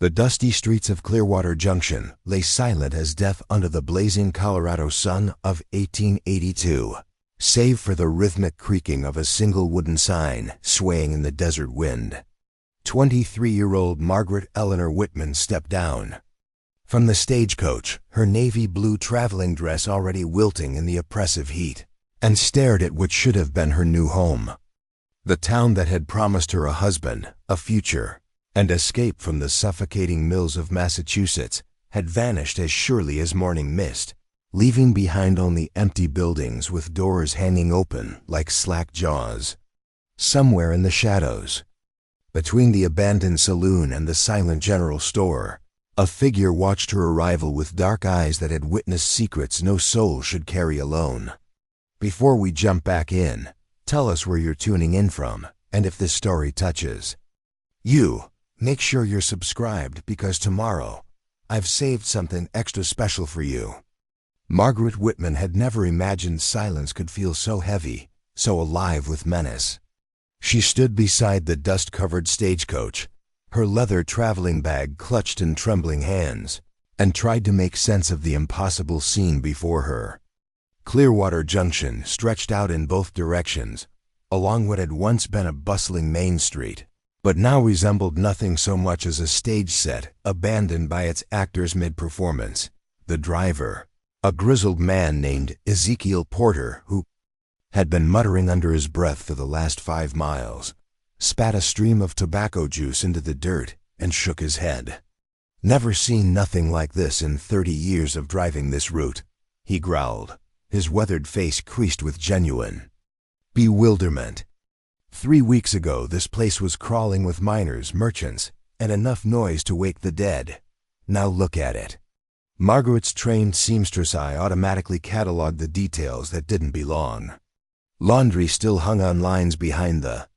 The dusty streets of Clearwater Junction lay silent as death under the blazing Colorado sun of 1882, save for the rhythmic creaking of a single wooden sign swaying in the desert wind. 23-year-old Margaret Eleanor Whitman stepped down from the stagecoach, her navy blue traveling dress already wilting in the oppressive heat, and stared at what should have been her new home. The town that had promised her a husband, a future, and escape from the suffocating mills of Massachusetts had vanished as surely as morning mist, leaving behind only empty buildings with doors hanging open like slack jaws. Somewhere in the shadows, between the abandoned saloon and the silent general store, a figure watched her arrival with dark eyes that had witnessed secrets no soul should carry alone. Before we jump back in, tell us where you're tuning in from, and if this story touches you, make sure you're subscribed because tomorrow, I've saved something extra special for you. Margaret Whitman had never imagined silence could feel so heavy, so alive with menace. She stood beside the dust-covered stagecoach, her leather traveling bag clutched in trembling hands, and tried to make sense of the impossible scene before her. Clearwater Junction stretched out in both directions, along what had once been a bustling main street, but now resembled nothing so much as a stage set abandoned by its actors mid-performance. The driver, a grizzled man named Ezekiel Porter, who had been muttering under his breath for the last 5 miles, spat a stream of tobacco juice into the dirt and shook his head. "Never seen nothing like this in 30 years of driving this route," he growled, his weathered face creased with genuine bewilderment. 3 weeks ago, this place was crawling with miners, merchants, and enough noise to wake the dead. Now look at it. Margaret's trained seamstress eye automatically cataloged the details that didn't belong. Laundry still hung on lines behind the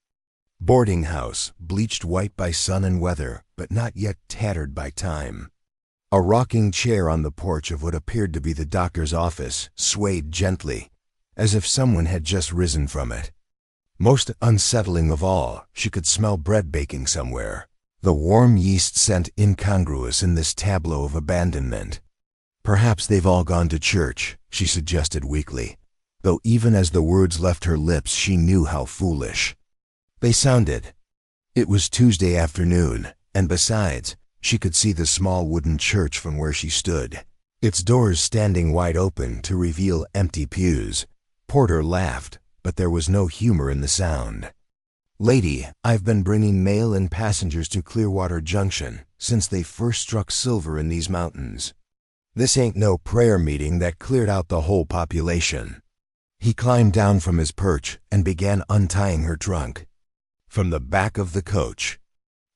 boarding house, bleached white by sun and weather, but not yet tattered by time. A rocking chair on the porch of what appeared to be the doctor's office swayed gently, as if someone had just risen from it. Most unsettling of all, she could smell bread baking somewhere, the warm yeast scent incongruous in this tableau of abandonment. "Perhaps they've all gone to church," she suggested weakly, though even as the words left her lips she knew how foolish they sounded. It was Tuesday afternoon, and besides, she could see the small wooden church from where she stood, its doors standing wide open to reveal empty pews. Porter laughed, but there was no humor in the sound. "Lady, I've been bringing mail and passengers to Clearwater Junction since they first struck silver in these mountains. This ain't no prayer meeting that cleared out the whole population." He climbed down from his perch and began untying her trunk. From the back of the coach,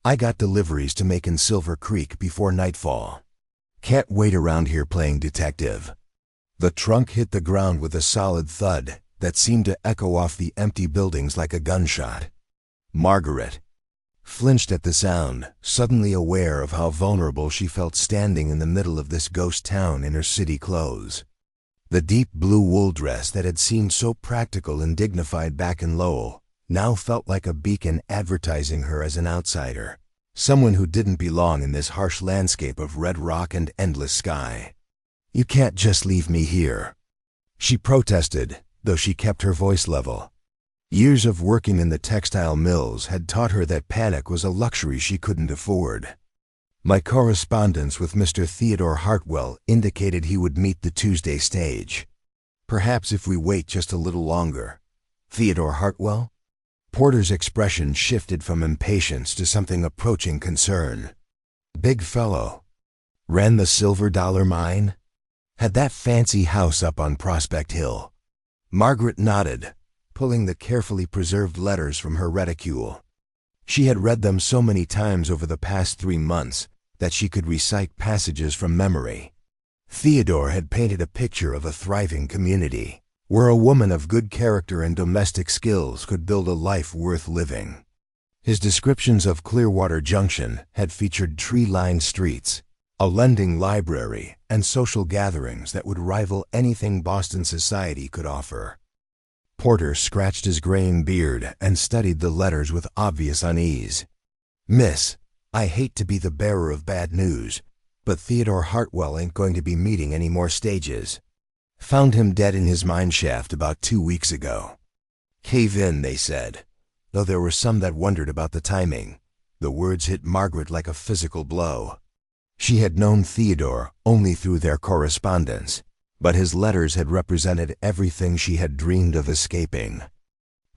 "I got deliveries to make in Silver Creek before nightfall. Can't wait around here playing detective." The trunk hit the ground with a solid thud that seemed to echo off the empty buildings like a gunshot. Margaret flinched at the sound, suddenly aware of how vulnerable she felt standing in the middle of this ghost town in her city clothes. The deep blue wool dress that had seemed so practical and dignified back in Lowell now felt like a beacon advertising her as an outsider, someone who didn't belong in this harsh landscape of red rock and endless sky. "You can't just leave me here," she protested, though she kept her voice level. Years of working in the textile mills had taught her that panic was a luxury she couldn't afford. "My correspondence with Mr. Theodore Hartwell indicated he would meet the Tuesday stage. Perhaps if we wait just a little longer." "Theodore Hartwell?" Porter's expression shifted from impatience to something approaching concern. "Big fellow. Ran the Silver Dollar Mine? Had that fancy house up on Prospect Hill?" Margaret nodded, pulling the carefully preserved letters from her reticule. She had read them so many times over the past 3 months that she could recite passages from memory. Theodore had painted a picture of a thriving community, where a woman of good character and domestic skills could build a life worth living. His descriptions of Clearwater Junction had featured tree-lined streets, a lending library, and social gatherings that would rival anything Boston society could offer. Porter scratched his graying beard and studied the letters with obvious unease. "Miss, I hate to be the bearer of bad news, but Theodore Hartwell ain't going to be meeting any more stages. Found him dead in his mine shaft about 2 weeks ago. Cave in, they said, though there were some that wondered about the timing. The words hit Margaret like a physical blow. She had known Theodore only through their correspondence, but his letters had represented everything she had dreamed of escaping.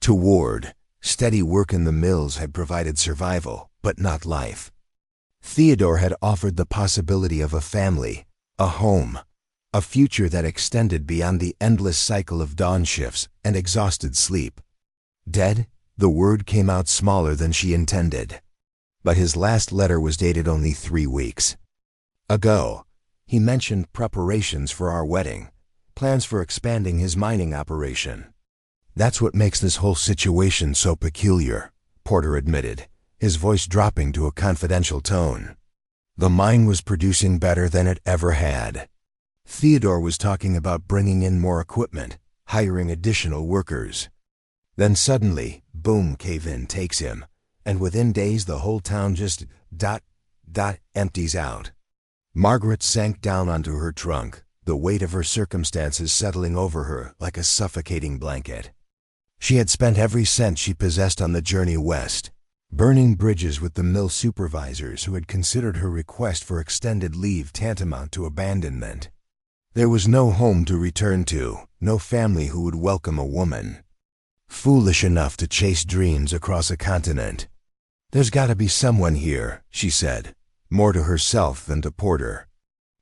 To Ward, steady work in the mills had provided survival, but not life. Theodore had offered the possibility of a family, a home, a future that extended beyond the endless cycle of dawn shifts and exhausted sleep. Dead, the word came out smaller than she intended. But his last letter was dated only 3 weeks ago. He mentioned preparations for our wedding, plans for expanding his mining operation. That's what makes this whole situation so peculiar, Porter admitted, his voice dropping to a confidential tone. The mine was producing better than it ever had. Theodore was talking about bringing in more equipment, hiring additional workers. Then suddenly, boom, cave-in takes him, and within days the whole town just empties out. Margaret sank down onto her trunk, the weight of her circumstances settling over her like a suffocating blanket. She had spent every cent she possessed on the journey west, burning bridges with the mill supervisors who had considered her request for extended leave tantamount to abandonment. There was no home to return to, no family who would welcome a woman. Foolish enough to chase dreams across a continent. There's got to be someone here, she said, more to herself than to Porter.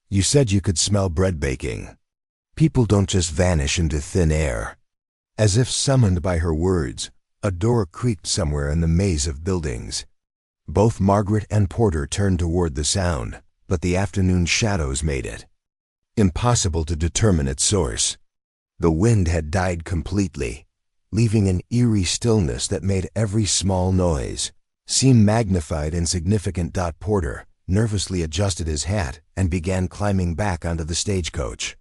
You said you could smell bread baking. People don't just vanish into thin air. As if summoned by her words, a door creaked somewhere in the maze of buildings. Both Margaret and Porter turned toward the sound, but the afternoon shadows made it impossible to determine its source. The wind had died completely, leaving an eerie stillness that made every small noise seem magnified and significant. Porter nervously adjusted his hat and began climbing back onto the stagecoach.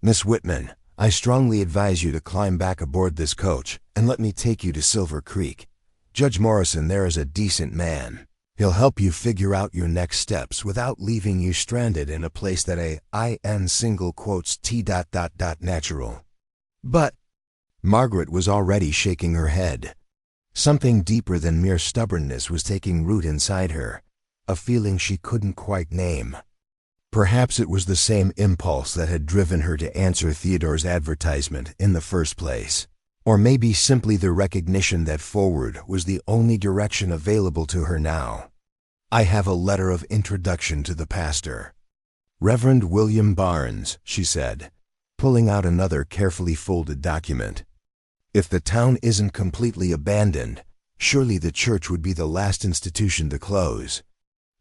Miss Whitman, I strongly advise you to climb back aboard this coach and let me take you to Silver Creek. Judge Morrison there is a decent man. He'll help you figure out your next steps without leaving you stranded in a place that natural. But Margaret was already shaking her head. Something deeper than mere stubbornness was taking root inside her, a feeling she couldn't quite name. Perhaps it was the same impulse that had driven her to answer Theodore's advertisement in the first place. Or maybe simply the recognition that forward was the only direction available to her now. I have a letter of introduction to the pastor. Reverend William Barnes, she said, pulling out another carefully folded document. If the town isn't completely abandoned, surely the church would be the last institution to close.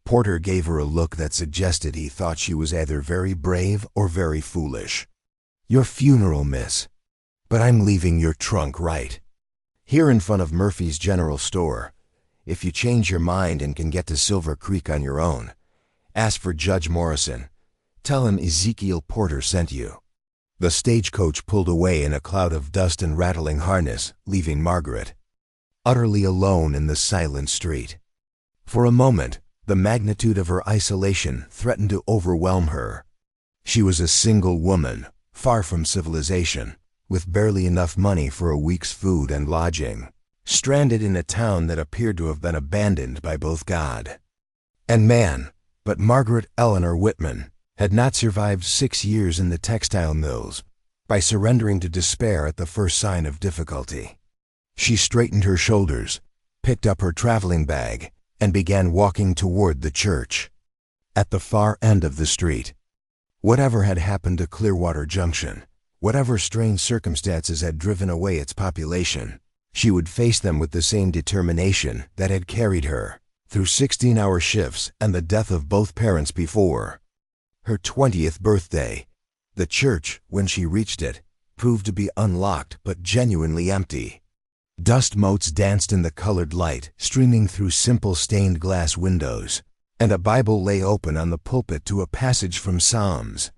Porter gave her a look that suggested he thought she was either very brave or very foolish. Your funeral, miss. But I'm leaving your trunk right here in front of Murphy's General Store. If you change your mind and can get to Silver Creek on your own, ask for Judge Morrison. Tell him Ezekiel Porter sent you. The stagecoach pulled away in a cloud of dust and rattling harness, leaving Margaret utterly alone in the silent street. For a moment, the magnitude of her isolation threatened to overwhelm her. She was a single woman, far from civilization, with barely enough money for a week's food and lodging, stranded in a town that appeared to have been abandoned by both God and man. But Margaret Eleanor Whitman had not survived 6 years in the textile mills by surrendering to despair at the first sign of difficulty. She straightened her shoulders, picked up her traveling bag, and began walking toward the church. At the far end of the street, whatever had happened to Clearwater Junction, whatever strange circumstances had driven away its population, she would face them with the same determination that had carried her through 16-hour shifts and the death of both parents before. Her 20th birthday. The church, when she reached it, proved to be unlocked but genuinely empty. Dust motes danced in the colored light streaming through simple stained glass windows, and a Bible lay open on the pulpit to a passage from Psalms.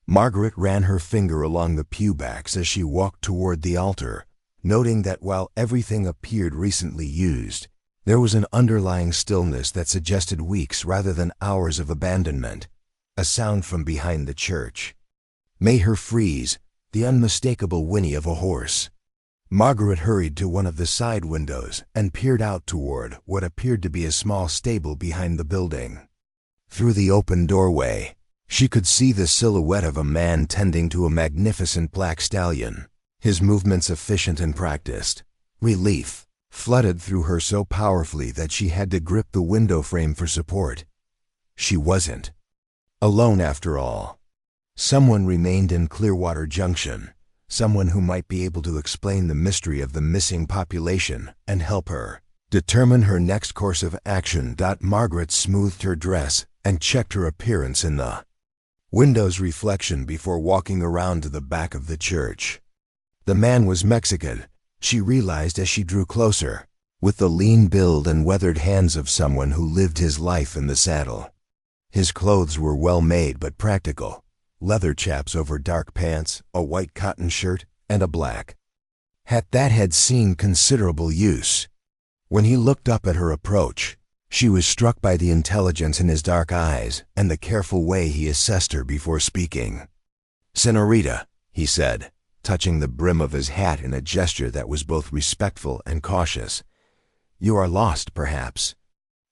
Margaret ran her finger along the pew backs as she walked toward the altar, noting that while everything appeared recently used, There was an underlying stillness that suggested weeks rather than hours of abandonment. A sound from behind the church. Made her freeze, the unmistakable whinny of a horse. Margaret hurried to one of the side windows and peered out toward what appeared to be a small stable behind the building. Through the open doorway, she could see the silhouette of a man tending to a magnificent black stallion, his movements efficient and practiced. Relief flooded through her so powerfully that she had to grip the window frame for support. She wasn't alone after all. Someone remained in Clearwater Junction, someone who might be able to explain the mystery of the missing population and help her determine her next course of action. Margaret smoothed her dress and checked her appearance in the window's reflection before walking around to the back of the church. The man was Mexican, she realized as she drew closer, with the lean build and weathered hands of someone who lived his life in the saddle. His clothes were well made but practical. Leather chaps over dark pants, a white cotton shirt, and a black hat that had seen considerable use. When he looked up at her approach, she was struck by the intelligence in his dark eyes and the careful way he assessed her before speaking. "Senorita," he said, touching the brim of his hat in a gesture that was both respectful and cautious. "You are lost, perhaps."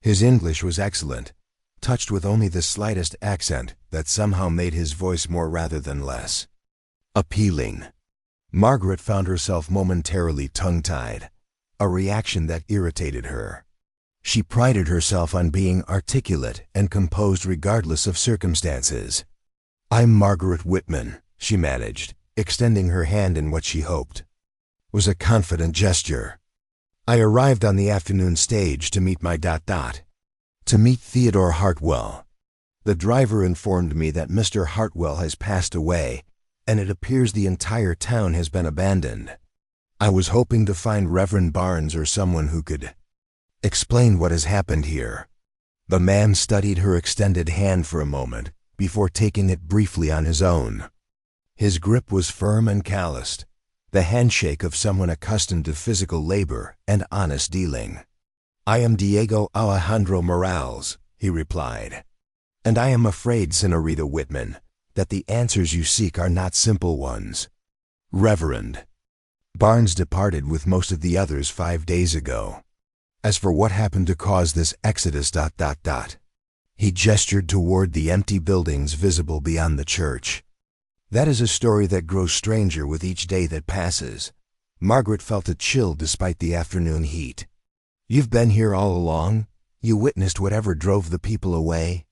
His English was excellent, touched with only the slightest accent that somehow made his voice more rather than less appealing. Margaret found herself momentarily tongue-tied, a reaction that irritated her. She prided herself on being articulate and composed regardless of circumstances. "I'm Margaret Whitman," she managed, extending her hand in what she hoped was a confident gesture. "I arrived on the afternoon stage to meet my to meet Theodore Hartwell. The driver informed me that Mr. Hartwell has passed away, and it appears the entire town has been abandoned. I was hoping to find Reverend Barnes or someone who could explain what has happened here." The man studied her extended hand for a moment before taking it briefly on his own. His grip was firm and calloused, the handshake of someone accustomed to physical labor and honest dealing. "I am Diego Alejandro Morales," he replied. "And I am afraid, Senorita Whitman, that the answers you seek are not simple ones. Reverend Barnes departed with most of the others 5 days ago. As for what happened to cause this exodus... He gestured toward the empty buildings visible beyond the church. "That is a story that grows stranger with each day that passes." Margaret felt a chill despite the afternoon heat. "You've been here all along? You witnessed whatever drove the people away?"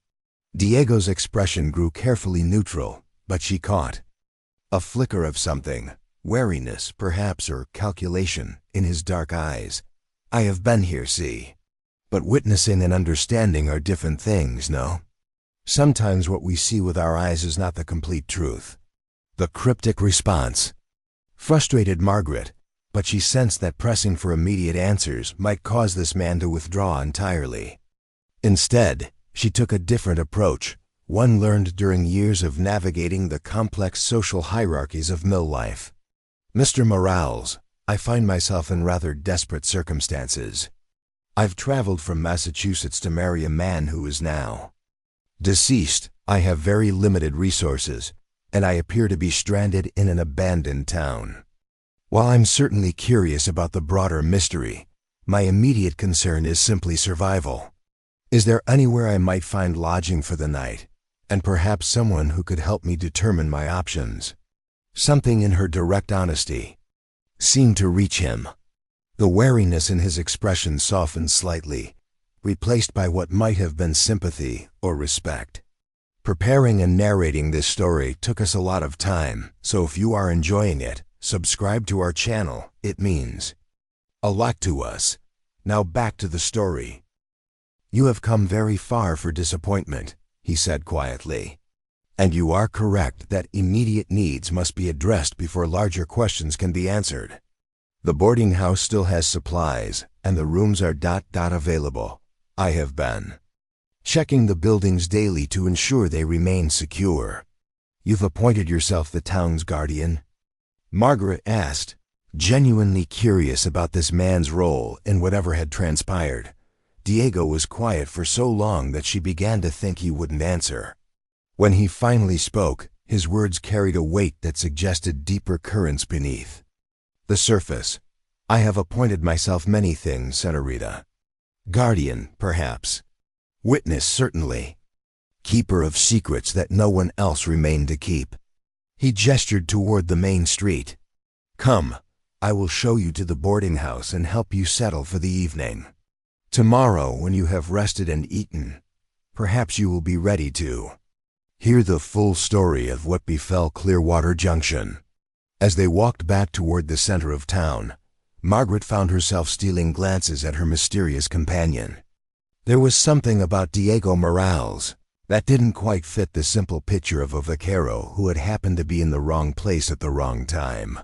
Diego's expression grew carefully neutral, but she caught a flicker of something, wariness perhaps or calculation, in his dark eyes. "I have been here, see. But witnessing and understanding are different things, no? Sometimes what we see with our eyes is not the complete truth." The cryptic response frustrated Margaret, but she sensed that pressing for immediate answers might cause this man to withdraw entirely. Instead, she took a different approach, one learned during years of navigating the complex social hierarchies of mill life. "Mr. Morales, I find myself in rather desperate circumstances. I've traveled from Massachusetts to marry a man who is now deceased. I have very limited resources, and I appear to be stranded in an abandoned town. While I'm certainly curious about the broader mystery, my immediate concern is simply survival. Is there anywhere I might find lodging for the night, and perhaps someone who could help me determine my options?" Something in her direct honesty seemed to reach him. The wariness in his expression softened slightly, replaced by what might have been sympathy or respect. Preparing and narrating this story took us a lot of time, so if you are enjoying it, subscribe to our channel. It means a lot to us. Now back to the story. "You have come very far for disappointment," he said quietly. "And you are correct that immediate needs must be addressed before larger questions can be answered. The boarding house still has supplies, and the rooms are available. I have been checking the buildings daily to ensure they remain secure." "You've appointed yourself the town's guardian?" Margaret asked, Genuinely curious about this man's role in whatever had transpired, Diego was quiet for so long that she began to think he wouldn't answer. When he finally spoke, his words carried a weight that suggested deeper currents beneath the surface. "I have appointed myself many things, Senorita. Guardian, perhaps. Witness, certainly. Keeper of secrets that no one else remained to keep." He gestured toward the main street. "Come, I will show you to the boarding house and help you settle for the evening. Tomorrow, when you have rested and eaten, perhaps you will be ready to hear the full story of what befell Clearwater Junction." As they walked back toward the center of town, Margaret found herself stealing glances at her mysterious companion. There was something about Diego Morales that didn't quite fit the simple picture of a vaquero who had happened to be in the wrong place at the wrong time.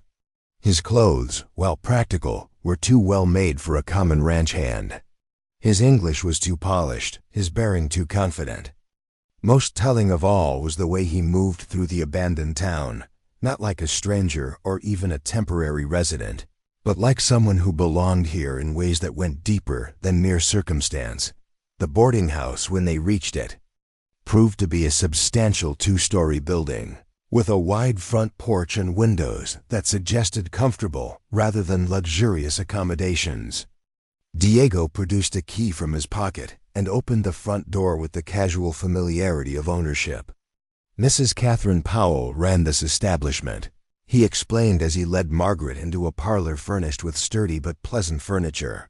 His clothes, while practical, were too well made for a common ranch hand. His English was too polished, his bearing too confident. Most telling of all was the way he moved through the abandoned town, not like a stranger or even a temporary resident, but like someone who belonged here in ways that went deeper than mere circumstance. The boarding house, when they reached it, proved to be a substantial two-story building, with a wide front porch and windows that suggested comfortable rather than luxurious accommodations. Diego produced a key from his pocket and opened the front door with the casual familiarity of ownership. Mrs. Catherine Powell ran this establishment, he explained as he led Margaret into a parlor furnished with sturdy but pleasant furniture.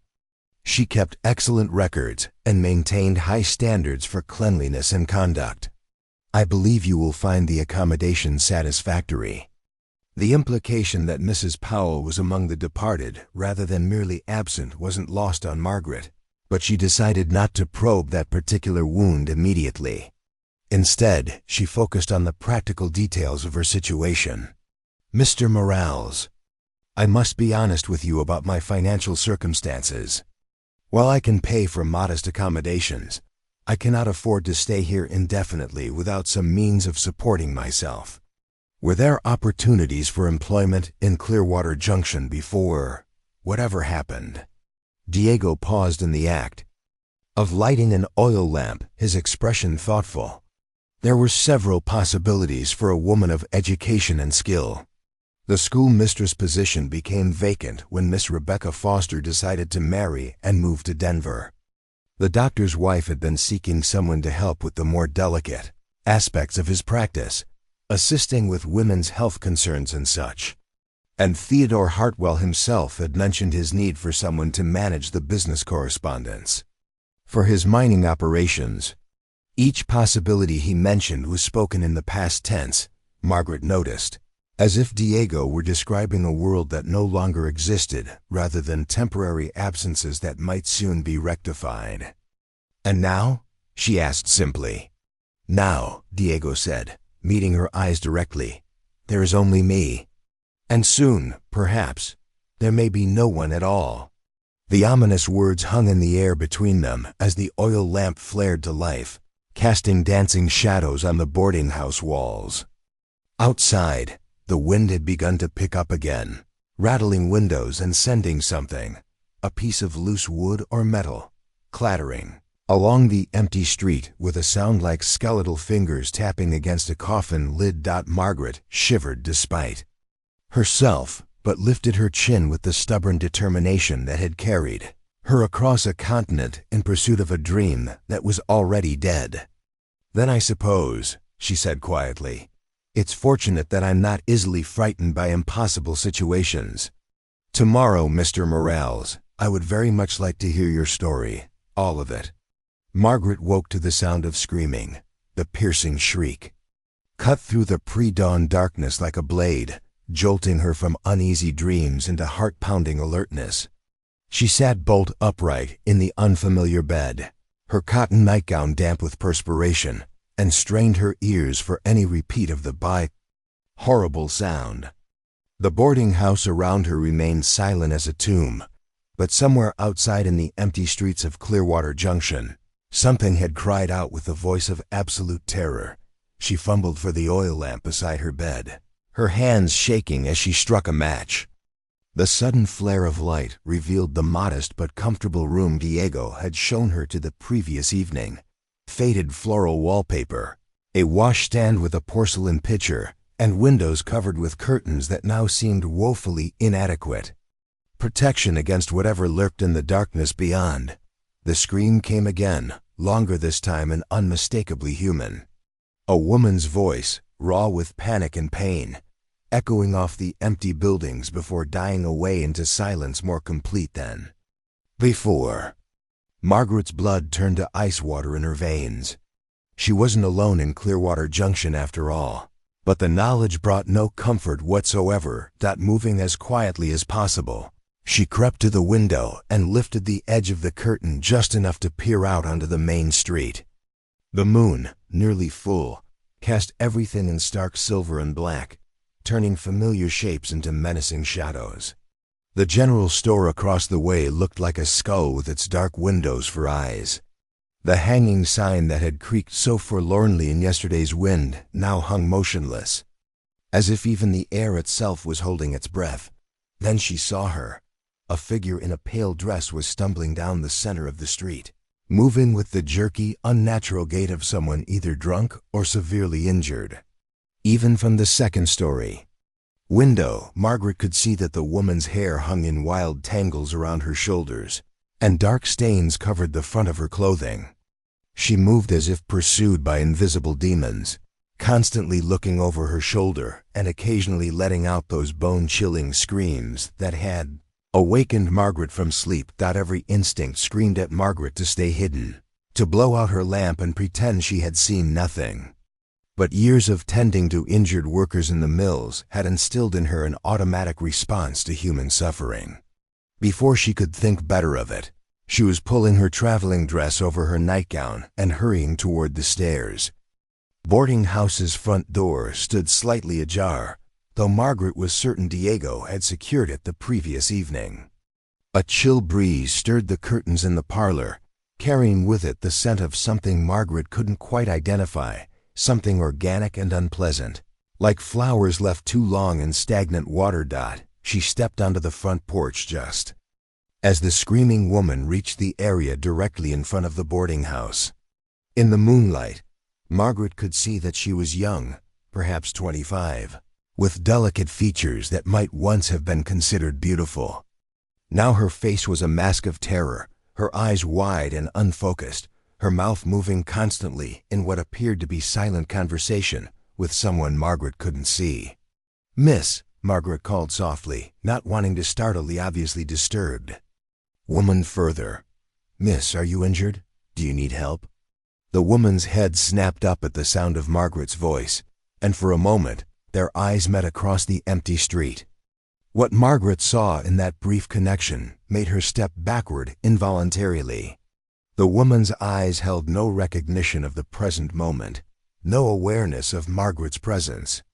She kept excellent records and maintained high standards for cleanliness and conduct. "I believe you will find the accommodation satisfactory." The implication that Mrs. Powell was among the departed rather than merely absent wasn't lost on Margaret, but she decided not to probe that particular wound immediately. Instead, she focused on the practical details of her situation. "Mr. Morales, I must be honest with you about my financial circumstances. While I can pay for modest accommodations, I cannot afford to stay here indefinitely without some means of supporting myself. Were there opportunities for employment in Clearwater Junction before whatever happened?" Diego paused in the act of lighting an oil lamp, his expression thoughtful. There were several possibilities for a woman of education and skill. The schoolmistress position became vacant when Miss Rebecca Foster decided to marry and move to Denver. The doctor's wife had been seeking someone to help with the more delicate aspects of his practice, assisting with women's health concerns and such. And Theodore Hartwell himself had mentioned his need for someone to manage the business correspondence for his mining operations. Each possibility he mentioned was spoken in the past tense, Margaret noticed, as if Diego were describing a world that no longer existed rather than temporary absences that might soon be rectified. "And now?" she asked simply. "Now," Diego said, meeting her eyes directly, "there is only me. And soon, perhaps, there may be no one at all." The ominous words hung in the air between them as the oil lamp flared to life, casting dancing shadows on the boarding house walls. Outside, the wind had begun to pick up again, rattling windows and sending something, a piece of loose wood or metal, clattering along the empty street with a sound like skeletal fingers tapping against a coffin lid. Margaret shivered despite herself, but lifted her chin with the stubborn determination that had carried her across a continent in pursuit of a dream that was already dead. "Then I suppose," she said quietly, "it's fortunate that I'm not easily frightened by impossible situations. Tomorrow, Mr. Morales, I would very much like to hear your story, all of it." Margaret woke to the sound of screaming, the piercing shriek cut through the pre-dawn darkness like a blade, jolting her from uneasy dreams into heart-pounding alertness. She sat bolt upright in the unfamiliar bed, her cotton nightgown damp with perspiration, and strained her ears for any repeat of the horrible sound. The boarding house around her remained silent as a tomb, but somewhere outside in the empty streets of Clearwater Junction, something had cried out with the voice of absolute terror. She fumbled for the oil lamp beside her bed, her hands shaking as she struck a match. The sudden flare of light revealed the modest but comfortable room Diego had shown her to the previous evening. Faded floral wallpaper, a washstand with a porcelain pitcher, and windows covered with curtains that now seemed woefully inadequate. Protection against whatever lurked in the darkness beyond. The scream came again, longer this time and unmistakably human. A woman's voice, raw with panic and pain, echoing off the empty buildings before dying away into silence more complete than before. Margaret's blood turned to ice water in her veins. She wasn't alone in Clearwater Junction after all, but the knowledge brought no comfort whatsoever. Moving as quietly as possible, she crept to the window and lifted the edge of the curtain just enough to peer out onto the main street. The moon, nearly full, cast everything in stark silver and black, turning familiar shapes into menacing shadows. The general store across the way looked like a skull with its dark windows for eyes. The hanging sign that had creaked so forlornly in yesterday's wind now hung motionless, as if even the air itself was holding its breath. Then she saw her. A figure in a pale dress was stumbling down the center of the street, moving with the jerky, unnatural gait of someone either drunk or severely injured. Even from the second story window, Margaret could see that the woman's hair hung in wild tangles around her shoulders, and dark stains covered the front of her clothing. She moved as if pursued by invisible demons, constantly looking over her shoulder and occasionally letting out those bone-chilling screams that had awakened Margaret from sleep. Every instinct screamed at Margaret to stay hidden, to blow out her lamp and pretend she had seen nothing. But years of tending to injured workers in the mills had instilled in her an automatic response to human suffering. Before she could think better of it, she was pulling her traveling dress over her nightgown and hurrying toward the stairs. Boarding house's front door stood slightly ajar, though Margaret was certain Diego had secured it the previous evening. A chill breeze stirred the curtains in the parlor, carrying with it the scent of something Margaret couldn't quite identify, something organic and unpleasant. Like flowers left too long in stagnant water. She stepped onto the front porch just as the screaming woman reached the area directly in front of the boarding house. In the moonlight, Margaret could see that she was young, perhaps 25, with delicate features that might once have been considered beautiful. Now her face was a mask of terror, her eyes wide and unfocused, her mouth moving constantly in what appeared to be silent conversation with someone Margaret couldn't see. "Miss," Margaret called softly, not wanting to startle the obviously disturbed woman further. "Miss, are you injured? Do you need help?" The woman's head snapped up at the sound of Margaret's voice, and for a moment their eyes met across the empty street. What Margaret saw in that brief connection made her step backward involuntarily. The woman's eyes held no recognition of the present moment, no awareness of Margaret's presence.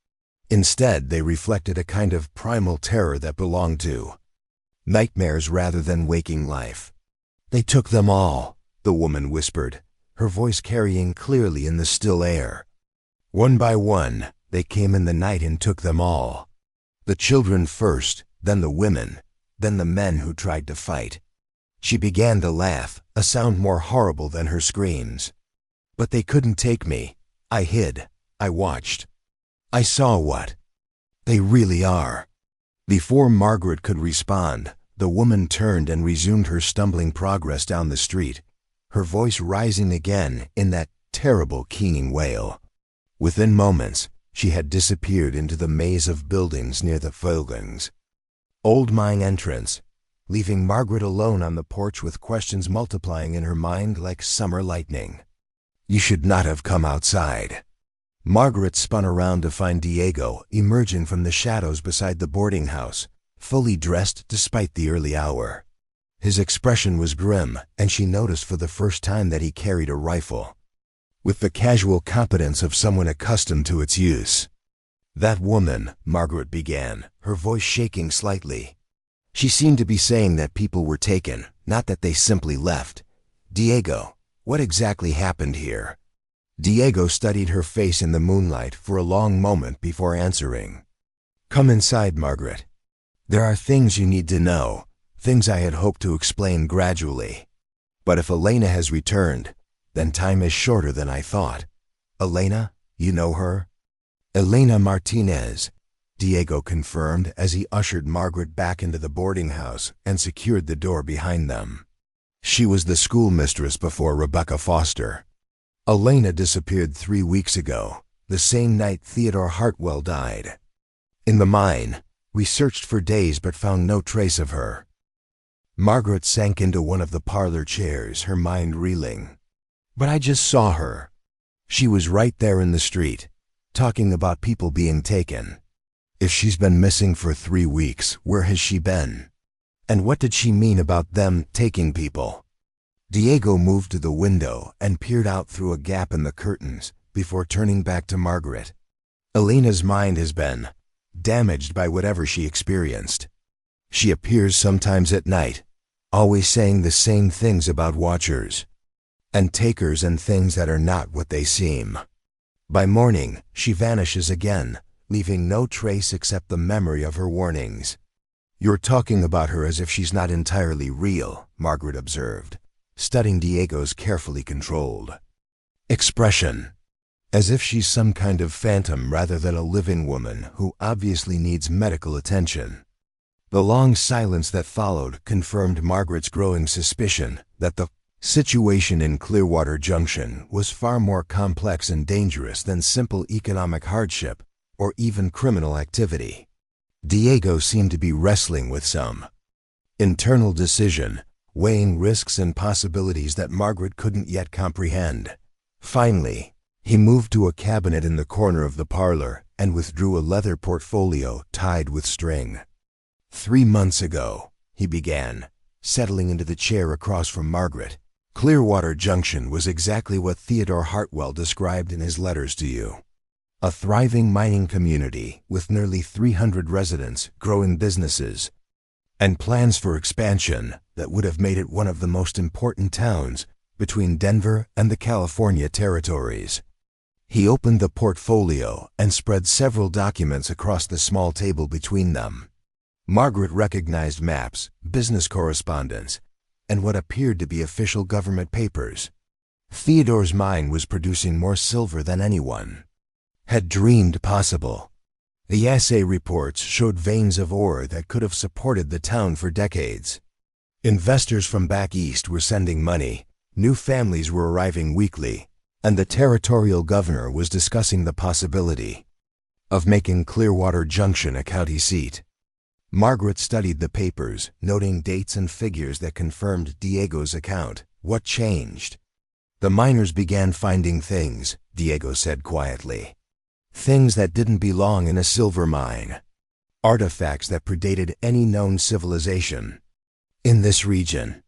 Instead, they reflected a kind of primal terror that belonged to nightmares rather than waking life. "They took them all," the woman whispered, her voice carrying clearly in the still air. "One by one, they came in the night and took them all. The children first, then the women, then the men who tried to fight." She began to laugh, a sound more horrible than her screams. "But they couldn't take me. I hid. I watched. I saw what they really are." Before Margaret could respond, the woman turned and resumed her stumbling progress down the street, her voice rising again in that terrible keening wail. Within moments, she had disappeared into the maze of buildings near the Wagon's old mine entrance, leaving Margaret alone on the porch with questions multiplying in her mind like summer lightning. "You should not have come outside." Margaret spun around to find Diego emerging from the shadows beside the boarding house, fully dressed despite the early hour. His expression was grim, and she noticed for the first time that he carried a rifle, with the casual competence of someone accustomed to its use. "That woman," Margaret began, her voice shaking slightly. She seemed to be saying that people were taken, not that they simply left. "Diego, what exactly happened here?" Diego studied her face in the moonlight for a long moment before answering. "Come inside, Margaret." There are things you need to know, things I had hoped to explain gradually. But if Elena has returned, then time is shorter than I thought. Elena, you know her? Elena Martinez, Diego confirmed as he ushered Margaret back into the boarding house and secured the door behind them. She was the schoolmistress before Rebecca Foster. Elena disappeared 3 weeks ago, the same night Theodore Hartwell died. In the mine, we searched for days but found no trace of her. Margaret sank into one of the parlor chairs, her mind reeling. But I just saw her. She was right there in the street, talking about people being taken. If she's been missing for 3 weeks, where has she been? And what did she mean about them taking people? Diego moved to the window and peered out through a gap in the curtains before turning back to Margaret. Elena's mind has been damaged by whatever she experienced. She appears sometimes at night, always saying the same things about watchers and takers and things that are not what they seem. By morning, she vanishes again, leaving no trace except the memory of her warnings. You're talking about her as if she's not entirely real, Margaret observed, studying Diego's carefully controlled expression, as if she's some kind of phantom rather than a living woman who obviously needs medical attention. The long silence that followed confirmed Margaret's growing suspicion that the situation in Clearwater Junction was far more complex and dangerous than simple economic hardship or even criminal activity. Diego seemed to be wrestling with some internal decision, weighing risks and possibilities that Margaret couldn't yet comprehend. Finally, he moved to a cabinet in the corner of the parlor and withdrew a leather portfolio tied with string. 3 months ago, he began, settling into the chair across from Margaret, Clearwater Junction was exactly what Theodore Hartwell described in his letters to you. A thriving mining community with nearly 300 residents, growing businesses, and plans for expansion that would have made it one of the most important towns between Denver and the California territories. He opened the portfolio and spread several documents across the small table between them. Margaret recognized maps, business correspondence, and what appeared to be official government papers. Theodore's mine was producing more silver than anyone had dreamed possible. The assay reports showed veins of ore that could have supported the town for decades. Investors from back east were sending money, new families were arriving weekly, and the territorial governor was discussing the possibility of making Clearwater Junction a county seat. Margaret studied the papers, noting dates and figures that confirmed Diego's account. What changed? The miners began finding things, Diego said quietly. Things that didn't belong in a silver mine. Artifacts that predated any known civilization. In this region,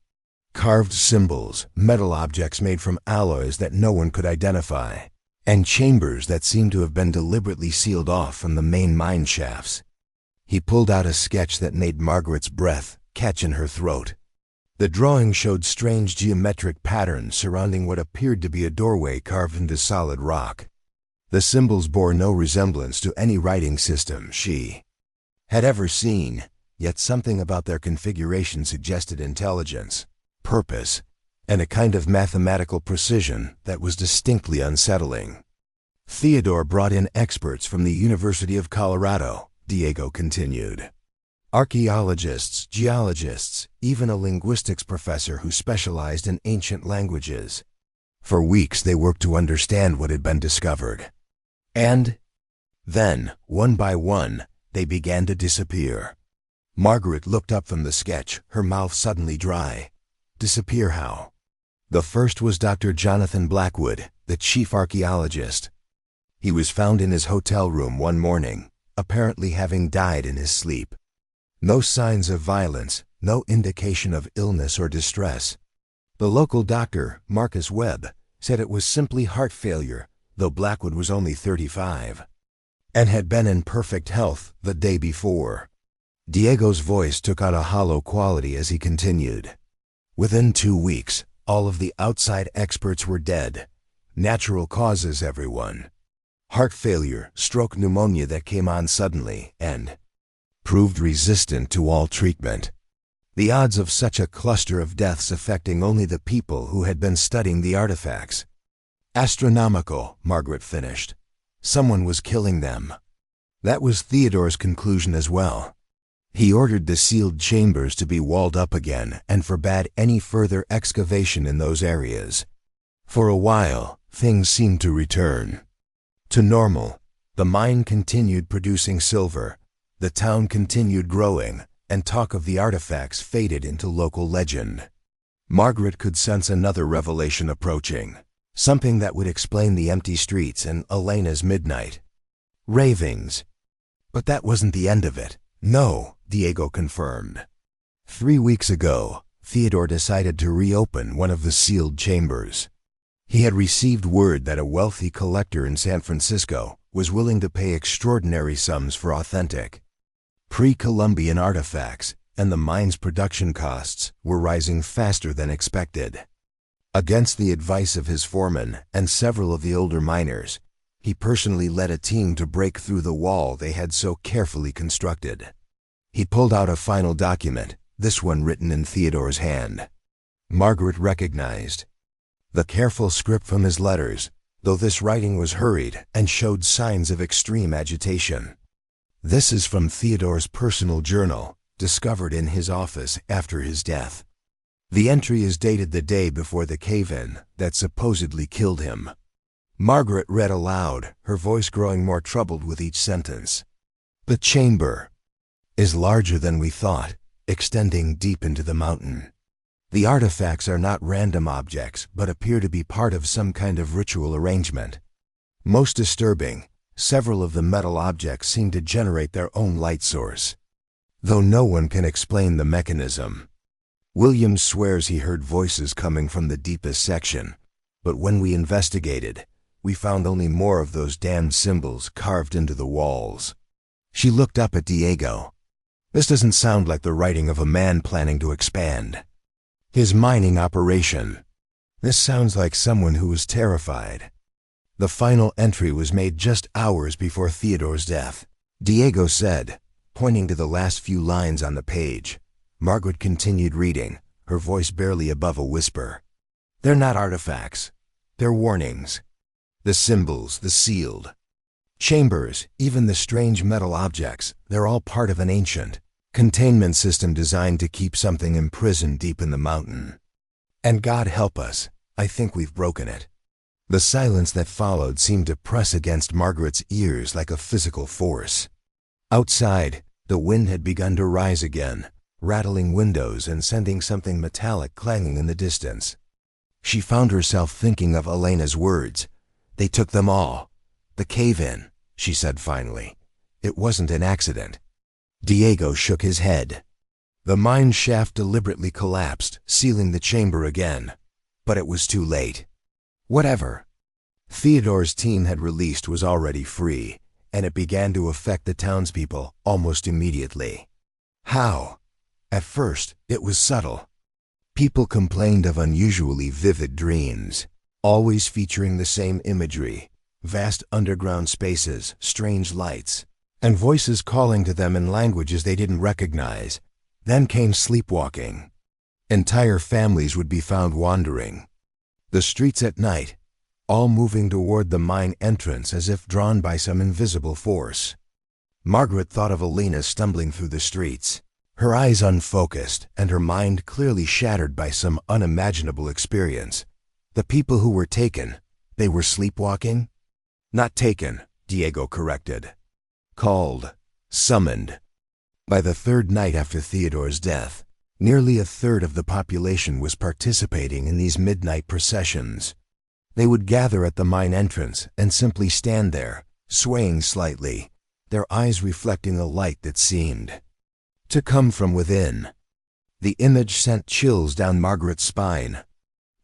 carved symbols, metal objects made from alloys that no one could identify, and chambers that seemed to have been deliberately sealed off from the main mine shafts. He pulled out a sketch that made Margaret's breath catch in her throat. The drawing showed strange geometric patterns surrounding what appeared to be a doorway carved into solid rock. The symbols bore no resemblance to any writing system she had ever seen, yet something about their configuration suggested intelligence, purpose, and a kind of mathematical precision that was distinctly unsettling. Theodore brought in experts from the University of Colorado, Diego continued. Archaeologists, geologists, even a linguistics professor who specialized in ancient languages. For weeks they worked to understand what had been discovered. And then, one by one, they began to disappear. Margaret looked up from the sketch, her mouth suddenly dry. Disappear how? The first was Dr. Jonathan Blackwood, the chief archaeologist. He was found in his hotel room one morning, apparently having died in his sleep. No signs of violence, no indication of illness or distress. The local doctor, Marcus Webb, said it was simply heart failure, though Blackwood was only 35, and had been in perfect health the day before. Diego's voice took on a hollow quality as he continued. Within 2 weeks, all of the outside experts were dead. Natural causes, everyone. Heart failure, stroke pneumonia that came on suddenly, and proved resistant to all treatment. The odds of such a cluster of deaths affecting only the people who had been studying the artifacts. Astronomical, Margaret finished. Someone was killing them. That was Theodore's conclusion as well. He ordered the sealed chambers to be walled up again and forbade any further excavation in those areas. For a while, things seemed to return to normal. The mine continued producing silver, the town continued growing, and talk of the artifacts faded into local legend. Margaret could sense another revelation approaching, something that would explain the empty streets and Elena's midnight ravings. But that wasn't the end of it. No, Diego confirmed. 3 weeks ago, Theodore decided to reopen one of the sealed chambers. He had received word that a wealthy collector in San Francisco was willing to pay extraordinary sums for authentic, pre-Columbian artifacts, and the mine's production costs were rising faster than expected. Against the advice of his foreman and several of the older miners, he personally led a team to break through the wall they had so carefully constructed. He pulled out a final document, this one written in Theodore's hand. Margaret recognized the careful script from his letters, though this writing was hurried and showed signs of extreme agitation. This is from Theodore's personal journal, discovered in his office after his death. The entry is dated the day before the cave-in that supposedly killed him. Margaret read aloud, her voice growing more troubled with each sentence. The chamber is larger than we thought, extending deep into the mountain. The artifacts are not random objects, but appear to be part of some kind of ritual arrangement. Most disturbing, several of the metal objects seem to generate their own light source, though no one can explain the mechanism. Williams swears he heard voices coming from the deepest section, but when we investigated, we found only more of those damned symbols carved into the walls. She looked up at Diego. This doesn't sound like the writing of a man planning to expand his mining operation. This sounds like someone who was terrified. The final entry was made just hours before Theodore's death. Diego said, pointing to the last few lines on the page. Margaret continued reading, her voice barely above a whisper. They're not artifacts. They're warnings. The symbols, the sealed chambers, even the strange metal objects, they're all part of an ancient containment system designed to keep something imprisoned deep in the mountain. And God help us, I think we've broken it. The silence that followed seemed to press against Margaret's ears like a physical force. Outside, the wind had begun to rise again, rattling windows and sending something metallic clanging in the distance. She found herself thinking of Elena's words. They took them all. The cave-in, she said finally. It wasn't an accident. Diego shook his head. The mine shaft deliberately collapsed, sealing the chamber again. But it was too late. Whatever Theodore's team had released was already free, and it began to affect the townspeople almost immediately. How? At first, it was subtle. People complained of unusually vivid dreams, always featuring the same imagery, vast underground spaces, strange lights, and voices calling to them in languages they didn't recognize. Then came sleepwalking. Entire families would be found wandering the streets at night, all moving toward the mine entrance as if drawn by some invisible force. Margaret thought of Elena stumbling through the streets, her eyes unfocused and her mind clearly shattered by some unimaginable experience. The people who were taken, they were sleepwalking? Not taken, Diego corrected. Called, summoned. By the third night after Theodore's death, nearly a third of the population was participating in these midnight processions. They would gather at the mine entrance and simply stand there, swaying slightly, their eyes reflecting a light that seemed to come from within. The image sent chills down Margaret's spine.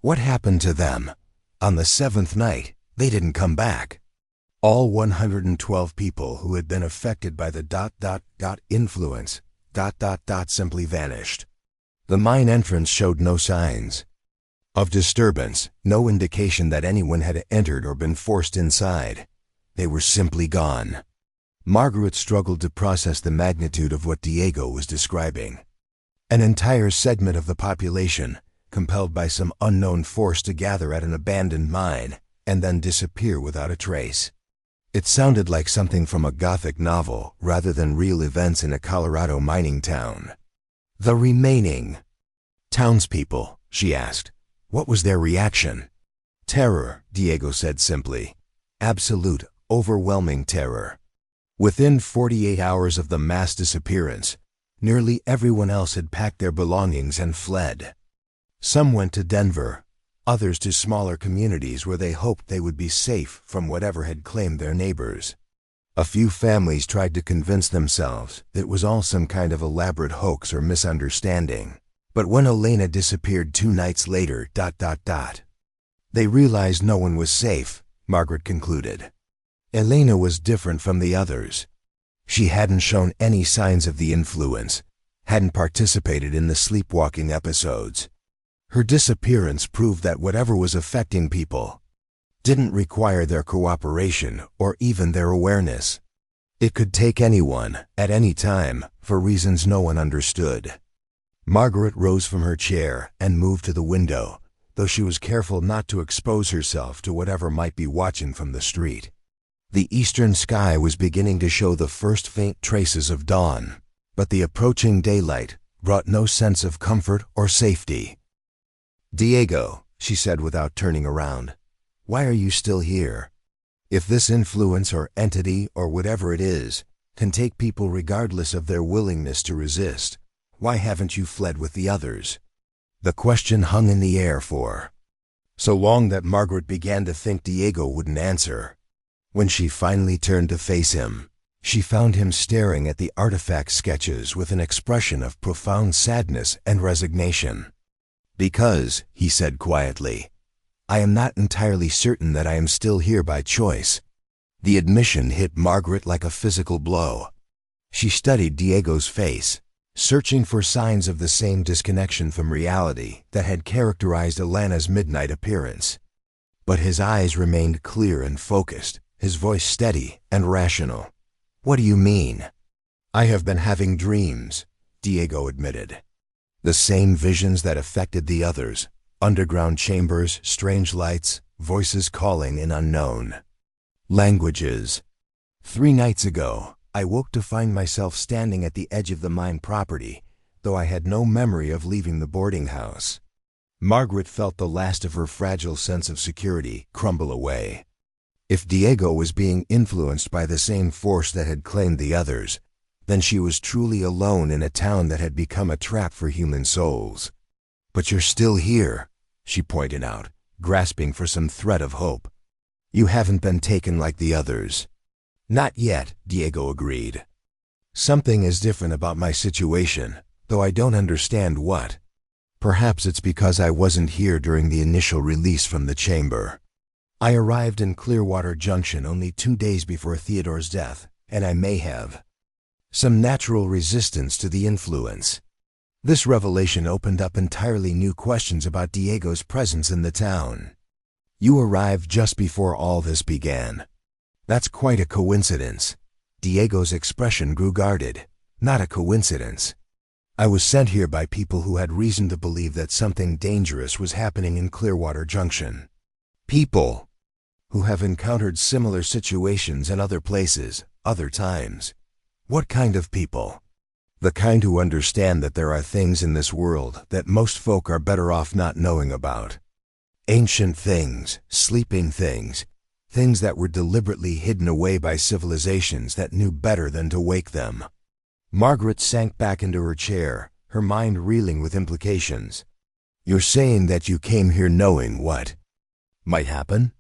What happened to them? On the 7th night, they didn't come back. All 112 people who had been affected by the influence simply vanished. The mine entrance showed no signs of disturbance, no indication that anyone had entered or been forced inside. They were simply gone. Margaret struggled to process the magnitude of what Diego was describing. An entire segment of the population, compelled by some unknown force to gather at an abandoned mine, and then disappear without a trace. It sounded like something from a Gothic novel rather than real events in a Colorado mining town. The remaining townspeople, she asked. What was their reaction? Terror, Diego said simply. Absolute, overwhelming terror. Within 48 hours of the mass disappearance, nearly everyone else had packed their belongings and fled. Some went to Denver, others to smaller communities where they hoped they would be safe from whatever had claimed their neighbors. A few families tried to convince themselves that it was all some kind of elaborate hoax or misunderstanding. But when Elena disappeared 2 nights later, they realized no one was safe, Margaret concluded. Elena was different from the others. She hadn't shown any signs of the influence, hadn't participated in the sleepwalking episodes. Her disappearance proved that whatever was affecting people didn't require their cooperation or even their awareness. It could take anyone, at any time, for reasons no one understood. Margaret rose from her chair and moved to the window, though she was careful not to expose herself to whatever might be watching from the street. The eastern sky was beginning to show the first faint traces of dawn, but the approaching daylight brought no sense of comfort or safety. "Diego," she said without turning around, "why are you still here? If this influence or entity or whatever it is can take people regardless of their willingness to resist, why haven't you fled with the others?" The question hung in the air for so long that Margaret began to think Diego wouldn't answer. When she finally turned to face him, she found him staring at the artifact sketches with an expression of profound sadness and resignation. "Because," he said quietly, "I am not entirely certain that I am still here by choice." The admission hit Margaret like a physical blow. She studied Diego's face, searching for signs of the same disconnection from reality that had characterized Elena's midnight appearance. But his eyes remained clear and focused, his voice steady and rational. "What do you mean?" "I have been having dreams," Diego admitted. "The same visions that affected the others, underground chambers, strange lights, voices calling in unknown languages. 3 nights ago, I woke to find myself standing at the edge of the mine property, though I had no memory of leaving the boarding house." Margaret felt the last of her fragile sense of security crumble away. If Diego was being influenced by the same force that had claimed the others, then she was truly alone in a town that had become a trap for human souls. "But you're still here," she pointed out, grasping for some thread of hope. "You haven't been taken like the others." "Not yet," Diego agreed. "Something is different about my situation, though I don't understand what. Perhaps it's because I wasn't here during the initial release from the chamber. I arrived in Clearwater Junction only 2 days before Theodore's death, and I may have some natural resistance to the influence." This revelation opened up entirely new questions about Diego's presence in the town. "You arrived just before all this began." "That's quite a coincidence." Diego's expression grew guarded. "Not a coincidence. I was sent here by people who had reason to believe that something dangerous was happening in Clearwater Junction. People who have encountered similar situations in other places, other times." "What kind of people?" "The kind who understand that there are things in this world that most folk are better off not knowing about. Ancient things, sleeping things, things that were deliberately hidden away by civilizations that knew better than to wake them." Margaret sank back into her chair, her mind reeling with implications. "You're saying that you came here knowing what might happen?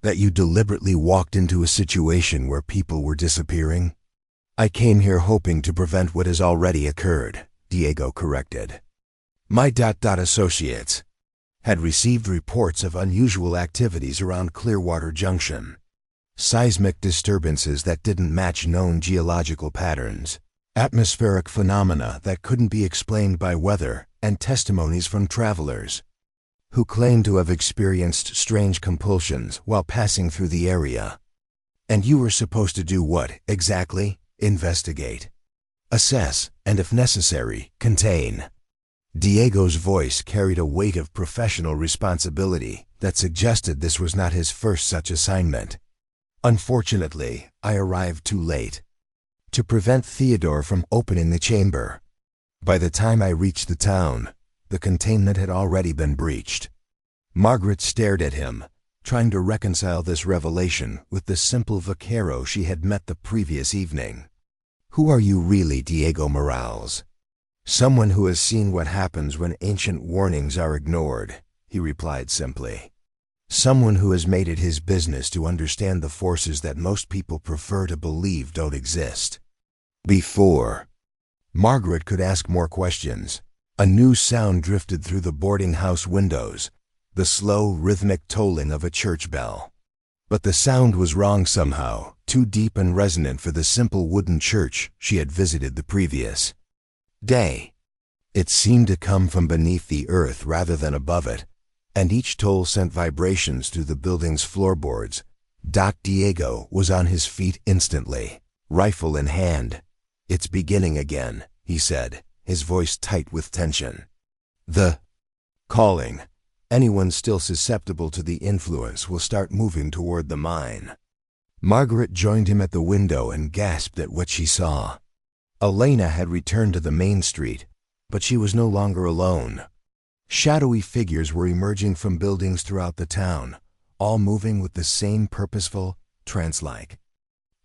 That you deliberately walked into a situation where people were disappearing?" "I came here hoping to prevent what has already occurred," Diego corrected. "My associates had received reports of unusual activities around Clearwater Junction. Seismic disturbances that didn't match known geological patterns, atmospheric phenomena that couldn't be explained by weather, and testimonies from travelers who claimed to have experienced strange compulsions while passing through the area. And you were supposed to do what, exactly? Investigate, assess, and if necessary, contain. Diego's voice carried a weight of professional responsibility that suggested this was not his first such assignment. Unfortunately, I arrived too late to prevent Theodore from opening the chamber. By the time I reached the town, the containment had already been breached. Margaret stared at him, trying to reconcile this revelation with the simple Vaquero she had met the previous evening. Who are you really, Diego Morales? Someone who has seen what happens when ancient warnings are ignored, he replied simply. Someone who has made it his business to understand the forces that most people prefer to believe don't exist. Before Margaret could ask more questions, a new sound drifted through the boarding house windows, the slow, rhythmic tolling of a church bell. But the sound was wrong somehow, too deep and resonant for the simple wooden church she had visited the previous day. It seemed to come from beneath the earth rather than above it, and each toll sent vibrations through the building's floorboards. Doc Diego was on his feet instantly, rifle in hand. "It's beginning again," he said, his voice tight with tension. "The calling. Anyone still susceptible to the influence will start moving toward the mine." Margaret joined him at the window and gasped at what she saw. Elena had returned to the main street, but she was no longer alone. Shadowy figures were emerging from buildings throughout the town, all moving with the same purposeful, trance-like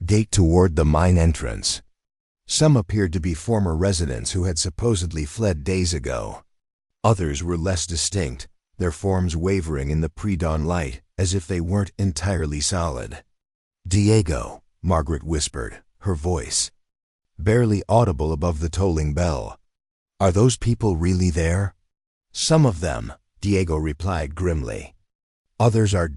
gait toward the mine entrance. Some appeared to be former residents who had supposedly fled days ago. Others were less distinct, their forms wavering in the pre-dawn light as if they weren't entirely solid. "Diego," Margaret whispered, her voice barely audible above the tolling bell. "Are those people really there?" "Some of them," Diego replied grimly. "Others are ...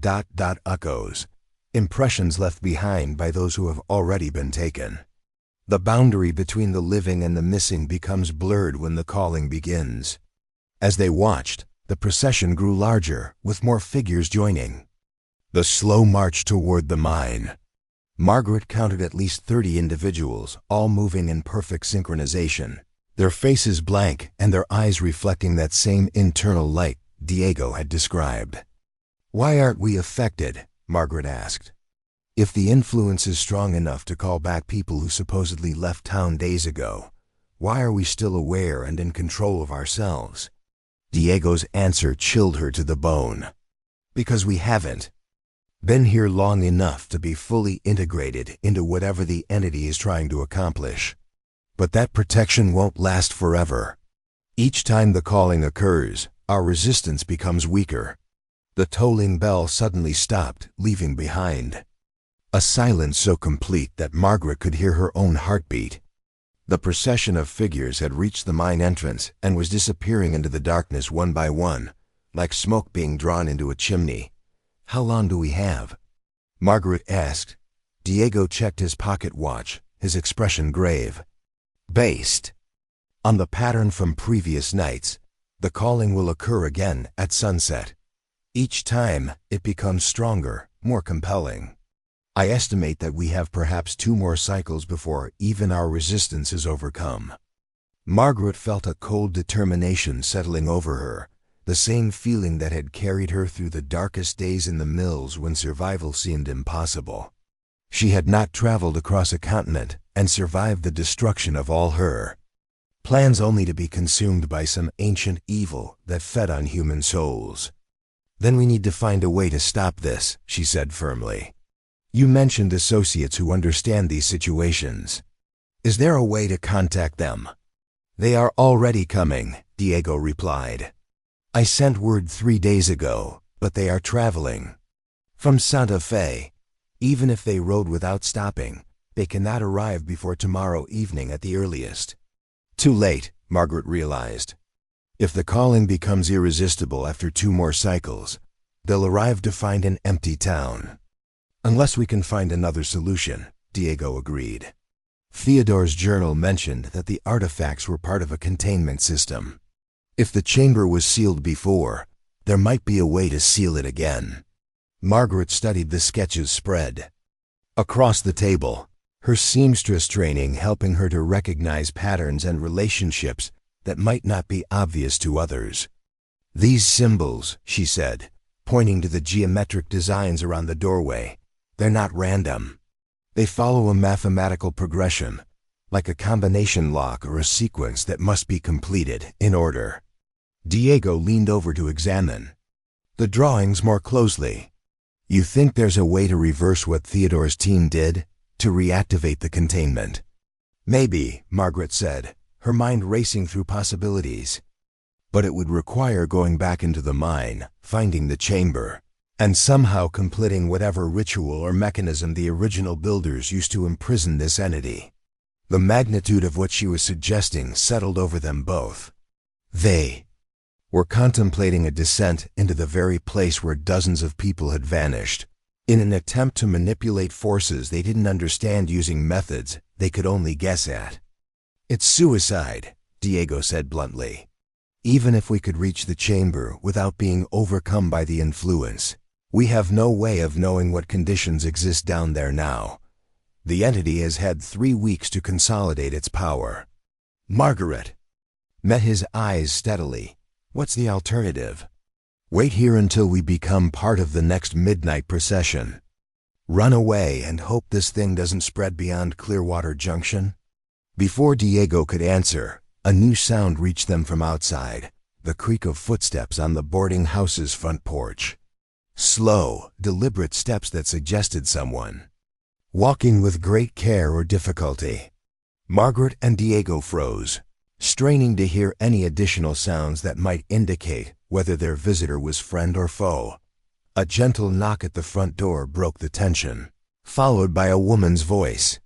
echoes, impressions left behind by those who have already been taken. The boundary between the living and the missing becomes blurred when the calling begins." As they watched, the procession grew larger, with more figures joining. The slow march toward the mine. Margaret counted at least 30 individuals, all moving in perfect synchronization, their faces blank and their eyes reflecting that same internal light Diego had described. "Why aren't we affected?" Margaret asked. "If the influence is strong enough to call back people who supposedly left town days ago, why are we still aware and in control of ourselves?" Diego's answer chilled her to the bone. "Because we haven't been here long enough to be fully integrated into whatever the entity is trying to accomplish. But that protection won't last forever. Each time the calling occurs, our resistance becomes weaker." The tolling bell suddenly stopped, leaving behind a silence so complete that Margaret could hear her own heartbeat. The procession of figures had reached the mine entrance and was disappearing into the darkness one by one, like smoke being drawn into a chimney. "How long do we have?" Margaret asked. Diego checked his pocket watch, his expression grave. "Based on the pattern from previous nights, the calling will occur again at sunset. Each time, it becomes stronger, more compelling. I estimate that we have perhaps 2 more cycles before even our resistance is overcome." Margaret felt a cold determination settling over her, the same feeling that had carried her through the darkest days in the mills when survival seemed impossible. She had not traveled across a continent and survived the destruction of all her plans only to be consumed by some ancient evil that fed on human souls. "Then we need to find a way to stop this," she said firmly. "You mentioned associates who understand these situations. Is there a way to contact them?" "They are already coming," Diego replied. "I sent word 3 days ago, but they are traveling from Santa Fe. Even if they rode without stopping, they cannot arrive before tomorrow evening at the earliest." Too late, Margaret realized. If the calling becomes irresistible after 2 more cycles, they'll arrive to find an empty town. "Unless we can find another solution," Diego agreed. Theodore's journal mentioned that the artifacts were part of a containment system. If the chamber was sealed before, there might be a way to seal it again. Margaret studied the sketches spread Across the table, her seamstress training helping her to recognize patterns and relationships that might not be obvious to others. "These symbols," she said, pointing to the geometric designs around the doorway, "they're not random. They follow a mathematical progression, like a combination lock or a sequence that must be completed in order." Diego leaned over to examine the drawings more closely. "You think there's a way to reverse what Theodore's team did, to reactivate the containment?" "Maybe," Margaret said, her mind racing through possibilities. "But it would require going back into the mine, finding the chamber, and somehow completing whatever ritual or mechanism the original builders used to imprison this entity." The magnitude of what she was suggesting settled over them both. They were contemplating a descent into the very place where dozens of people had vanished, in an attempt to manipulate forces they didn't understand using methods they could only guess at. "It's suicide," Diego said bluntly. "Even if we could reach the chamber without being overcome by the influence, we have no way of knowing what conditions exist down there now. The entity has had 3 weeks to consolidate its power." Margaret met his eyes steadily. "What's the alternative?" "Wait here until we become part of the next midnight procession. Run away and hope this thing doesn't spread beyond Clearwater Junction." Before Diego could answer, a new sound reached them from outside, the creak of footsteps on the boarding house's front porch. Slow, deliberate steps that suggested someone walking with great care or difficulty. Margaret and Diego froze, straining to hear any additional sounds that might indicate whether their visitor was friend or foe. A gentle knock at the front door broke the tension, followed by a woman's voice,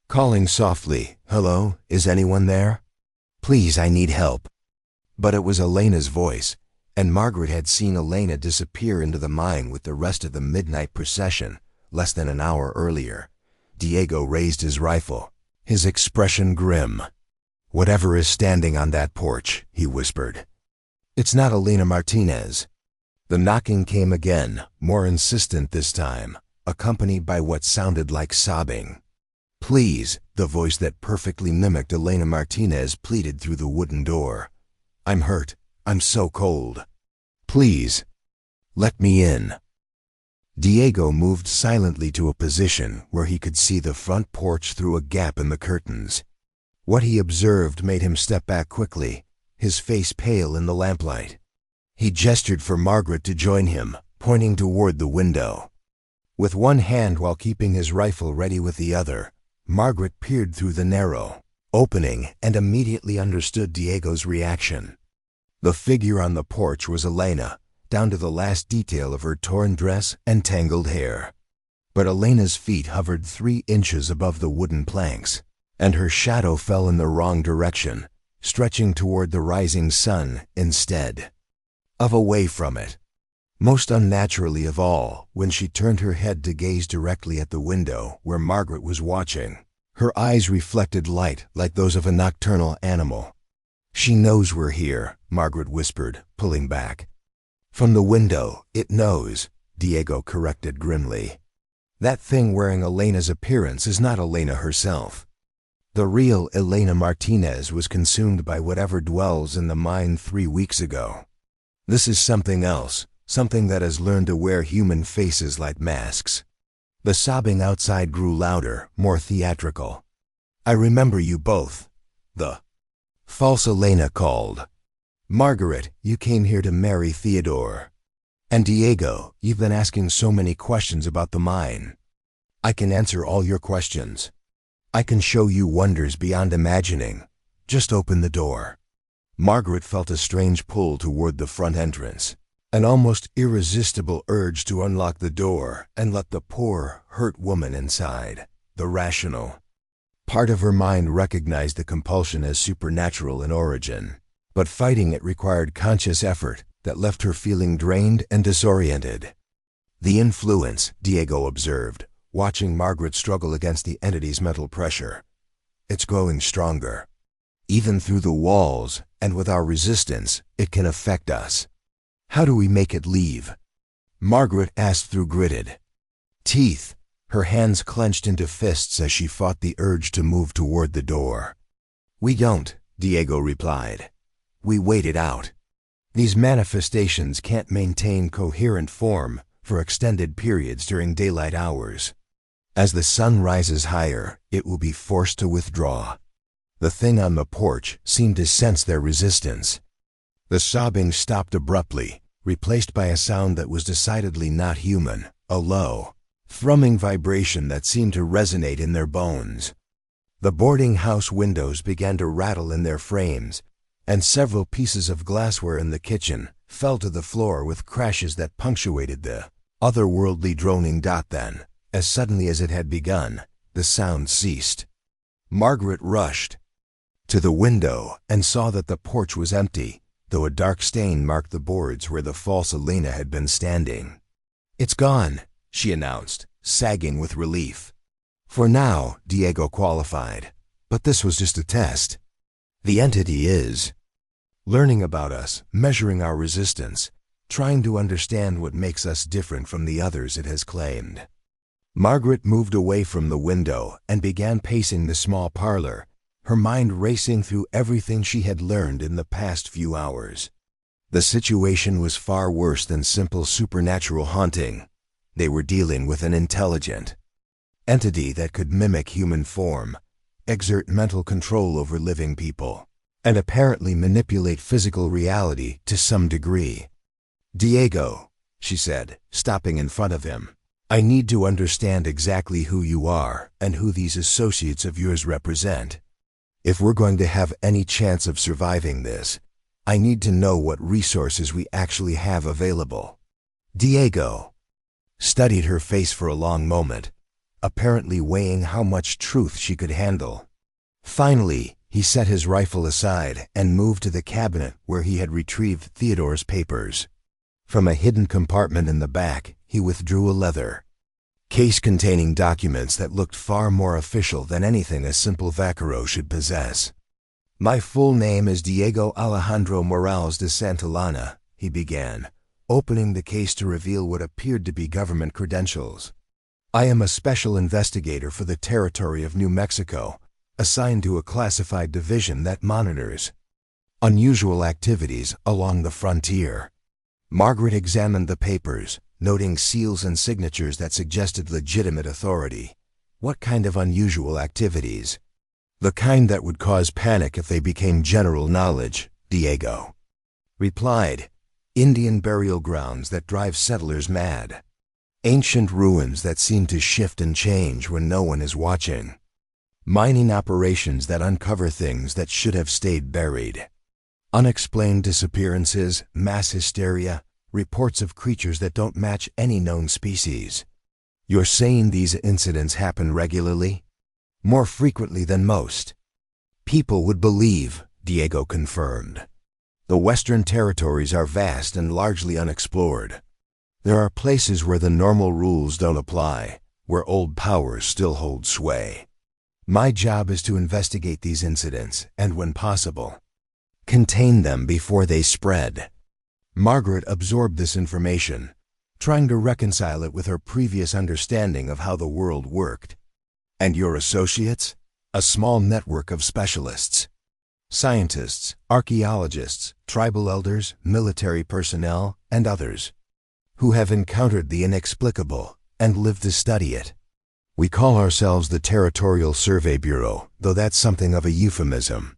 calling softly, "Hello, is anyone there? Please, I need help." But it was Elena's voice, and Margaret had seen Elena disappear into the mine with the rest of the midnight procession less than an hour earlier. Diego raised his rifle, his expression grim. "Whatever is standing on that porch," he whispered. "It's not Elena Martinez." The knocking came again, more insistent this time, accompanied by what sounded like sobbing. "Please," the voice that perfectly mimicked Elena Martinez pleaded through the wooden door. "I'm hurt. I'm so cold. Please, let me in." Diego moved silently to a position where he could see the front porch through a gap in the curtains. What he observed made him step back quickly, his face pale in the lamplight. He gestured for Margaret to join him, pointing toward the window. With one hand while keeping his rifle ready with the other, Margaret peered through the narrow opening and immediately understood Diego's reaction. The figure on the porch was Elena, down to the last detail of her torn dress and tangled hair. But Elena's feet hovered 3 inches above the wooden planks, and her shadow fell in the wrong direction, stretching toward the rising sun instead of away from it. Most unnaturally of all, when she turned her head to gaze directly at the window where Margaret was watching, her eyes reflected light like those of a nocturnal animal. "She knows we're here," Margaret whispered, pulling back. "From the window, it knows," Diego corrected grimly. "That thing wearing Elena's appearance is not Elena herself. The real Elena Martinez was consumed by whatever dwells in the mine 3 weeks ago. This is something else, something that has learned to wear human faces like masks." The sobbing outside grew louder, more theatrical. "I remember you both," the false Elena called. "Margaret, you came here to marry Theodore. And Diego, you've been asking so many questions about the mine. I can answer all your questions. I can show you wonders beyond imagining. Just open the door." Margaret felt a strange pull toward the front entrance, an almost irresistible urge to unlock the door and let the poor, hurt woman inside. The rational part of her mind recognized the compulsion as supernatural in origin, but fighting it required conscious effort that left her feeling drained and disoriented. "The influence," Diego observed, watching Margaret struggle against the entity's mental pressure. "It's growing stronger. Even through the walls, and with our resistance, it can affect us. How do we make it leave?" Margaret asked through gritted teeth, her hands clenched into fists as she fought the urge to move toward the door. "We don't," Diego replied. "We wait it out. These manifestations can't maintain coherent form for extended periods during daylight hours. As the sun rises higher, it will be forced to withdraw." The thing on the porch seemed to sense their resistance. The sobbing stopped abruptly, replaced by a sound that was decidedly not human, a low, thrumming vibration that seemed to resonate in their bones. The boarding house windows began to rattle in their frames, and several pieces of glassware in the kitchen fell to the floor with crashes that punctuated the otherworldly droning dot. Then, as suddenly as it had begun, the sound ceased. Margaret rushed to the window and saw that the porch was empty, though a dark stain marked the boards where the false Elena had been standing. "It's gone," she announced, sagging with relief. "For now," Diego qualified, "but this was just a test. The entity is learning about us, measuring our resistance, trying to understand what makes us different from the others it has claimed." Margaret moved away from the window and began pacing the small parlor, her mind racing through everything she had learned in the past few hours. The situation was far worse than simple supernatural haunting. They were dealing with an intelligent entity that could mimic human form, exert mental control over living people, and apparently manipulate physical reality to some degree. "Diego," she said, stopping in front of him, "I need to understand exactly who you are and who these associates of yours represent. If we're going to have any chance of surviving this, I need to know what resources we actually have available." Diego studied her face for a long moment, apparently weighing how much truth she could handle. Finally, he set his rifle aside and moved to the cabinet where he had retrieved Theodore's papers. From a hidden compartment in the back, he withdrew a leather case containing documents that looked far more official than anything a simple Vaquero should possess. "My full name is Diego Alejandro Morales de Santillana," he began, opening the case to reveal what appeared to be government credentials. "I am a special investigator for the territory of New Mexico, assigned to a classified division that monitors unusual activities along the frontier." Margaret examined the papers, noting seals and signatures that suggested legitimate authority. What kind of unusual activities? "The kind that would cause panic if they became general knowledge," Diego replied. "Indian burial grounds that drive settlers mad. Ancient ruins that seem to shift and change when no one is watching. Mining operations that uncover things that should have stayed buried. Unexplained disappearances, mass hysteria, reports of creatures that don't match any known species." "You're saying these incidents happen regularly?" "More frequently than most people would believe," Diego confirmed. "The Western territories are vast and largely unexplored. There are places where the normal rules don't apply, where old powers still hold sway. My job is to investigate these incidents and, when possible, contain them before they spread." Margaret absorbed this information, trying to reconcile it with her previous understanding of how the world worked. "And your associates?" "A small network of specialists. Scientists, archaeologists, tribal elders, military personnel, and others who have encountered the inexplicable and lived to study it. We call ourselves the Territorial Survey Bureau, though that's something of a euphemism."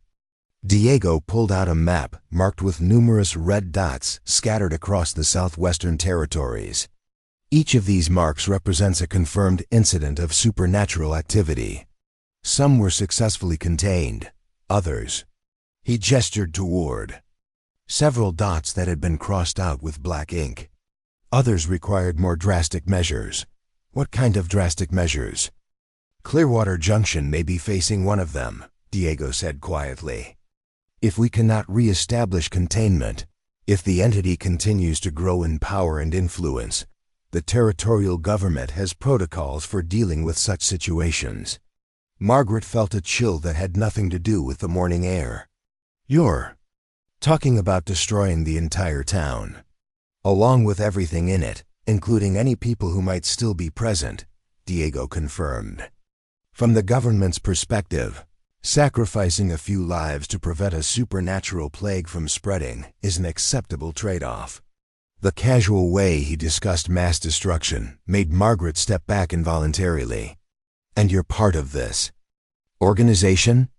Diego pulled out a map marked with numerous red dots scattered across the southwestern territories. Each of these marks represents a confirmed incident of supernatural activity. Some were successfully contained, others he gestured toward several dots that had been crossed out with black ink. Others required more drastic measures. "What kind of drastic measures?" "Clearwater Junction may be facing one of them," Diego said quietly. "If we cannot re-establish containment, if the entity continues to grow in power and influence, the territorial government has protocols for dealing with such situations." Margaret felt a chill that had nothing to do with the morning air. "You're talking about destroying the entire town, along with everything in it, including any people who might still be present," Diego confirmed. From the government's perspective, sacrificing a few lives to prevent a supernatural plague from spreading is an acceptable trade-off. The casual way he discussed mass destruction made Margaret step back involuntarily. And you're part of this organization?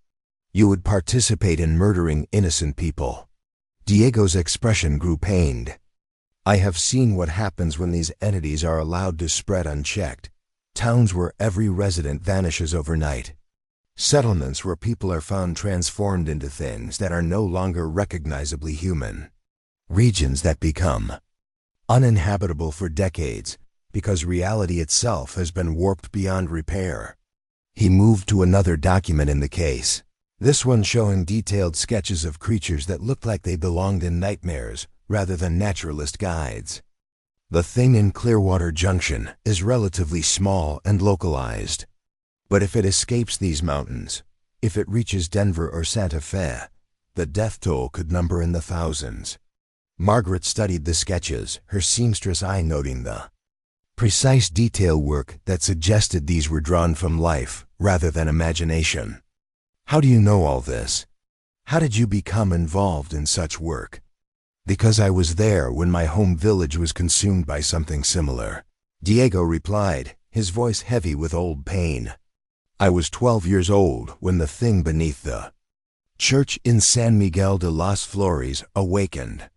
You would participate in murdering innocent people. Diego's expression grew pained. I have seen what happens when these entities are allowed to spread unchecked. Towns where every resident vanishes overnight. Settlements where people are found transformed into things that are no longer recognizably human. Regions that become uninhabitable for decades because reality itself has been warped beyond repair. He moved to another document in the case, this one showing detailed sketches of creatures that looked like they belonged in nightmares rather than naturalist guides. The thing in Clearwater Junction is relatively small and localized. But if it escapes these mountains, if it reaches Denver or Santa Fe, the death toll could number in the thousands. Margaret studied the sketches, her seamstress eye noting the precise detail work that suggested these were drawn from life rather than imagination. How do you know all this? How did you become involved in such work? Because I was there when my home village was consumed by something similar. Diego replied, his voice heavy with old pain. I was 12 years old when the thing beneath the church in San Miguel de las Flores awakened.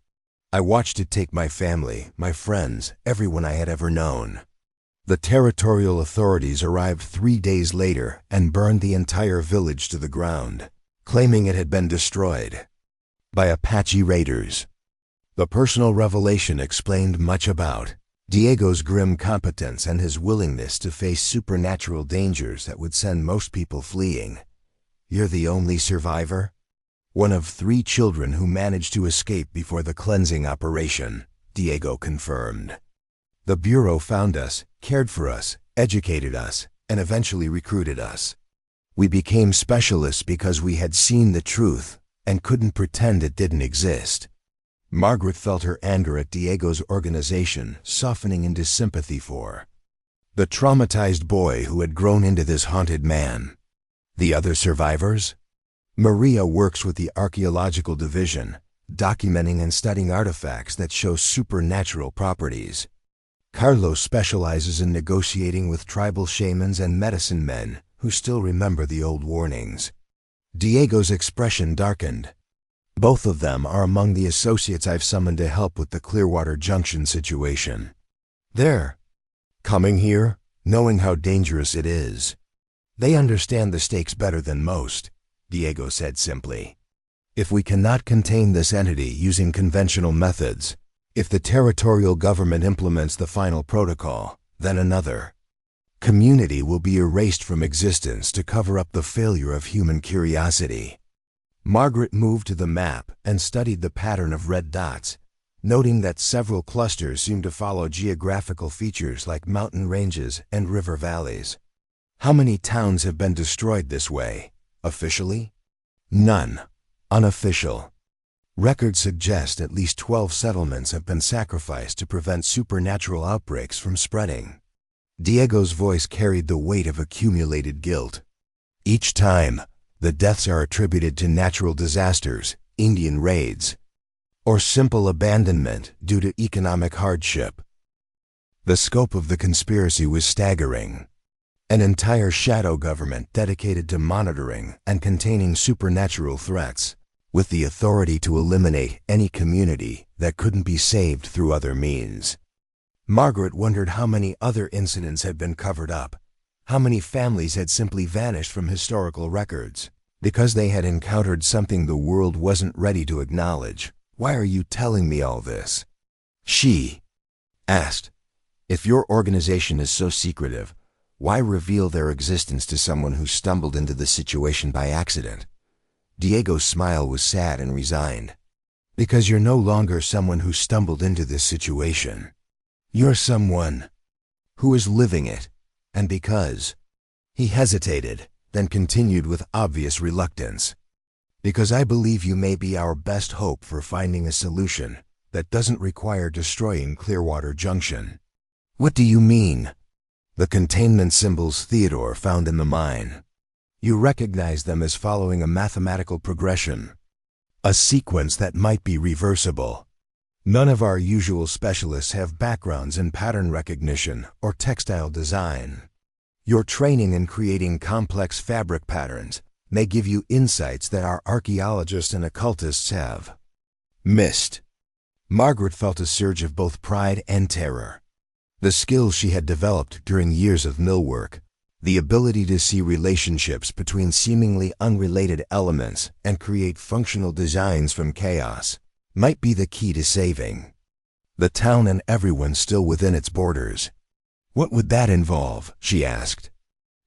I watched it take my family, my friends, everyone I had ever known. The territorial authorities arrived 3 days later and burned the entire village to the ground, claiming it had been destroyed by Apache raiders. The personal revelation explained much about Diego's grim competence and his willingness to face supernatural dangers that would send most people fleeing. You're the only survivor? One of 3 children who managed to escape before the cleansing operation, Diego confirmed. The Bureau found us, cared for us, educated us, and eventually recruited us. We became specialists because we had seen the truth and couldn't pretend it didn't exist. Margaret felt her anger at Diego's organization softening into sympathy for the traumatized boy who had grown into this haunted man. The other survivors? Maria works with the Archaeological Division, documenting and studying artifacts that show supernatural properties. Carlos specializes in negotiating with tribal shamans and medicine men who still remember the old warnings. Diego's expression darkened. Both of them are among the associates I've summoned to help with the Clearwater Junction situation. They're coming here, knowing how dangerous it is. They understand the stakes better than most, Diego said simply. If we cannot contain this entity using conventional methods, if the territorial government implements the final protocol, then another community will be erased from existence to cover up the failure of human curiosity. Margaret moved to the map and studied the pattern of red dots, noting that several clusters seemed to follow geographical features like mountain ranges and river valleys. How many towns have been destroyed this way? Officially? None. Unofficial. Records suggest at least 12 settlements have been sacrificed to prevent supernatural outbreaks from spreading. Diego's voice carried the weight of accumulated guilt. Each time, the deaths are attributed to natural disasters, Indian raids, or simple abandonment due to economic hardship. The scope of the conspiracy was staggering. An entire shadow government dedicated to monitoring and containing supernatural threats, with the authority to eliminate any community that couldn't be saved through other means. Margaret wondered how many other incidents had been covered up, how many families had simply vanished from historical records, because they had encountered something the world wasn't ready to acknowledge. Why are you telling me all this? She asked. If your organization is so secretive, why reveal their existence to someone who stumbled into the situation by accident? Diego's smile was sad and resigned. Because you're no longer someone who stumbled into this situation. You're someone who is living it. And because he hesitated, then continued with obvious reluctance. Because I believe you may be our best hope for finding a solution that doesn't require destroying Clearwater Junction. What do you mean? The containment symbols Theodore found in the mine. You recognize them as following a mathematical progression, a sequence that might be reversible. None of our usual specialists have backgrounds in pattern recognition or textile design. Your training in creating complex fabric patterns may give you insights that our archaeologists and occultists have missed. Margaret felt a surge of both pride and terror. The skills she had developed during years of millwork, the ability to see relationships between seemingly unrelated elements and create functional designs from chaos, might be the key to saving the town and everyone still within its borders. What would that involve? She asked.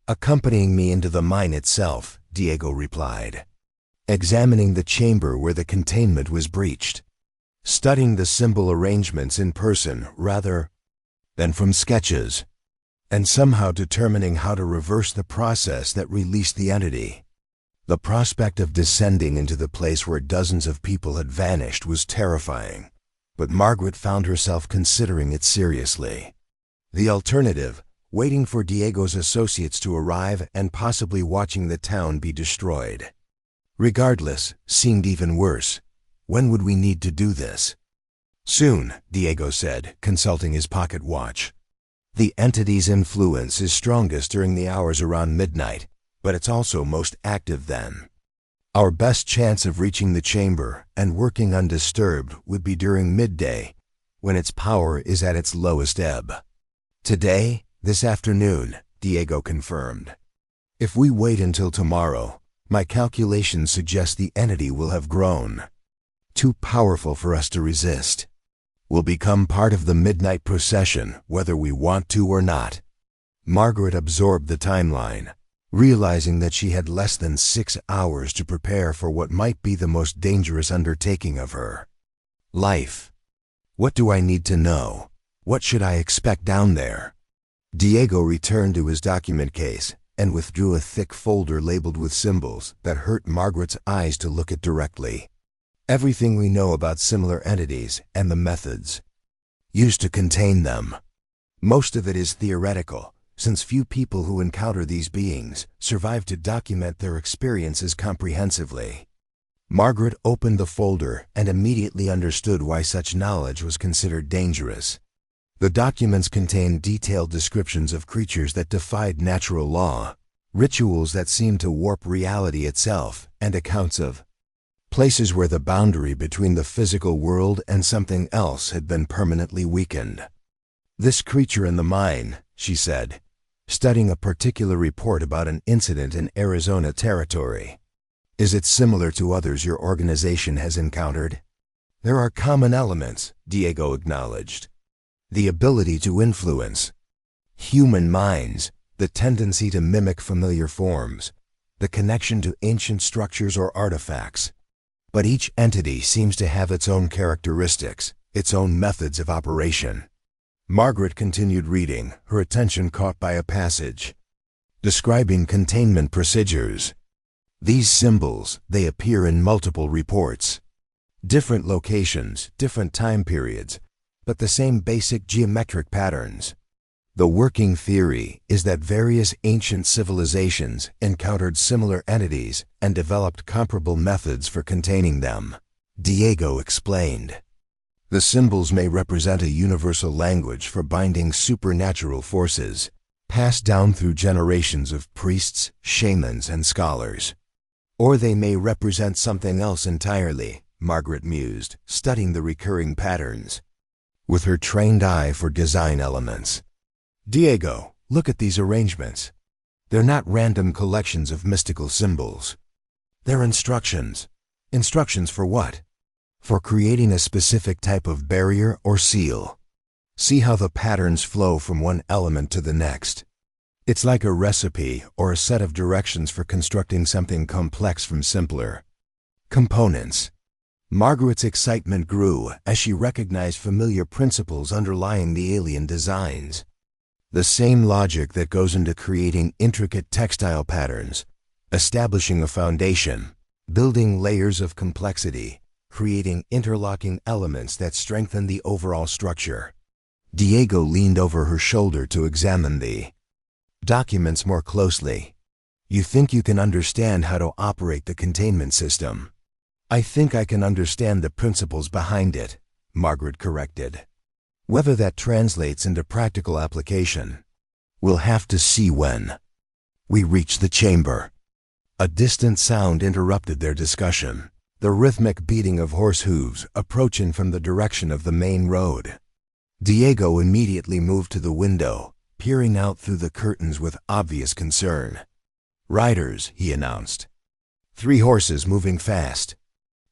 Accompanying me into the mine itself, Diego replied. Examining the chamber where the containment was breached. Studying the symbol arrangements in person rather than from sketches. And somehow determining how to reverse the process that released the entity. The prospect of descending into the place where dozens of people had vanished was terrifying, but Margaret found herself considering it seriously. The alternative, waiting for Diego's associates to arrive and possibly watching the town be destroyed. Regardless, seemed even worse. When would we need to do this? Soon, Diego said, consulting his pocket watch. The entity's influence is strongest during the hours around midnight, but it's also most active then. Our best chance of reaching the chamber and working undisturbed would be during midday, when its power is at its lowest ebb. Today, this afternoon, Diego confirmed. If we wait until tomorrow, my calculations suggest the entity will have grown. Too powerful for us to resist. We'll become part of the midnight procession, whether we want to or not. Margaret absorbed the timeline, realizing that she had less than 6 hours to prepare for what might be the most dangerous undertaking of her life. What do I need to know? What should I expect down there? Diego returned to his document case and withdrew a thick folder labeled with symbols that hurt Margaret's eyes to look at directly. Everything we know about similar entities and the methods used to contain them. Most of it is theoretical, since few people who encounter these beings survive to document their experiences comprehensively. Margaret opened the folder and immediately understood why such knowledge was considered dangerous. The documents contained detailed descriptions of creatures that defied natural law, rituals that seemed to warp reality itself, and accounts of places where the boundary between the physical world and something else had been permanently weakened. This creature in the mine, she said, studying a particular report about an incident in Arizona territory. Is it similar to others your organization has encountered? There are common elements, Diego acknowledged. The ability to influence human minds, the tendency to mimic familiar forms, the connection to ancient structures or artifacts. But each entity seems to have its own characteristics, its own methods of operation. Margaret continued reading, her attention caught by a passage describing containment procedures. These symbols, they appear in multiple reports. Different locations, different time periods, but the same basic geometric patterns. The working theory is that various ancient civilizations encountered similar entities and developed comparable methods for containing them. Diego explained. The symbols may represent a universal language for binding supernatural forces, passed down through generations of priests, shamans, and scholars. Or they may represent something else entirely, Margaret mused, studying the recurring patterns with her trained eye for design elements. Diego, look at these arrangements. They're not random collections of mystical symbols. They're instructions. Instructions for what? For creating a specific type of barrier or seal. See how the patterns flow from one element to the next. It's like a recipe or a set of directions for constructing something complex from simpler components. Margaret's excitement grew as she recognized familiar principles underlying the alien designs. The same logic that goes into creating intricate textile patterns, establishing a foundation, building layers of complexity, creating interlocking elements that strengthen the overall structure. Diego leaned over her shoulder to examine the Documents more closely. You think you can understand how to operate the containment system. I think I can understand the principles behind it, Margaret corrected. Whether that translates into practical application, we'll have to see when we reach the chamber. A distant sound interrupted their discussion, the rhythmic beating of horse hooves approaching from the direction of the main road. Diego immediately moved to the window, peering out through the curtains with obvious concern. "Riders," he announced. "3 horses moving fast."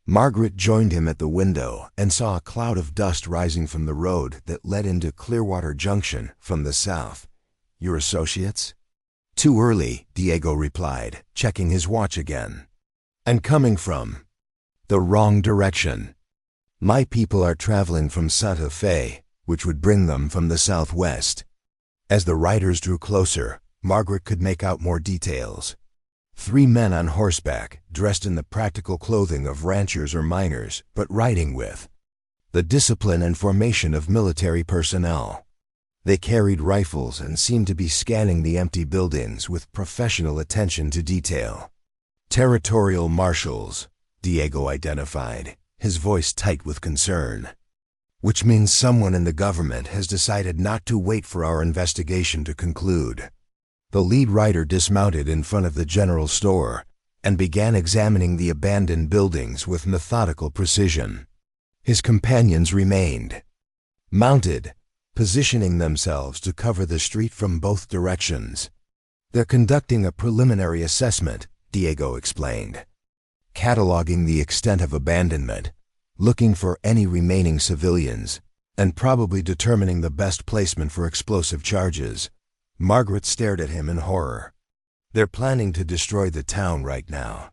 Margaret joined him at the window and saw a cloud of dust rising from the road that led into Clearwater Junction from the south. "Your associates?" "Too early," Diego replied, checking his watch again. "And coming from the wrong direction. My people are traveling from Santa Fe, which would bring them from the southwest." As the riders drew closer, Margaret could make out more details. 3 men on horseback, dressed in the practical clothing of ranchers or miners, but riding with the discipline and formation of military personnel. They carried rifles and seemed to be scanning the empty buildings with professional attention to detail. "Territorial marshals," Diego identified, his voice tight with concern. "Which means someone in the government has decided not to wait for our investigation to conclude." The lead rider dismounted in front of the general store and began examining the abandoned buildings with methodical precision. His companions remained mounted, positioning themselves to cover the street from both directions. "They're conducting a preliminary assessment," Diego explained, "cataloging the extent of abandonment, looking for any remaining civilians, and probably determining the best placement for explosive charges." Margaret stared at him in horror. "They're planning to destroy the town right now."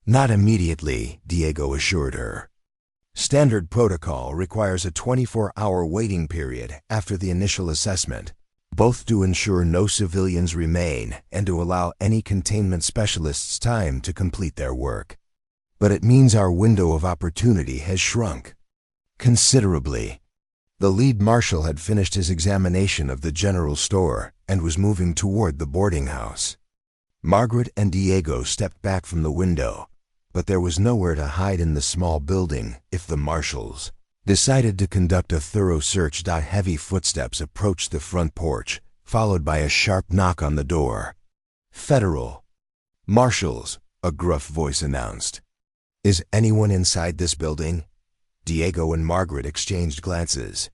"Not immediately," Diego assured her. "Standard protocol requires a 24-hour waiting period after the initial assessment, both to ensure no civilians remain and to allow any containment specialists time to complete their work. But it means our window of opportunity has shrunk considerably." The lead marshal had finished his examination of the general store and was moving toward the boarding house. Margaret and Diego stepped back from the window, but there was nowhere to hide in the small building if the marshals decided to conduct a thorough search. Heavy footsteps approached the front porch, followed by a sharp knock on the door. "Federal Marshals," a gruff voice announced. "Is anyone inside this building?" Diego and Margaret exchanged glances.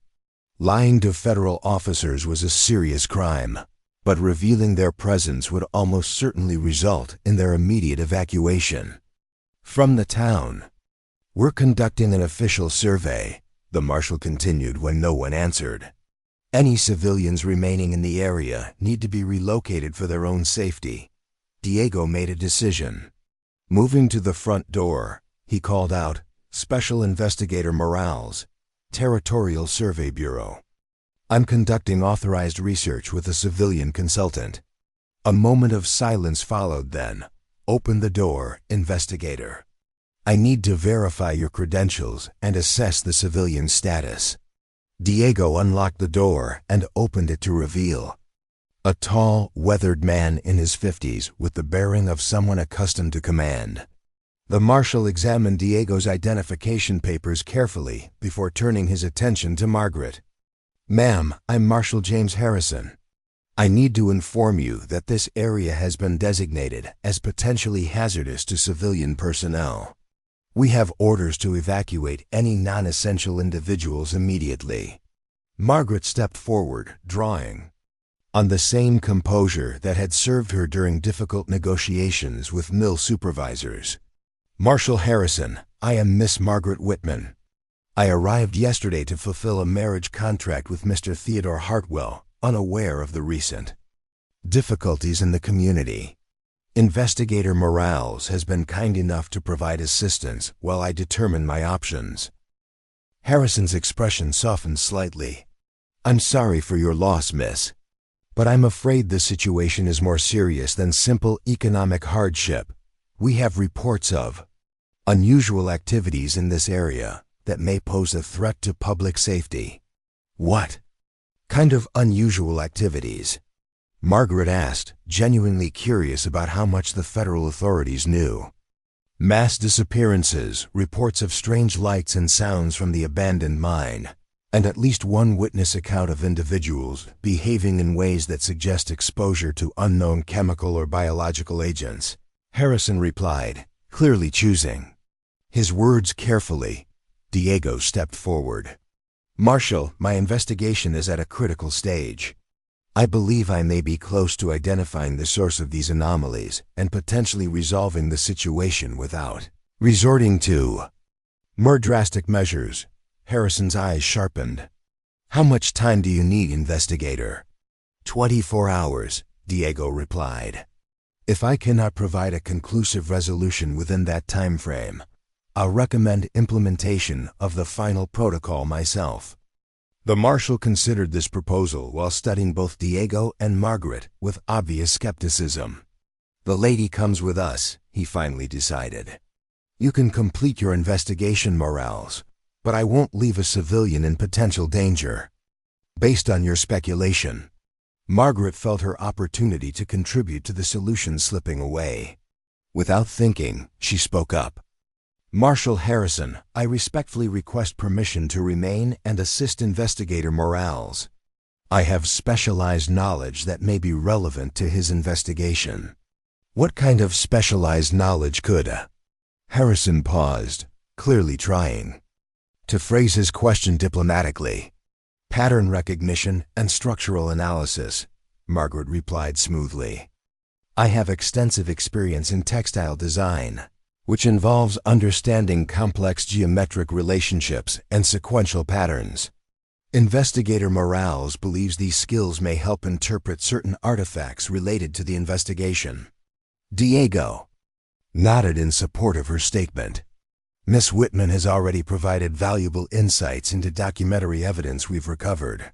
Lying to federal officers was a serious crime, but revealing their presence would almost certainly result in their immediate evacuation from the town. "We're conducting an official survey," the marshal continued when no one answered. "Any civilians remaining in the area need to be relocated for their own safety." Diego made a decision. Moving to the front door, he called out, "Special Investigator Morales, Territorial Survey Bureau. I'm conducting authorized research with a civilian consultant." A moment of silence followed, then, "Open the door, investigator. I need to verify your credentials and assess the civilian status." Diego unlocked the door and opened it to reveal a tall, weathered man in his 50s with the bearing of someone accustomed to command. The marshal examined Diego's identification papers carefully before turning his attention to Margaret. "Ma'am, I'm Marshal James Harrison. I need to inform you that this area has been designated as potentially hazardous to civilian personnel. We have orders to evacuate any non-essential individuals immediately." Margaret stepped forward, drawing on the same composure that had served her during difficult negotiations with mill supervisors. "Marshal Harrison, I am Miss Margaret Whitman. I arrived yesterday to fulfill a marriage contract with Mr. Theodore Hartwell, unaware of the recent difficulties in the community. Investigator Morales has been kind enough to provide assistance while I determine my options." Harrison's expression softened slightly. "I'm sorry for your loss, miss, but I'm afraid the situation is more serious than simple economic hardship. We have reports of unusual activities in this area that may pose a threat to public safety." "What kind of unusual activities?" Margaret asked, genuinely curious about how much the federal authorities knew. Mass disappearances, reports of strange lights and sounds from the abandoned mine, and at least one witness account of individuals behaving in ways that suggest exposure to unknown chemical or biological agents, Harrison replied, clearly choosing his words carefully. Diego stepped forward. Marshal, my investigation is at a critical stage. I believe I may be close to identifying the source of these anomalies and potentially resolving the situation without resorting to more drastic measures. Harrison's eyes sharpened. How much time do you need, investigator? 24 hours, Diego replied. If I cannot provide a conclusive resolution within that time frame, I'll recommend implementation of the final protocol myself. The marshal considered this proposal while studying both Diego and Margaret with obvious skepticism. The lady comes with us, he finally decided. You can complete your investigation, Morales, but I won't leave a civilian in potential danger. Based on your speculation, Margaret felt her opportunity to contribute to the solution slipping away. Without thinking, she spoke up. Marshal Harrison, I respectfully request permission to remain and assist Investigator Morales. I have specialized knowledge that may be relevant to his investigation. What kind of specialized knowledge could? Harrison paused, clearly trying to phrase his question diplomatically. Pattern recognition and structural analysis, Margaret replied smoothly. I have extensive experience in textile design, which involves understanding complex geometric relationships and sequential patterns. Investigator Morales believes these skills may help interpret certain artifacts related to the investigation. Diego nodded in support of her statement. Miss Whitman has already provided valuable insights into documentary evidence we've recovered.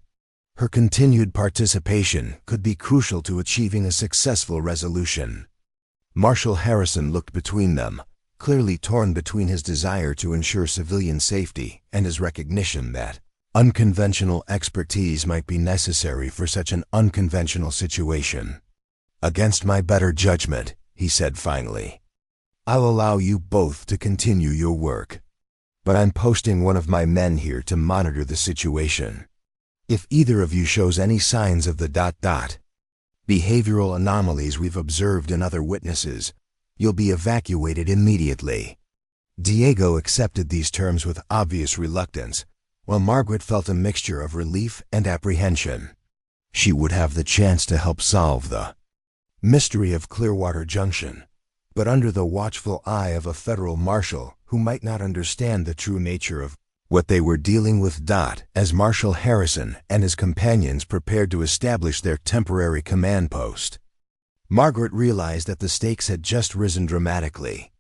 Her continued participation could be crucial to achieving a successful resolution. Marshal Harrison looked between them, clearly torn between his desire to ensure civilian safety and his recognition that unconventional expertise might be necessary for such an unconventional situation. Against my better judgment, he said finally, I'll allow you both to continue your work, but I'm posting one of my men here to monitor the situation. If either of you shows any signs of the behavioral anomalies we've observed in other witnesses, you'll be evacuated immediately. Diego accepted these terms with obvious reluctance, while Margaret felt a mixture of relief and apprehension. She would have the chance to help solve the mystery of Clearwater Junction, but under the watchful eye of a federal marshal who might not understand the true nature of what they were dealing with. As Marshal Harrison and his companions prepared to establish their temporary command post, Margaret realized that the stakes had just risen dramatically.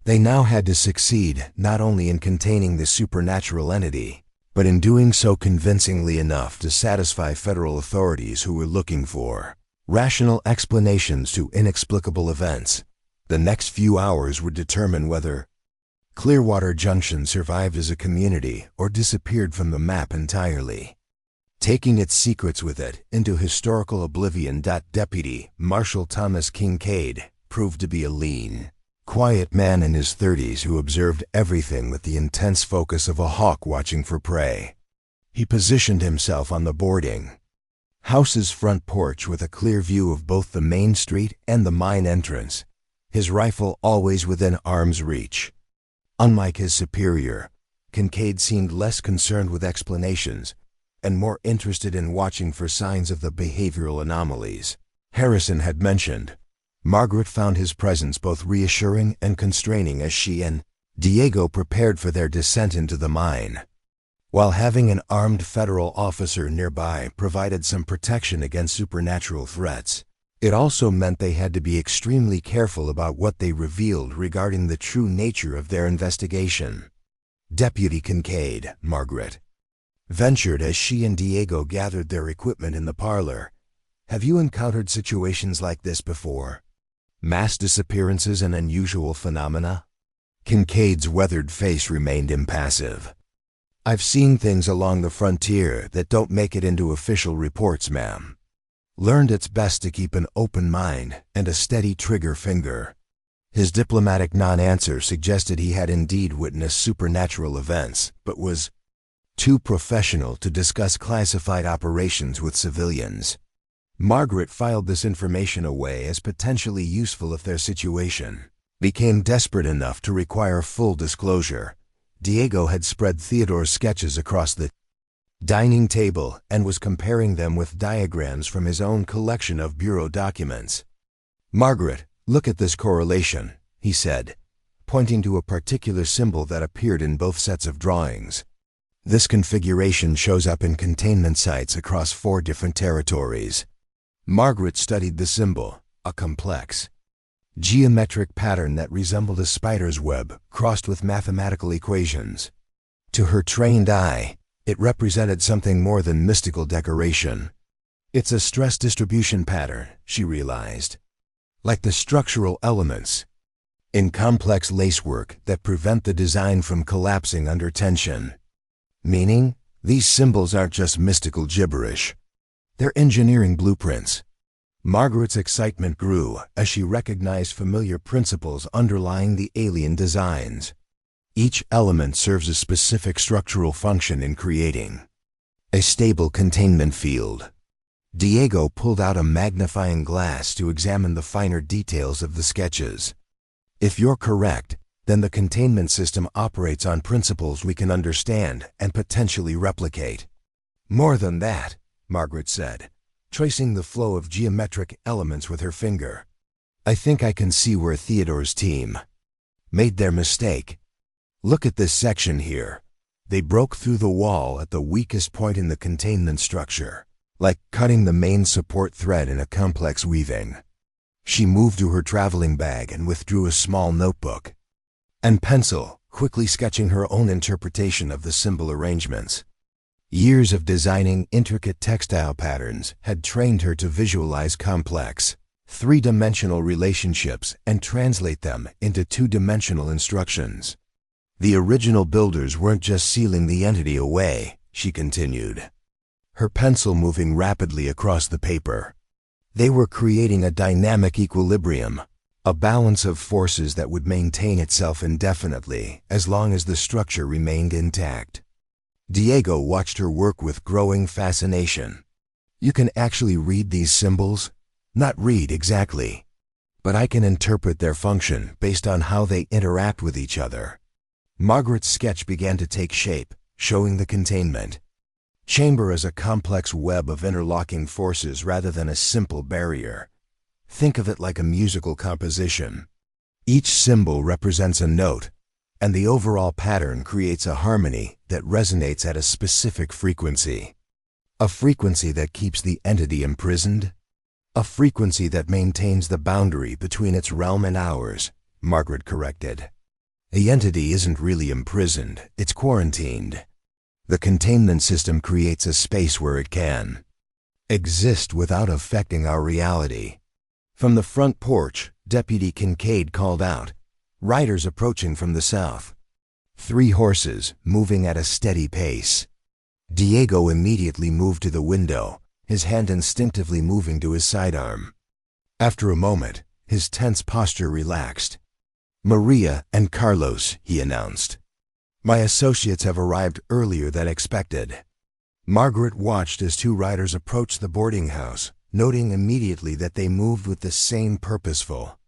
They now had to succeed not only in containing the supernatural entity, but in doing so convincingly enough to satisfy federal authorities who were looking for rational explanations to inexplicable events. The next few hours would determine whether Clearwater Junction survived as a community or disappeared from the map entirely, taking its secrets with it into historical oblivion. Deputy Marshal Thomas Kincaid proved to be a lean, quiet man in his 30s who observed everything with the intense focus of a hawk watching for prey. He positioned himself on the boarding house's front porch with a clear view of both the main street and the mine entrance, his rifle always within arm's reach. Unlike his superior, Kincaid seemed less concerned with explanations and more interested in watching for signs of the behavioral anomalies Harrison had mentioned. Margaret found his presence both reassuring and constraining as she and Diego prepared for their descent into the mine. While having an armed federal officer nearby provided some protection against supernatural threats, it also meant they had to be extremely careful about what they revealed regarding the true nature of their investigation. Deputy Kincaid, Margaret ventured as she and Diego gathered their equipment in the parlor. Have you encountered situations like this before? Mass disappearances and unusual phenomena? Kincaid's weathered face remained impassive. I've seen things along the frontier that don't make it into official reports, ma'am. learned it's best to keep an open mind and a steady trigger finger. His diplomatic non-answer suggested he had indeed witnessed supernatural events, but was too professional to discuss classified operations with civilians. Margaret filed this information away as potentially useful if their situation became desperate enough to require full disclosure. Diego had spread Theodore's sketches across the dining table and was comparing them with diagrams from his own collection of bureau documents. "Margaret, look at this correlation," he said, pointing to a particular symbol that appeared in both sets of drawings. "This configuration shows up in containment sites across 4 different territories." Margaret studied the symbol, a complex, geometric pattern that resembled a spider's web crossed with mathematical equations. To her trained eye, it represented something more than mystical decoration. "It's a stress distribution pattern," she realized, "like the structural elements in complex lacework that prevent the design from collapsing under tension." Meaning, these symbols aren't just mystical gibberish. They're engineering blueprints. Margaret's excitement grew as she recognized familiar principles underlying the alien designs. Each element serves a specific structural function in creating a stable containment field. Diego pulled out a magnifying glass to examine the finer details of the sketches. "If you're correct, then the containment system operates on principles we can understand and potentially replicate." "More than that," Margaret said, tracing the flow of geometric elements with her finger. "I think I can see where Theodore's team made their mistake. Look at this section here. They broke through the wall at the weakest point in the containment structure, like cutting the main support thread in a complex weaving." She moved to her traveling bag and withdrew a small notebook and pencil, quickly sketching her own interpretation of the symbol arrangements. Years of designing intricate textile patterns had trained her to visualize complex, 3-dimensional relationships and translate them into 2-dimensional instructions. "The original builders weren't just sealing the entity away," she continued, her pencil moving rapidly across the paper. "They were creating a dynamic equilibrium, a balance of forces that would maintain itself indefinitely as long as the structure remained intact." Diego watched her work with growing fascination. "You can actually read these symbols?" "Not read exactly, but I can interpret their function based on how they interact with each other." Margaret's sketch began to take shape, showing the containment chamber as a complex web of interlocking forces rather than a simple barrier. Think of it like a musical composition. Each symbol represents a note, and the overall pattern creates a harmony that resonates at a specific frequency. A frequency that keeps the entity imprisoned. A frequency that maintains the boundary between its realm and ours, Margaret corrected. The entity isn't really imprisoned, it's quarantined. The containment system creates a space where it can exist without affecting our reality. From the front porch, Deputy Kincaid called out, "Riders approaching from the south." 3 horses, moving at a steady pace. Diego immediately moved to the window, his hand instinctively moving to his sidearm. After a moment, his tense posture relaxed. "Maria and Carlos," he announced. "My associates have arrived earlier than expected." Margaret watched as 2 riders approached the boarding house, noting immediately that they moved with the same purposeful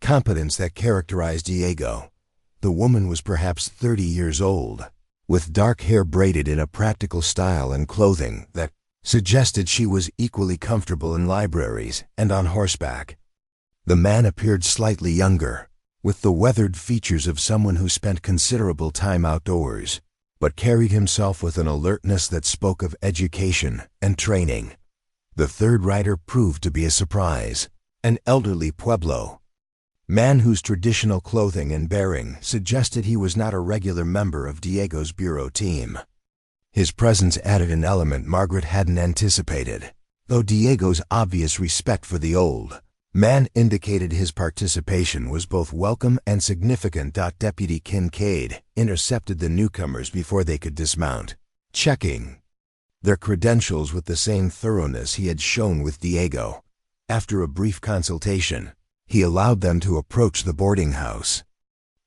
competence that characterized Diego. The woman was perhaps 30 years old, with dark hair braided in a practical style and clothing that suggested she was equally comfortable in libraries and on horseback. The man appeared slightly younger, with the weathered features of someone who spent considerable time outdoors, but carried himself with an alertness that spoke of education and training. The 3rd rider proved to be a surprise, an elderly Pueblo man whose traditional clothing and bearing suggested he was not a regular member of Diego's bureau team. His presence added an element Margaret hadn't anticipated, though Diego's obvious respect for the old man indicated his participation was both welcome and significant. Deputy Kincaid intercepted the newcomers before they could dismount. "Checking." their credentials with the same thoroughness he had shown with Diego. After a brief consultation, he allowed them to approach the boarding house.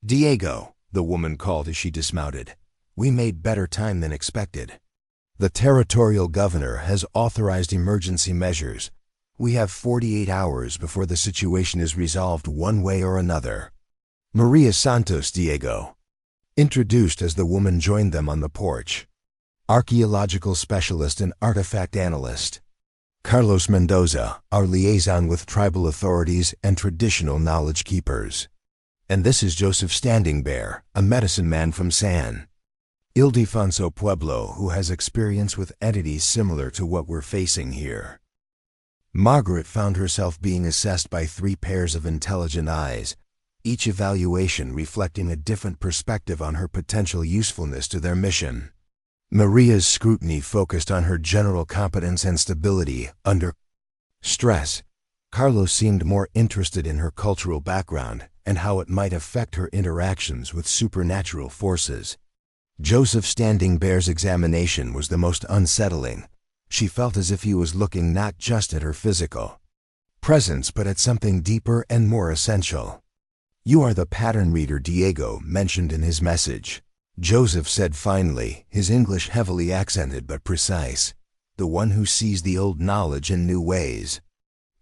"Diego," the woman called as she dismounted, "we made better time than expected. The territorial governor has authorized emergency measures. We have 48 hours before the situation is resolved one way or another." "Maria Santos," Diego introduced as the woman joined them on the porch. "Archaeological specialist and artifact analyst. Carlos Mendoza, our liaison with tribal authorities and traditional knowledge keepers. And this is Joseph Standing Bear, a medicine man from San Ildefonso Pueblo who has experience with entities similar to what we're facing here." Margaret found herself being assessed by 3 pairs of intelligent eyes, each evaluation reflecting a different perspective on her potential usefulness to their mission. Maria's scrutiny focused on her general competence and stability under stress. Carlos seemed more interested in her cultural background and how it might affect her interactions with supernatural forces. Joseph Standing Bear's examination was the most unsettling. She felt as if he was looking not just at her physical presence but at something deeper and more essential. "You are the pattern reader Diego mentioned in his message," Joseph said finally, his English heavily accented but precise. "The one who sees the old knowledge in new ways."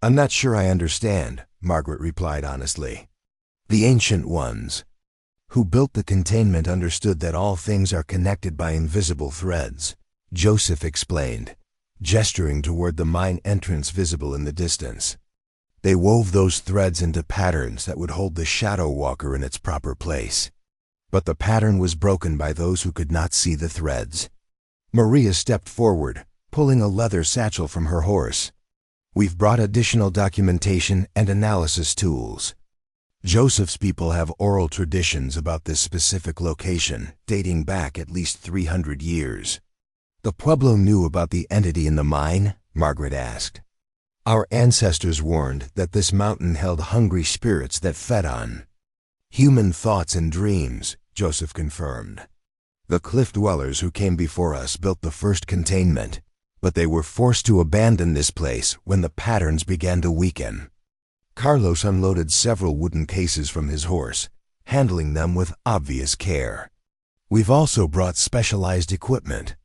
"I'm not sure I understand," Margaret replied honestly. "The ancient ones who built the containment understood that all things are connected by invisible threads," Joseph explained, gesturing toward the mine entrance visible in the distance. "They wove those threads into patterns that would hold the Shadow Walker in its proper place. But the pattern was broken by those who could not see the threads." Maria stepped forward, pulling a leather satchel from her horse. "We've brought additional documentation and analysis tools. Joseph's people have oral traditions about this specific location, dating back at least 300 years. "The Pueblo knew about the entity in the mine?" Margaret asked. "Our ancestors warned that this mountain held hungry spirits that fed on human thoughts and dreams," Joseph confirmed. "The cliff dwellers who came before us built the first containment, but they were forced to abandon this place when the patterns began to weaken." Carlos unloaded several wooden cases from his horse, handling them with obvious care. "We've also brought specialized equipment,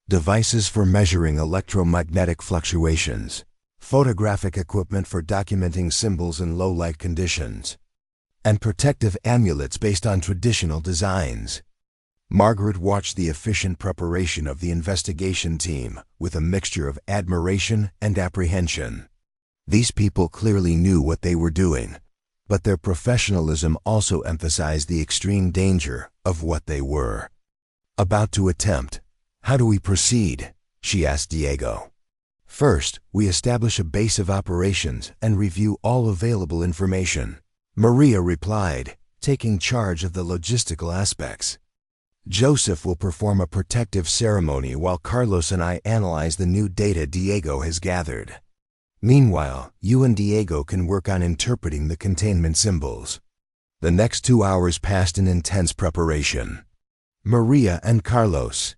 devices for measuring electromagnetic fluctuations, photographic equipment for documenting symbols in low-light conditions, and protective amulets based on traditional designs." Margaret watched the efficient preparation of the investigation team with a mixture of admiration and apprehension. These people clearly knew what they were doing, but their professionalism also emphasized the extreme danger of what they were about to attempt. "How do we proceed?" she asked Diego. "First, we establish a base of operations and review all available information," Maria replied, taking charge of the logistical aspects. "Joseph will perform a protective ceremony while Carlos and I analyze the new data Diego has gathered. Meanwhile, you and Diego can work on interpreting the containment symbols." The next 2 hours passed in intense preparation. Maria and Carlos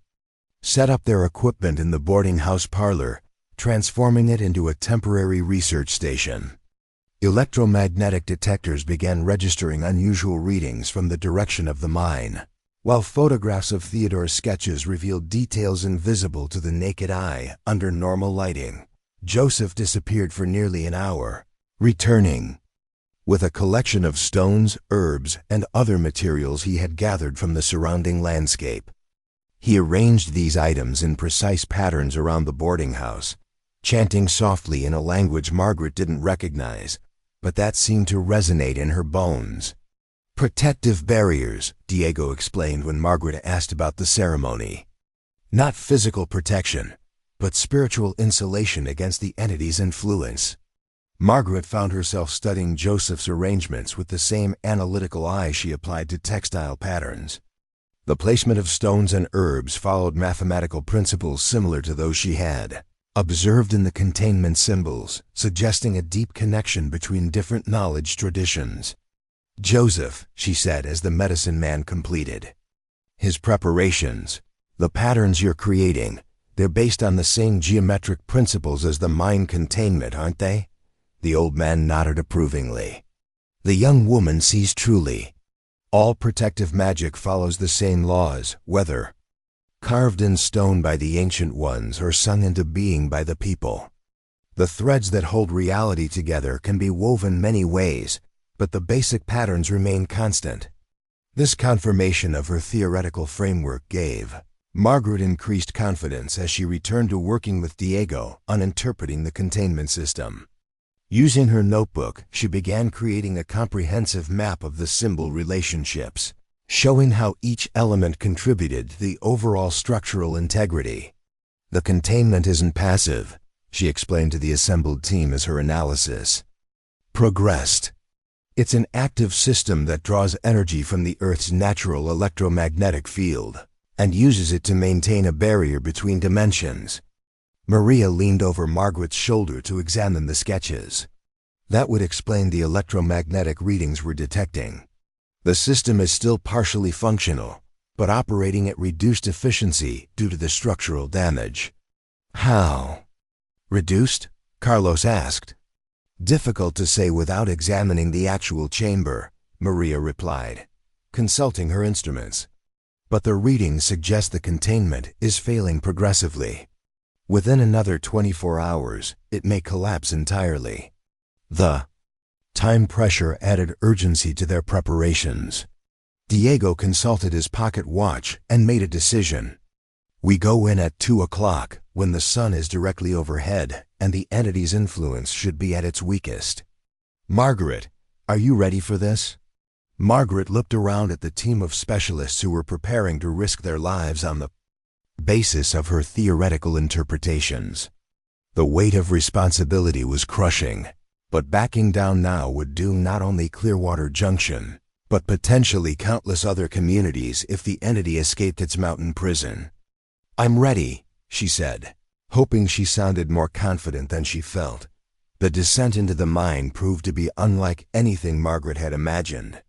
set up their equipment in the boarding house parlor, transforming it into a temporary research station. Electromagnetic detectors began registering unusual readings from the direction of the mine, while photographs of Theodore's sketches revealed details invisible to the naked eye under normal lighting. Joseph disappeared for nearly an hour, returning with a collection of stones, herbs, and other materials he had gathered from the surrounding landscape. He arranged these items in precise patterns around the boarding house, chanting softly in a language Margaret didn't recognize, but that seemed to resonate in her bones. "Protective barriers," Diego explained when Margaret asked about the ceremony. "Not physical protection, but spiritual insulation against the entity's influence." Margaret found herself studying Joseph's arrangements with the same analytical eye she applied to textile patterns. The placement of stones and herbs followed mathematical principles similar to those she had observed in the containment symbols, suggesting a deep connection between different knowledge traditions. "Joseph," she said as the medicine man completed his preparations, "the patterns you're creating, They're based on the same geometric principles as the mine containment, aren't they? The old man nodded approvingly. The young woman sees truly. All protective magic follows the same laws, whether carved in stone by the ancient ones or sung into being by the people. The threads that hold reality together can be woven many ways, but the basic patterns remain constant. This confirmation of her theoretical framework gave Margaret increased confidence as she returned to working with Diego on interpreting the containment system. Using her notebook, she began creating a comprehensive map of the symbol relationships, showing how each element contributed to the overall structural integrity. The containment isn't passive, she explained to the assembled team as her analysis progressed. It's an active system that draws energy from the Earth's natural electromagnetic field and uses it to maintain a barrier between dimensions. Maria leaned over Margaret's shoulder to examine the sketches. That would explain the electromagnetic readings we're detecting. The system is still partially functional, but operating at reduced efficiency due to the structural damage. How? Reduced? Carlos asked. Difficult to say without examining the actual chamber, Maria replied, consulting her instruments. But the readings suggest the containment is failing progressively. Within another 24 hours, it may collapse entirely. The time pressure added urgency to their preparations. Diego consulted his pocket watch and made a decision. We go in at 2 o'clock, when the sun is directly overhead and the entity's influence should be at its weakest. Margaret, are you ready for this? Margaret looked around at the team of specialists who were preparing to risk their lives on the basis of her theoretical interpretations. The weight of responsibility was crushing, but backing down now would doom not only Clearwater Junction, but potentially countless other communities if the entity escaped its mountain prison. I'm ready, she said, hoping she sounded more confident than she felt. The descent into the mine proved to be unlike anything Margaret had imagined.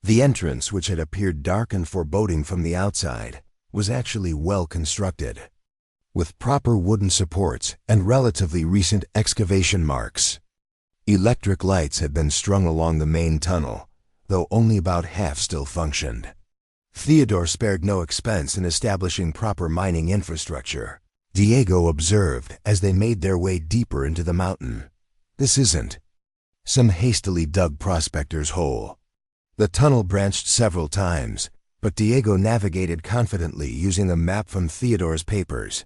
The entrance, which had appeared dark and foreboding from the outside, was actually well constructed, with proper wooden supports and relatively recent excavation marks. Electric lights had been strung along the main tunnel, though only about half still functioned. Theodore spared no expense in establishing proper mining infrastructure, Diego observed as they made their way deeper into the mountain. This isn't some hastily dug prospector's hole. The tunnel branched several times, but Diego navigated confidently using a map from Theodore's papers.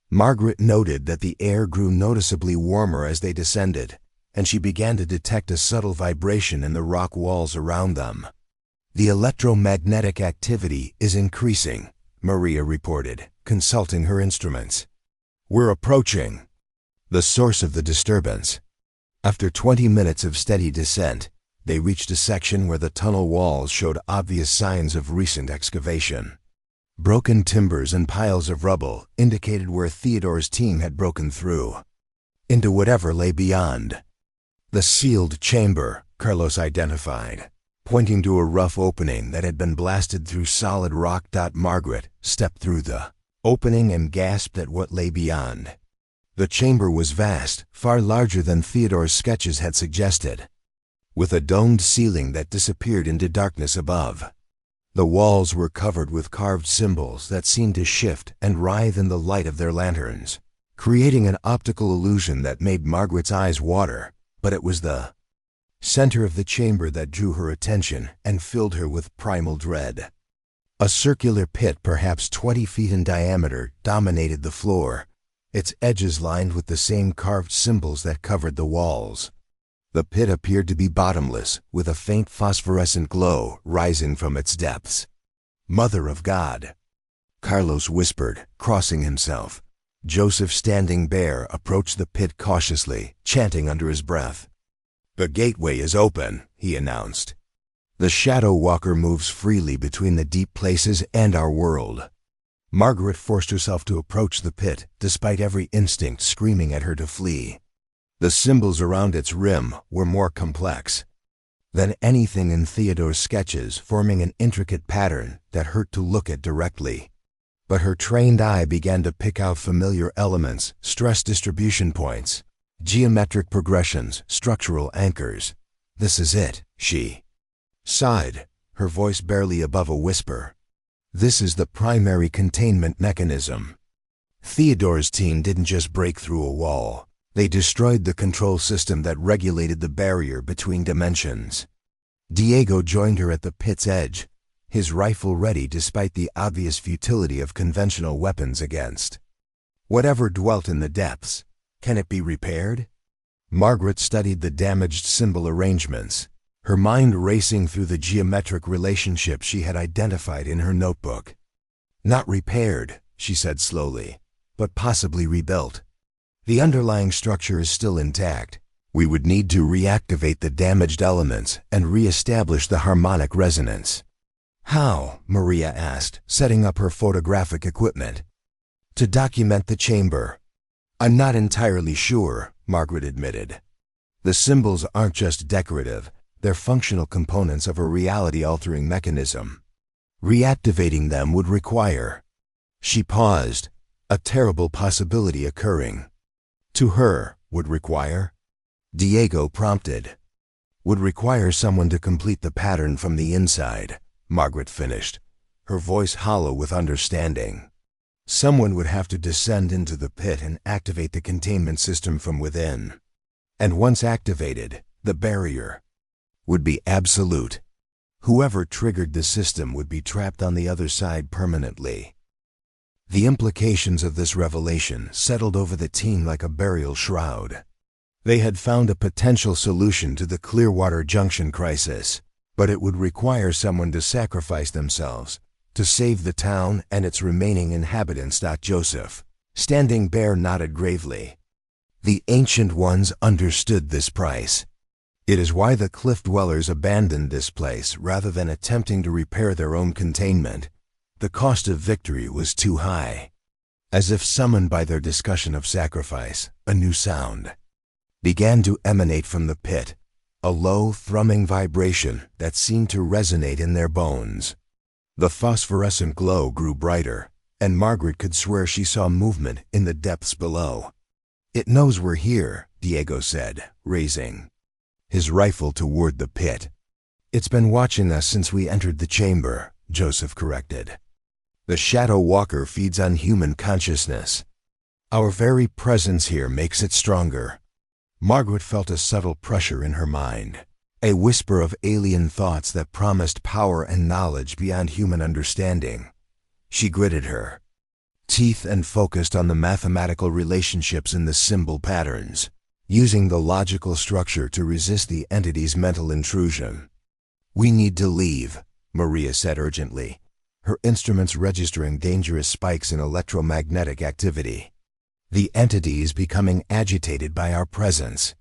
Margaret noted that the air grew noticeably warmer as they descended, and she began to detect a subtle vibration in the rock walls around them. The electromagnetic activity is increasing, Maria reported, consulting her instruments. We're approaching the source of the disturbance. After 20 minutes of steady descent, they reached a section where the tunnel walls showed obvious signs of recent excavation. Broken timbers and piles of rubble indicated where Theodore's team had broken through into whatever lay beyond. The sealed chamber, Carlos identified, pointing to a rough opening that had been blasted through solid rock. Margaret stepped through the opening and gasped at what lay beyond. The chamber was vast, far larger than Theodore's sketches had suggested, with a domed ceiling that disappeared into darkness above. The walls were covered with carved symbols that seemed to shift and writhe in the light of their lanterns, creating an optical illusion that made Margaret's eyes water. But it was the center of the chamber that drew her attention and filled her with primal dread. A circular pit, perhaps 20 feet in diameter, dominated the floor, its edges lined with the same carved symbols that covered the walls. The pit appeared to be bottomless, with a faint phosphorescent glow rising from its depths. Mother of God, Carlos whispered, crossing himself. Joseph, standing bare, approached the pit cautiously, chanting under his breath. The gateway is open, he announced. The shadow walker moves freely between the deep places and our world. Margaret forced herself to approach the pit, despite every instinct screaming at her to flee. The symbols around its rim were more complex than anything in Theodore's sketches, forming an intricate pattern that hurt to look at directly. But her trained eye began to pick out familiar elements, stress distribution points, geometric progressions, structural anchors. This is it, she sighed, her voice barely above a whisper. This is the primary containment mechanism. Theodore's team didn't just break through a wall. They destroyed the control system that regulated the barrier between dimensions. Diego joined her at the pit's edge, his rifle ready despite the obvious futility of conventional weapons against whatever dwelt in the depths. Can it be repaired? Margaret studied the damaged symbol arrangements, her mind racing through the geometric relationships she had identified in her notebook. Not repaired, she said slowly, but possibly rebuilt. The underlying structure is still intact. We would need to reactivate the damaged elements and re-establish the harmonic resonance. How? Maria asked, setting up her photographic equipment. To document the chamber. I'm not entirely sure, Margaret admitted. The symbols aren't just decorative, they're functional components of a reality-altering mechanism. Reactivating them would require. She paused, a terrible possibility occurring. To her, would require? Diego prompted. Would require someone to complete the pattern from the inside, Margaret finished, her voice hollow with understanding. Someone would have to descend into the pit and activate the containment system from within. And once activated, the barrier would be absolute. Whoever triggered the system would be trapped on the other side permanently. The implications of this revelation settled over the team like a burial shroud. They had found a potential solution to the Clearwater Junction crisis, but it would require someone to sacrifice themselves to save the town and its remaining inhabitants. Joseph, standing bare, nodded gravely. The Ancient Ones understood this price. It is why the cliff dwellers abandoned this place rather than attempting to repair their own containment. The cost of victory was too high. As if summoned by their discussion of sacrifice, a new sound began to emanate from the pit, a low, thrumming vibration that seemed to resonate in their bones. The phosphorescent glow grew brighter, and Margaret could swear she saw movement in the depths below. It knows we're here, Diego said, raising his rifle toward the pit. It's been watching us since we entered the chamber, Joseph corrected. The Shadow Walker feeds on human consciousness. Our very presence here makes it stronger. Margaret felt a subtle pressure in her mind, a whisper of alien thoughts that promised power and knowledge beyond human understanding. She gritted her teeth and focused on the mathematical relationships in the symbol patterns, using the logical structure to resist the entity's mental intrusion. We need to leave, Maria said urgently, her instruments registering dangerous spikes in electromagnetic activity. The entity is becoming agitated by our presence.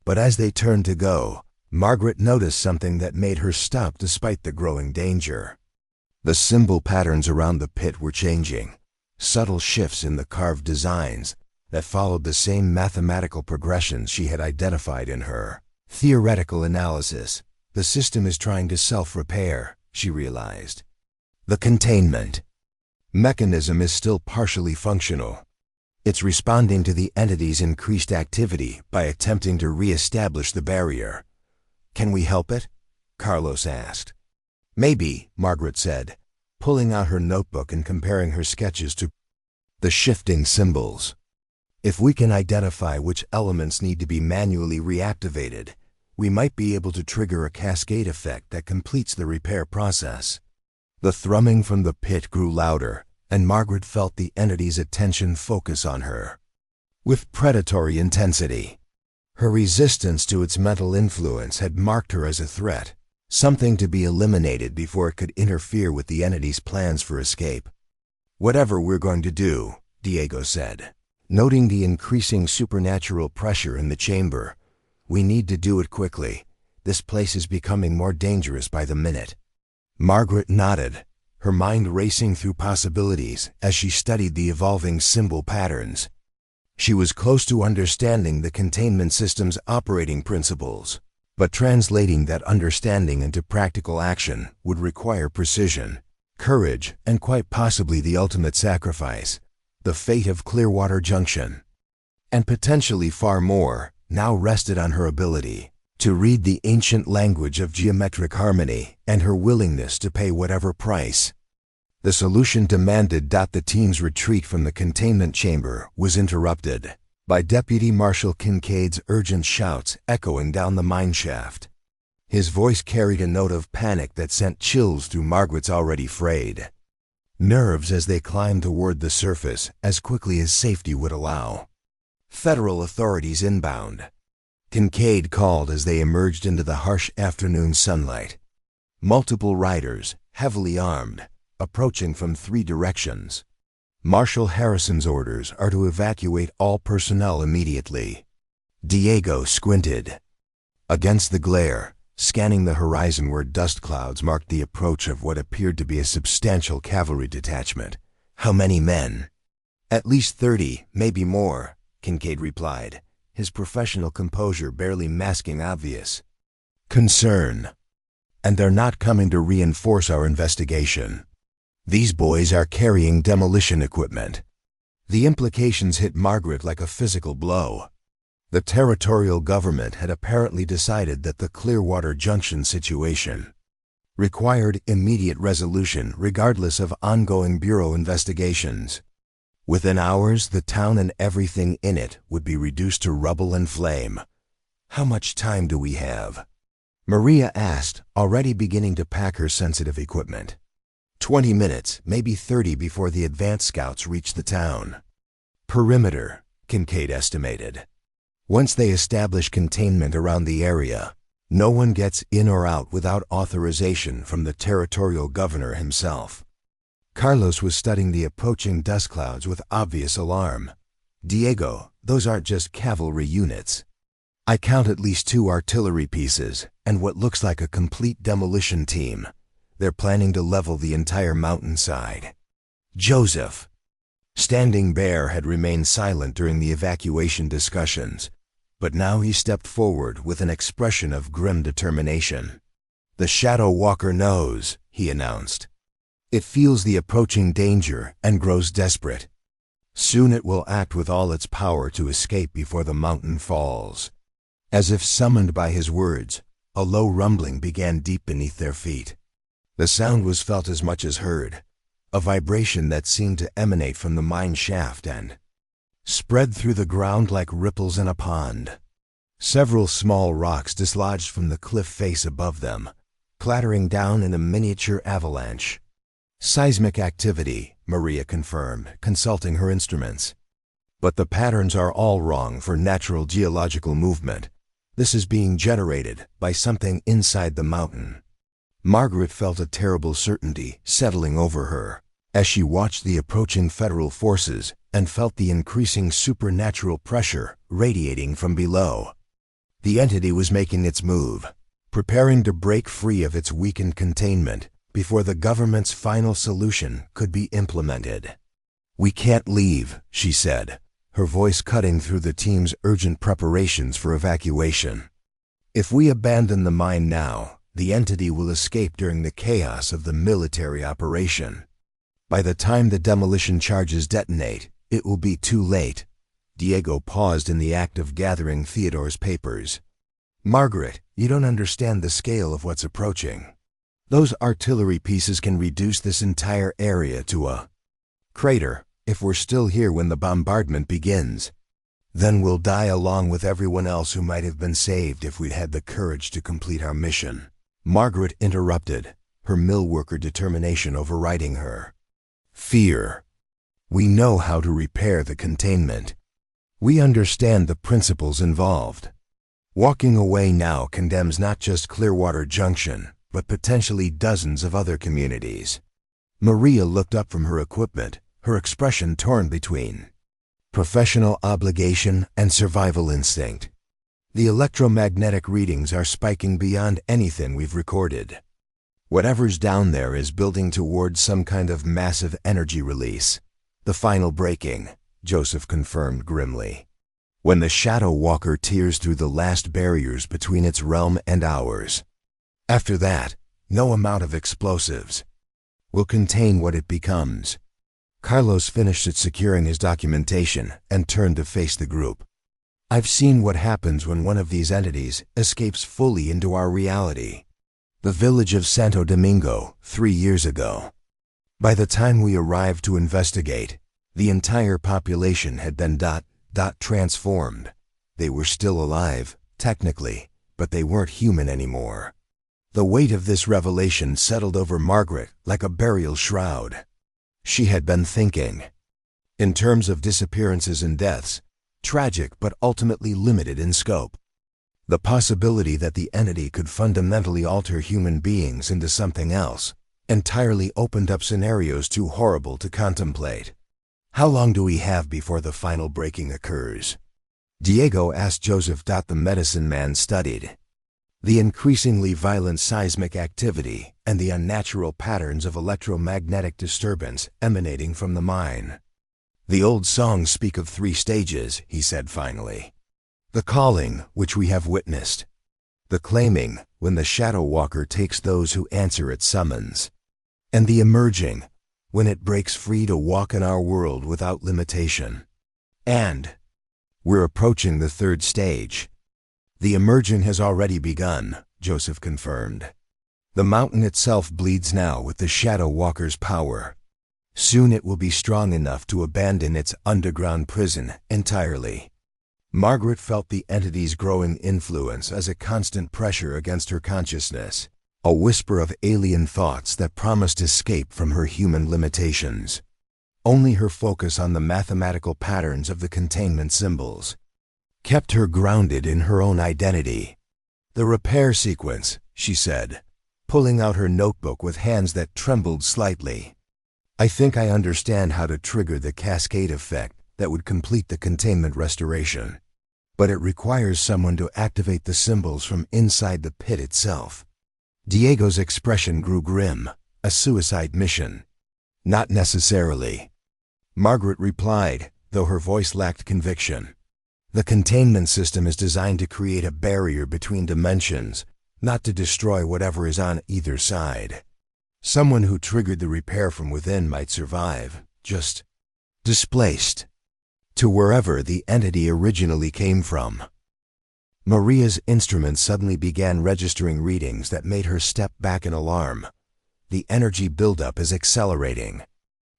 But as they turned to go, Margaret noticed something that made her stop despite the growing danger. The symbol patterns around the pit were changing, subtle shifts in the carved designs that followed the same mathematical progressions she had identified in her theoretical analysis. The system is trying to self-repair, she realized. The containment mechanism is still partially functional. It's responding to the entity's increased activity by attempting to re-establish the barrier. Can we help it? Carlos asked. Maybe, Margaret said, pulling out her notebook and comparing her sketches to the shifting symbols. If we can identify which elements need to be manually reactivated, we might be able to trigger a cascade effect that completes the repair process. The thrumming from the pit grew louder, and Margaret felt the entity's attention focus on her with predatory intensity. Her resistance to its mental influence had marked her as a threat, something to be eliminated before it could interfere with the entity's plans for escape. Whatever we're going to do, Diego said, noting the increasing supernatural pressure in the chamber, we need to do it quickly. This place is becoming more dangerous by the minute. Margaret nodded, her mind racing through possibilities as she studied the evolving symbol patterns. She was close to understanding the containment system's operating principles, but translating that understanding into practical action would require precision, courage, and quite possibly the ultimate sacrifice, the fate of Clearwater Junction. And potentially far more, now rested on her ability to read the ancient language of geometric harmony and her willingness to pay whatever price. The solution demanded. The team's retreat from the containment chamber was interrupted by Deputy Marshal Kincaid's urgent shouts echoing down the mine shaft. His voice carried a note of panic that sent chills through Margaret's already frayed nerves as they climbed toward the surface as quickly as safety would allow. "Federal authorities inbound," Kincaid called as they emerged into the harsh afternoon sunlight. Multiple riders, heavily armed, approaching from 3 directions. Marshal Harrison's orders are to evacuate all personnel immediately. Diego squinted against the glare, scanning the horizon where dust clouds marked the approach of what appeared to be a substantial cavalry detachment. "How many men?" "At least 30, maybe more," Kincaid replied, his professional composure barely masking obvious concern. "And they're not coming to reinforce our investigation. These boys are carrying demolition equipment." The implications hit Margaret like a physical blow. The territorial government had apparently decided that the Clearwater Junction situation required immediate resolution regardless of ongoing bureau investigations. Within hours, the town and everything in it would be reduced to rubble and flame. "How much time do we have?" Maria asked, already beginning to pack her sensitive equipment. 20 minutes, maybe 30 before the advance scouts reach the town perimeter, Kincaid estimated. Once they establish containment around the area, no one gets in or out without authorization from the territorial governor himself. Carlos was studying the approaching dust clouds with obvious alarm. "Diego, those aren't just cavalry units. I count at least 2 artillery pieces and what looks like a complete demolition team. They're planning to level the entire mountainside." Joseph, standing bare, had remained silent during the evacuation discussions, but now he stepped forward with an expression of grim determination. "The Shadow Walker knows," he announced. "It feels the approaching danger and grows desperate. Soon it will act with all its power to escape before the mountain falls." As if summoned by his words, a low rumbling began deep beneath their feet. The sound was felt as much as heard, a vibration that seemed to emanate from the mine shaft and spread through the ground like ripples in a pond. Several small rocks dislodged from the cliff face above them, clattering down in a miniature avalanche. "Seismic activity," Maria confirmed, consulting her instruments. "But the patterns are all wrong for natural geological movement. This is being generated by something inside the mountain." Margaret felt a terrible certainty settling over her as she watched the approaching federal forces and felt the increasing supernatural pressure radiating from below. The entity was making its move, preparing to break free of its weakened containment before the government's final solution could be implemented. "We can't leave," she said, her voice cutting through the team's urgent preparations for evacuation. "If we abandon the mine now, the entity will escape during the chaos of the military operation. By the time the demolition charges detonate, it will be too late." Diego paused in the act of gathering Theodore's papers. "Margaret, you don't understand the scale of what's approaching. Those artillery pieces can reduce this entire area to a crater if we're still here when the bombardment begins. Then we'll die along with everyone else who might have been saved if we'd had the courage to complete our mission." Margaret interrupted, her millworker determination overriding her fear. "We know how to repair the containment. We understand the principles involved. Walking away now condemns not just Clearwater Junction, but potentially dozens of other communities." Maria looked up from her equipment, her expression torn between professional obligation and survival instinct. "The electromagnetic readings are spiking beyond anything we've recorded. Whatever's down there is building towards some kind of massive energy release. The final breaking," Joseph confirmed grimly. "When the Shadow Walker tears through the last barriers between its realm and ours. After that, no amount of explosives will contain what it becomes. Carlos finished securing his documentation and turned to face the group. I've seen what happens when one of these entities escapes fully into our reality. The village of Santo Domingo, 3 years ago. By the time we arrived to investigate, the entire population had been transformed. They were still alive, technically, but they weren't human anymore. The weight of this revelation settled over Margaret like a burial shroud. She had been thinking. In terms of disappearances and deaths, tragic but ultimately limited in scope. The possibility that the entity could fundamentally alter human beings into something else entirely opened up scenarios too horrible to contemplate. How long do we have before the final breaking occurs? Diego asked Joseph. The medicine man studied the increasingly violent seismic activity and the unnatural patterns of electromagnetic disturbance emanating from the mine. The old songs speak of 3 stages, he said finally. The calling, which we have witnessed. The claiming, when the shadow walker takes those who answer its summons. And the emerging, when it breaks free to walk in our world without limitation. And we're approaching the 3rd stage. The emerging has already begun, Joseph confirmed. The mountain itself bleeds now with the shadow walker's power. Soon it will be strong enough to abandon its underground prison entirely. Margaret felt the entity's growing influence as a constant pressure against her consciousness, a whisper of alien thoughts that promised escape from her human limitations. Only her focus on the mathematical patterns of the containment symbols kept her grounded in her own identity. The repair sequence, she said, pulling out her notebook with hands that trembled slightly. I think I understand how to trigger the cascade effect that would complete the containment restoration. But it requires someone to activate the symbols from inside the pit itself. Diego's expression grew grim. A suicide mission. Not necessarily. Margaret replied, though her voice lacked conviction. The containment system is designed to create a barrier between dimensions, not to destroy whatever is on either side. Someone who triggered the repair from within might survive, just displaced to wherever the entity originally came from. Maria's instrument suddenly began registering readings that made her step back in alarm. The energy buildup is accelerating.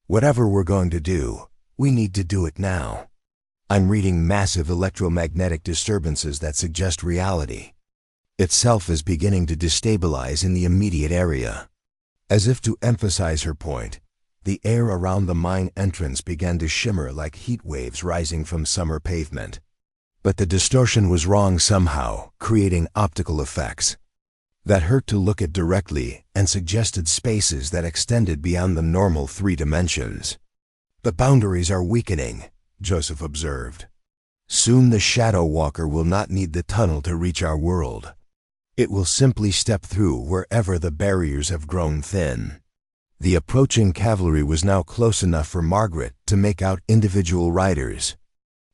Whatever we're going to do, we need to do it now. I'm reading massive electromagnetic disturbances that suggest reality itself is beginning to destabilize in the immediate area. As if to emphasize her point, the air around the mine entrance began to shimmer like heat waves rising from summer pavement. But the distortion was wrong somehow, creating optical effects that hurt to look at directly and suggested spaces that extended beyond the normal 3 dimensions. The boundaries are weakening, Joseph observed. Soon the shadow walker will not need the tunnel to reach our world. It will simply step through wherever the barriers have grown thin. The approaching cavalry was now close enough for Margaret to make out individual riders.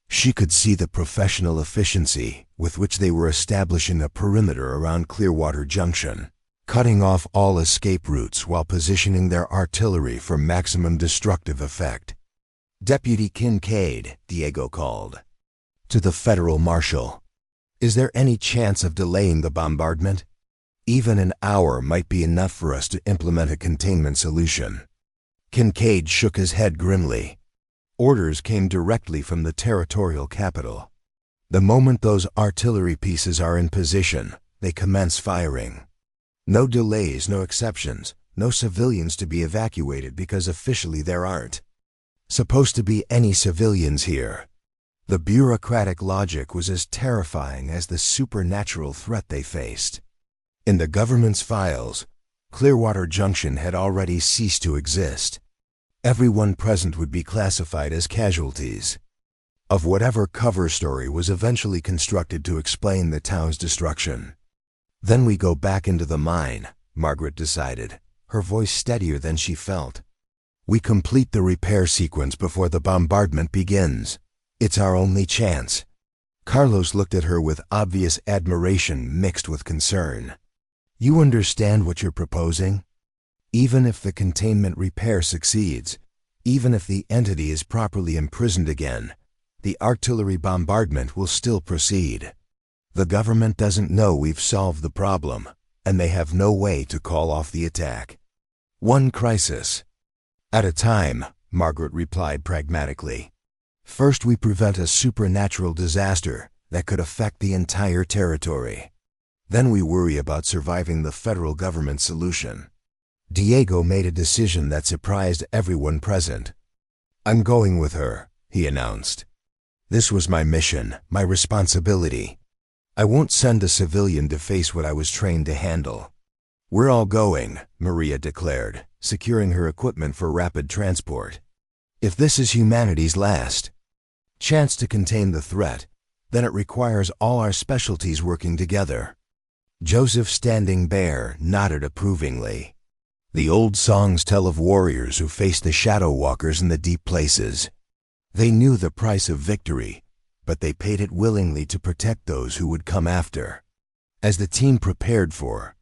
She could see the professional efficiency with which they were establishing a perimeter around Clearwater Junction, cutting off all escape routes while positioning their artillery for maximum destructive effect. Deputy Kincaid, Diego called to the federal marshal. Is there any chance of delaying the bombardment? Even an hour might be enough for us to implement a containment solution. Kincaid shook his head grimly. Orders came directly from the territorial capital. The moment those artillery pieces are in position, they commence firing. No delays, no exceptions, no civilians to be evacuated because officially there aren't supposed to be any civilians here. The bureaucratic logic was as terrifying as the supernatural threat they faced. In the government's files, Clearwater Junction had already ceased to exist. Everyone present would be classified as casualties of whatever cover story was eventually constructed to explain the town's destruction. Then we go back into the mine, Margaret decided, her voice steadier than she felt. We complete the repair sequence before the bombardment begins. It's our only chance. Carlos looked at her with obvious admiration mixed with concern. You understand what you're proposing? Even if the containment repair succeeds, even if the entity is properly imprisoned again, the artillery bombardment will still proceed. The government doesn't know we've solved the problem, and they have no way to call off the attack. One crisis at a time, Margaret replied pragmatically. First, we prevent a supernatural disaster that could affect the entire territory. Then we worry about surviving the federal government solution. Diego made a decision that surprised everyone present. I'm going with her, he announced. This was my mission, my responsibility. I won't send a civilian to face what I was trained to handle. We're all going, Maria declared, securing her equipment for rapid transport. If this is humanity's last chance to contain the threat, then it requires all our specialties working together. Joseph Standing Bear nodded approvingly. The old songs tell of warriors who faced the shadow walkers in the deep places. They knew the price of victory, but they paid it willingly to protect those who would come after. As the team prepared for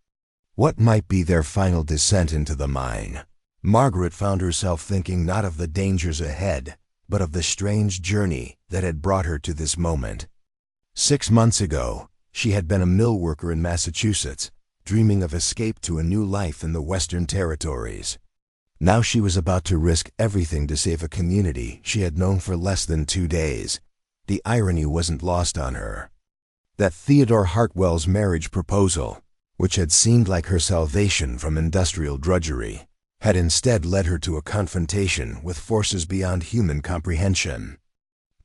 what might be their final descent into the mine, Margaret found herself thinking not of the dangers ahead, but of the strange journey that had brought her to this moment. 6 months ago, she had been a mill worker in Massachusetts, dreaming of escape to a new life in the Western Territories. Now she was about to risk everything to save a community she had known for less than 2 days. The irony wasn't lost on her. That Theodore Hartwell's marriage proposal, which had seemed like her salvation from industrial drudgery, had instead led her to a confrontation with forces beyond human comprehension.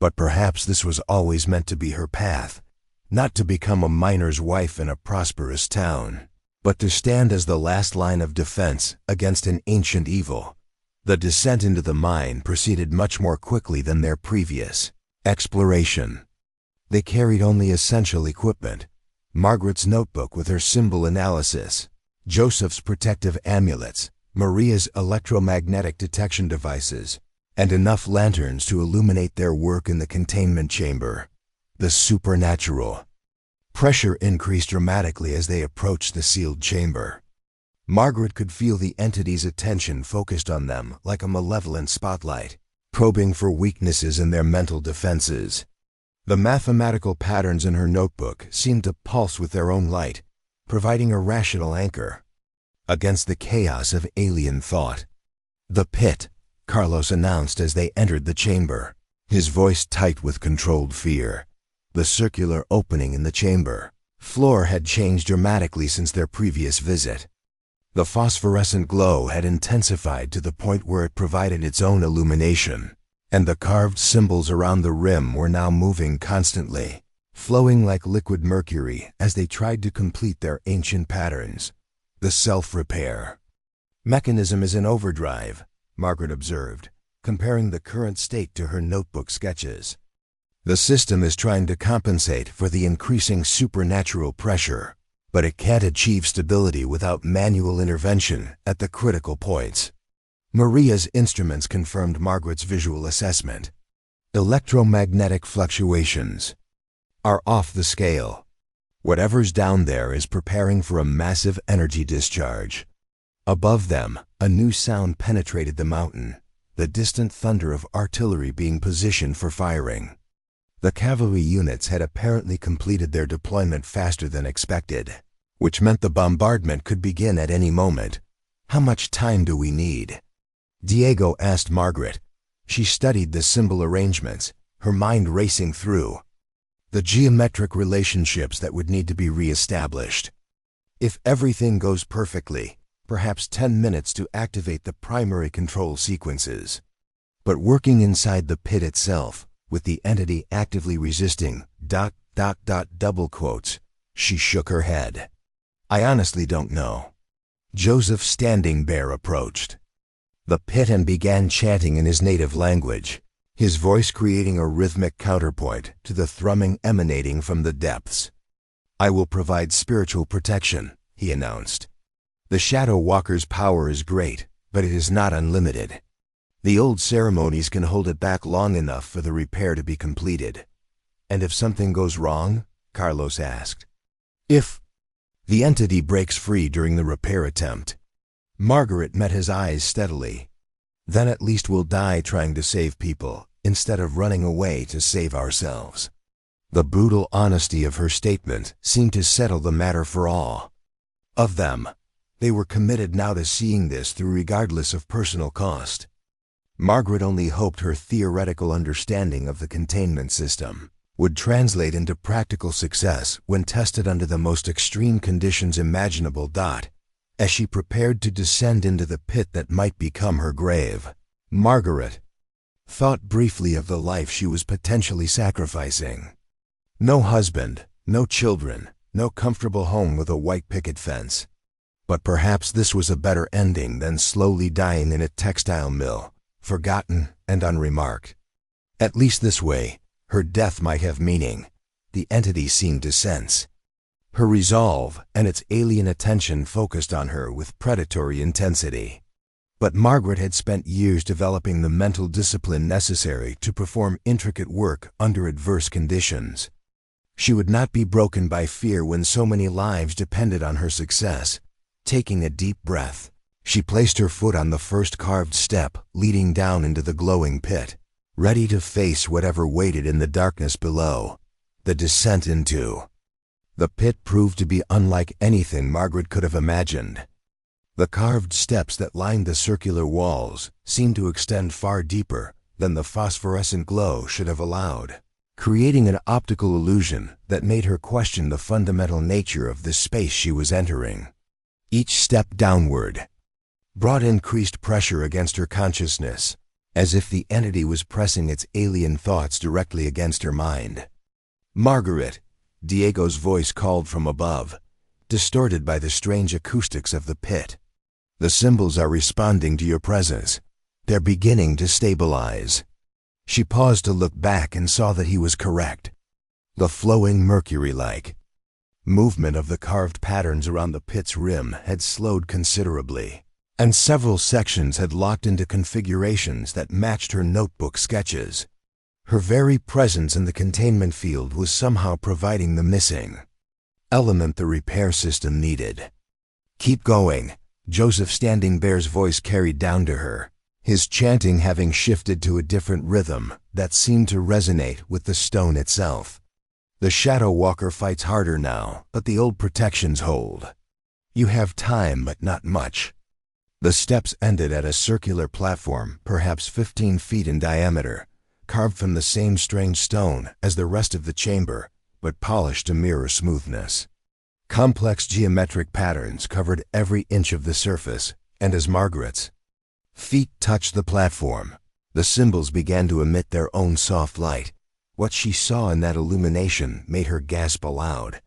But perhaps this was always meant to be her path, not to become a miner's wife in a prosperous town, but to stand as the last line of defense against an ancient evil. The descent into the mine proceeded much more quickly than their previous exploration. They carried only essential equipment: Margaret's notebook with her symbol analysis, Joseph's protective amulets, Maria's electromagnetic detection devices, and enough lanterns to illuminate their work in the containment chamber. The supernatural. Pressure increased dramatically as they approached the sealed chamber. Margaret could feel the entity's attention focused on them like a malevolent spotlight, probing for weaknesses in their mental defenses. The mathematical patterns in her notebook seemed to pulse with their own light, providing a rational anchor against the chaos of alien thought. The pit, Carlos announced as they entered the chamber, his voice tight with controlled fear. The circular opening in the chamber floor had changed dramatically since their previous visit. The phosphorescent glow had intensified to the point where it provided its own illumination, and the carved symbols around the rim were now moving constantly, flowing like liquid mercury as they tried to complete their ancient patterns. The self-repair mechanism is in overdrive, Margaret observed, comparing the current state to her notebook sketches. The system is trying to compensate for the increasing supernatural pressure, but it can't achieve stability without manual intervention at the critical points. Maria's instruments confirmed Margaret's visual assessment. Electromagnetic fluctuations are off the scale. Whatever's down there is preparing for a massive energy discharge. Above them, a new sound penetrated the mountain, the distant thunder of artillery being positioned for firing. The cavalry units had apparently completed their deployment faster than expected, which meant the bombardment could begin at any moment. How much time do we need? Diego asked Margaret. She studied the symbol arrangements, her mind racing through the geometric relationships that would need to be re-established. If everything goes perfectly, perhaps 10 minutes to activate the primary control sequences. But working inside the pit itself, with the entity actively resisting, double quotes, she shook her head. I honestly don't know. Joseph Standing Bear approached the pit and began chanting in his native language, his voice creating a rhythmic counterpoint to the thrumming emanating from the depths. I will provide spiritual protection, he announced. The Shadow Walker's power is great, but it is not unlimited. The old ceremonies can hold it back long enough for the repair to be completed. And if something goes wrong? Carlos asked. If the entity breaks free during the repair attempt, Margaret met his eyes steadily. Then at least we'll die trying to save people, instead of running away to save ourselves. The brutal honesty of her statement seemed to settle the matter for all of them. They were committed now to seeing this through regardless of personal cost. Margaret only hoped her theoretical understanding of the containment system would translate into practical success when tested under the most extreme conditions imaginable. As she prepared to descend into the pit that might become her grave, Margaret thought briefly of the life she was potentially sacrificing. No husband, no children, no comfortable home with a white picket fence. But perhaps this was a better ending than slowly dying in a textile mill, forgotten and unremarked. At least this way, her death might have meaning, the entity seemed to sense. Her resolve and its alien attention focused on her with predatory intensity. But Margaret had spent years developing the mental discipline necessary to perform intricate work under adverse conditions. She would not be broken by fear when so many lives depended on her success. Taking a deep breath, she placed her foot on the first carved step leading down into the glowing pit, ready to face whatever waited in the darkness below. The descent into the pit proved to be unlike anything Margaret could have imagined. The carved steps that lined the circular walls seemed to extend far deeper than the phosphorescent glow should have allowed, creating an optical illusion that made her question the fundamental nature of the space she was entering. Each step downward brought increased pressure against her consciousness, as if the entity was pressing its alien thoughts directly against her mind. "Margaret," Diego's voice called from above, distorted by the strange acoustics of the pit. "The symbols are responding to your presence. They're beginning to stabilize." She paused to look back and saw that he was correct. The flowing mercury-like movement of the carved patterns around the pit's rim had slowed considerably, and several sections had locked into configurations that matched her notebook sketches. Her very presence in the containment field was somehow providing the missing element the repair system needed. "Keep going," Joseph Standing Bear's voice carried down to her, his chanting having shifted to a different rhythm that seemed to resonate with the stone itself. "The Shadow Walker fights harder now, but the old protections hold. You have time, but not much." The steps ended at a circular platform, perhaps 15 feet in diameter, carved from the same strange stone as the rest of the chamber, but polished to mirror smoothness. Complex geometric patterns covered every inch of the surface, and as Margaret's feet touched the platform, the symbols began to emit their own soft light. What she saw in that illumination made her gasp aloud.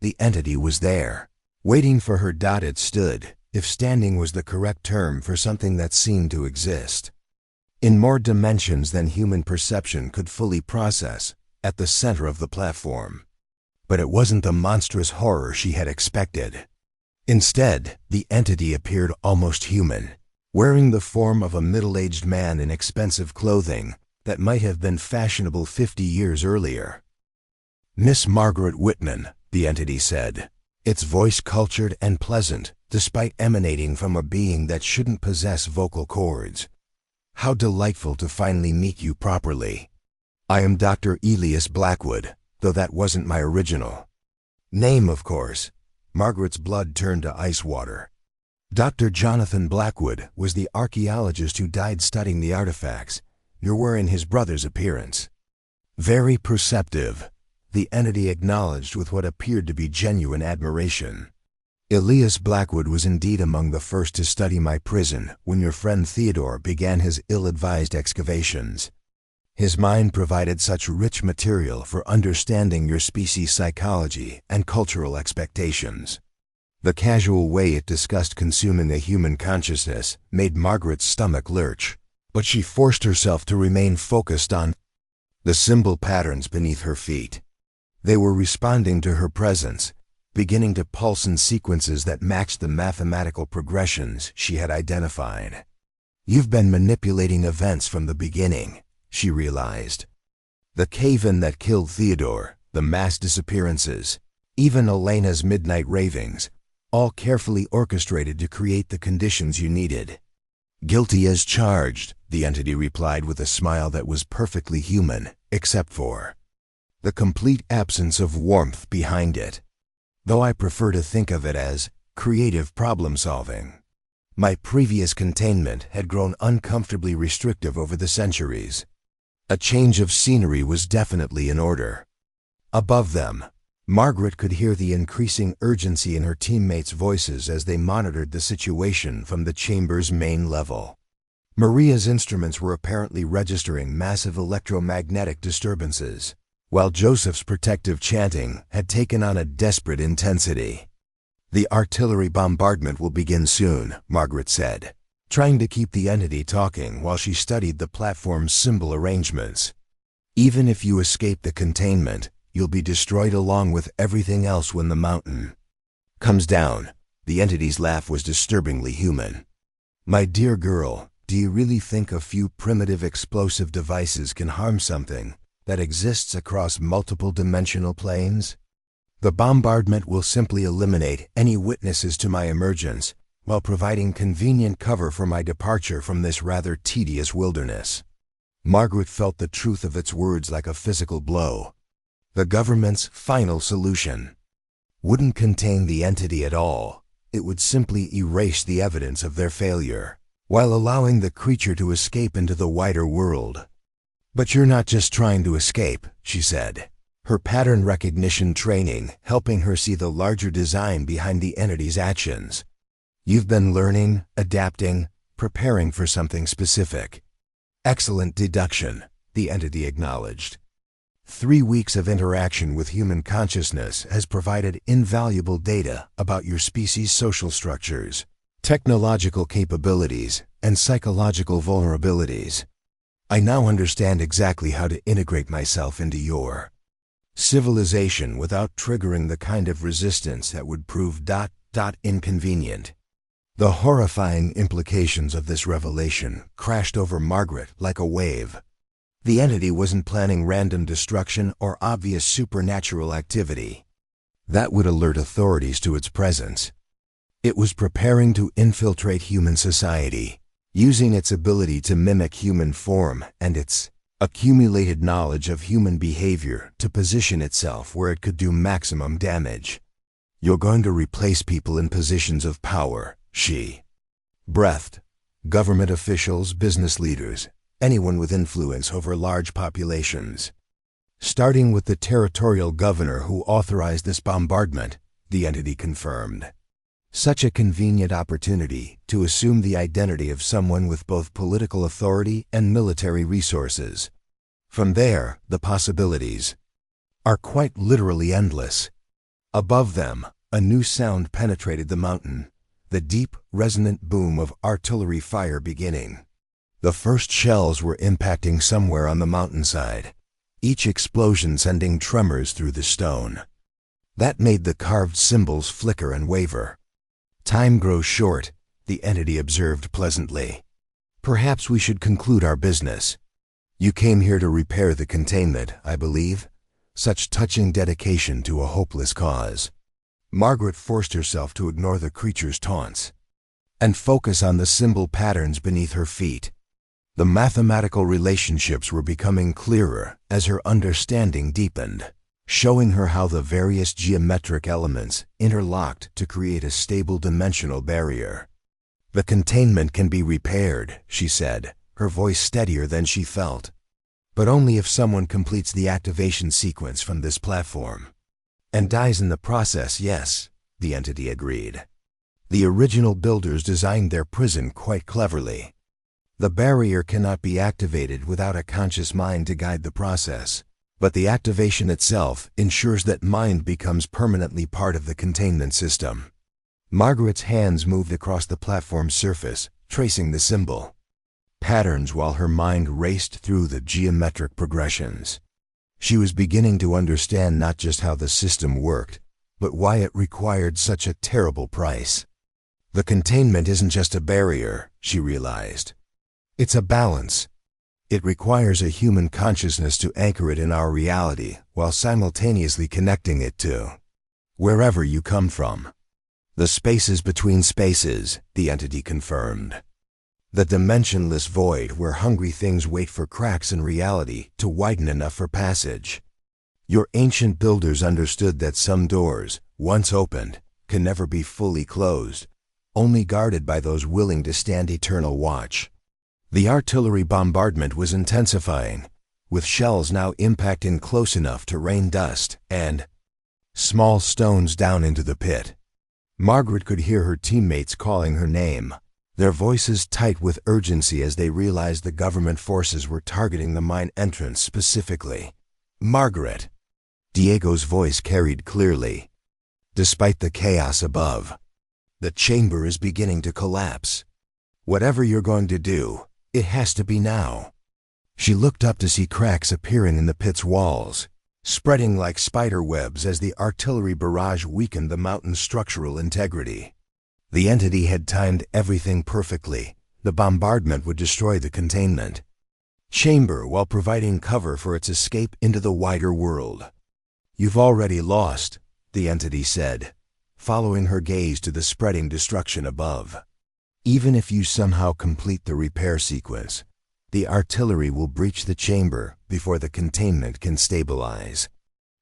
The entity was there, waiting for her. It stood, if standing was the correct term for something that seemed to exist, in more dimensions than human perception could fully process, at the center of the platform. But it wasn't the monstrous horror she had expected. Instead, the entity appeared almost human, wearing the form of a middle-aged man in expensive clothing that might have been fashionable 50 years earlier. "Miss Margaret Whitman," the entity said, its voice cultured and pleasant, despite emanating from a being that shouldn't possess vocal cords. "How delightful to finally meet you properly. I am Dr. Elias Blackwood, though that wasn't my original name, of course." Margaret's blood turned to ice water. "Dr. Jonathan Blackwood was the archaeologist who died studying the artifacts. You're wearing his brother's appearance." "Very perceptive," the entity acknowledged with what appeared to be genuine admiration. "Elias Blackwood was indeed among the first to study my prison when your friend Theodore began his ill-advised excavations. His mind provided such rich material for understanding your species' psychology and cultural expectations." The casual way it discussed consuming a human consciousness made Margaret's stomach lurch, but she forced herself to remain focused on the symbol patterns beneath her feet. They were responding to her presence, beginning to pulse in sequences that matched the mathematical progressions she had identified. "You've been manipulating events from the beginning," she realized. The cave-in that killed Theodore, the mass disappearances, even Elena's midnight ravings, all carefully orchestrated to create the conditions you needed. Guilty as charged, the entity replied with a smile that was perfectly human, except for the complete absence of warmth behind it. Though I prefer to think of it as creative problem-solving. My previous containment had grown uncomfortably restrictive over the centuries. A change of scenery was definitely in order. Above them, Margaret could hear the increasing urgency in her teammates' voices as they monitored the situation from the chamber's main level. Maria's instruments were apparently registering massive electromagnetic disturbances, while Joseph's protective chanting had taken on a desperate intensity. "The artillery bombardment will begin soon," Margaret said, trying to keep the entity talking while she studied the platform's symbol arrangements. "Even if you escape the containment, you'll be destroyed along with everything else when the mountain comes down." The entity's laugh was disturbingly human. "My dear girl, do you really think a few primitive explosive devices can harm something that exists across multiple dimensional planes? The bombardment will simply eliminate any witnesses to my emergence while providing convenient cover for my departure from this rather tedious wilderness." Margaret felt the truth of its words like a physical blow. The government's final solution wouldn't contain the entity at all. It would simply erase the evidence of their failure, while allowing the creature to escape into the wider world. "But you're not just trying to escape," she said, her pattern recognition training helping her see the larger design behind the entity's actions. "You've been learning, adapting, preparing for something specific." "Excellent deduction," the entity acknowledged. 3 weeks of interaction with human consciousness has provided invaluable data about your species' social structures, technological capabilities, and psychological vulnerabilities. I now understand exactly how to integrate myself into your civilization without triggering the kind of resistance that would prove inconvenient. The horrifying implications of this revelation crashed over Margaret like a wave. The entity wasn't planning random destruction or obvious supernatural activity that would alert authorities to its presence. It was preparing to infiltrate human society, using its ability to mimic human form and its accumulated knowledge of human behavior to position itself where it could do maximum damage. "You're going to replace people in positions of power," she breathed. "Government officials, business leaders, anyone with influence over large populations. Starting with the territorial governor who authorized this bombardment," the entity confirmed. "Such a convenient opportunity to assume the identity of someone with both political authority and military resources. From there, the possibilities are quite literally endless." Above them, a new sound penetrated the mountain, the deep, resonant boom of artillery fire beginning. The first shells were impacting somewhere on the mountainside, each explosion sending tremors through the stone. That made the carved symbols flicker and waver. "Time grows short," the entity observed pleasantly. "Perhaps we should conclude our business. You came here to repair the containment, I believe. Such touching dedication to a hopeless cause." Margaret forced herself to ignore the creature's taunts and focus on the symbol patterns beneath her feet. The mathematical relationships were becoming clearer as her understanding deepened, showing her how the various geometric elements interlocked to create a stable dimensional barrier. "The containment can be repaired," she said, her voice steadier than she felt. "But only if someone completes the activation sequence from this platform." "And dies in the process, yes," the entity agreed. "The original builders designed their prison quite cleverly. The barrier cannot be activated without a conscious mind to guide the process, but the activation itself ensures that mind becomes permanently part of the containment system." Margaret's hands moved across the platform's surface, tracing the symbol patterns while her mind raced through the geometric progressions. She was beginning to understand not just how the system worked, but why it required such a terrible price. The containment isn't just a barrier, she realized. It's a balance. It requires a human consciousness to anchor it in our reality while simultaneously connecting it to wherever you come from. The spaces between spaces, the entity confirmed. The dimensionless void where hungry things wait for cracks in reality to widen enough for passage. Your ancient builders understood that some doors, once opened, can never be fully closed, only guarded by those willing to stand eternal watch. The artillery bombardment was intensifying, with shells now impacting close enough to rain dust and small stones down into the pit. Margaret could hear her teammates calling her name, their voices tight with urgency as they realized the government forces were targeting the mine entrance specifically. "Margaret!" Diego's voice carried clearly. "Despite the chaos above, the chamber is beginning to collapse. Whatever you're going to do, it has to be now." She looked up to see cracks appearing in the pit's walls, spreading like spider webs as the artillery barrage weakened the mountain's structural integrity. The entity had timed everything perfectly. The bombardment would destroy the containment chamber while providing cover for its escape into the wider world. "You've already lost," the entity said, following her gaze to the spreading destruction above. "Even if you somehow complete the repair sequence, the artillery will breach the chamber before the containment can stabilize.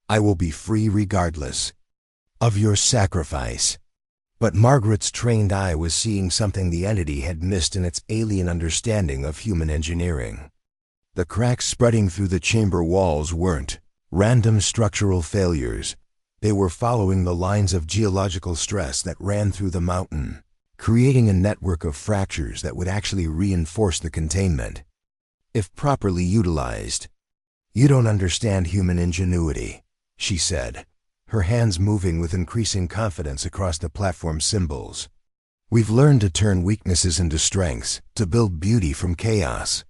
I will be free regardless of your sacrifice." But Margaret's trained eye was seeing something the entity had missed in its alien understanding of human engineering. The cracks spreading through the chamber walls weren't random structural failures. They were following the lines of geological stress that ran through the mountain, creating a network of fractures that would actually reinforce the containment, if properly utilized. "You don't understand human ingenuity," she said, her hands moving with increasing confidence across the platform symbols. "We've learned to turn weaknesses into strengths, to build beauty from chaos."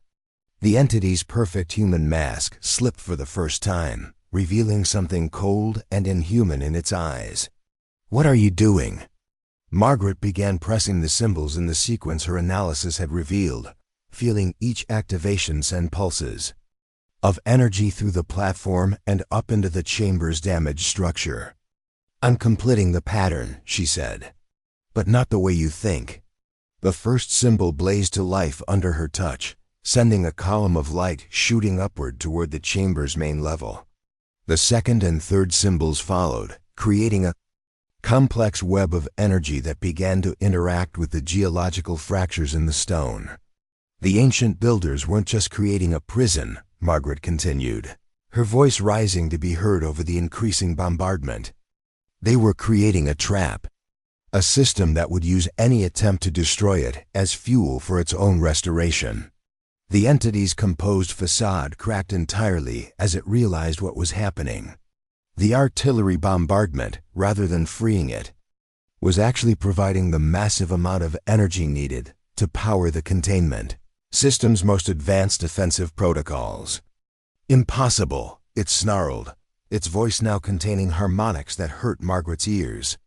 The entity's perfect human mask slipped for the first time, revealing something cold and inhuman in its eyes. "What are you doing?" Margaret began pressing the symbols in the sequence her analysis had revealed, feeling each activation send pulses of energy through the platform and up into the chamber's damaged structure. "I'm completing the pattern," she said, "but not the way you think." The first symbol blazed to life under her touch, sending a column of light shooting upward toward the chamber's main level. The second and third symbols followed, creating a complex web of energy that began to interact with the geological fractures in the stone. "The ancient builders weren't just creating a prison," Margaret continued, her voice rising to be heard over the increasing bombardment. "They were creating a trap, a system that would use any attempt to destroy it as fuel for its own restoration." The entity's composed facade cracked entirely as it realized what was happening. The artillery bombardment, rather than freeing it, was actually providing the massive amount of energy needed to power the containment system's most advanced defensive protocols. "Impossible," it snarled, its voice now containing harmonics that hurt Margaret's ears.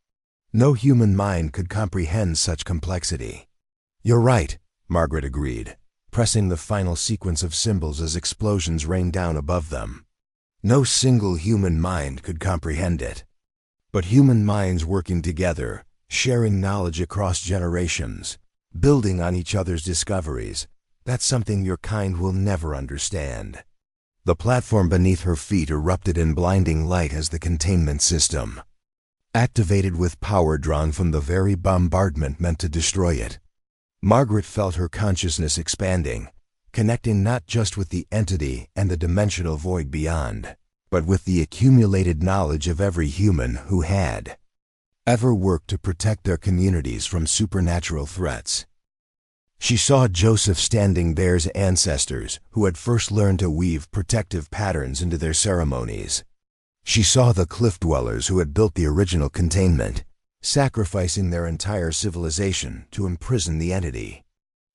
No human mind could comprehend such complexity. "You're right," Margaret agreed, pressing the final sequence of symbols as explosions rained down above them. No single human mind could comprehend it. But human minds working together, sharing knowledge across generations, building on each other's discoveries, that's something your kind will never understand. The platform beneath her feet erupted in blinding light as the containment system activated with power drawn from the very bombardment meant to destroy it. Margaret felt her consciousness expanding, connecting not just with the entity and the dimensional void beyond, but with the accumulated knowledge of every human who had ever worked to protect their communities from supernatural threats. She saw Joseph Standing Bear's ancestors who had first learned to weave protective patterns into their ceremonies. She saw the cliff dwellers who had built the original containment, sacrificing their entire civilization to imprison the entity.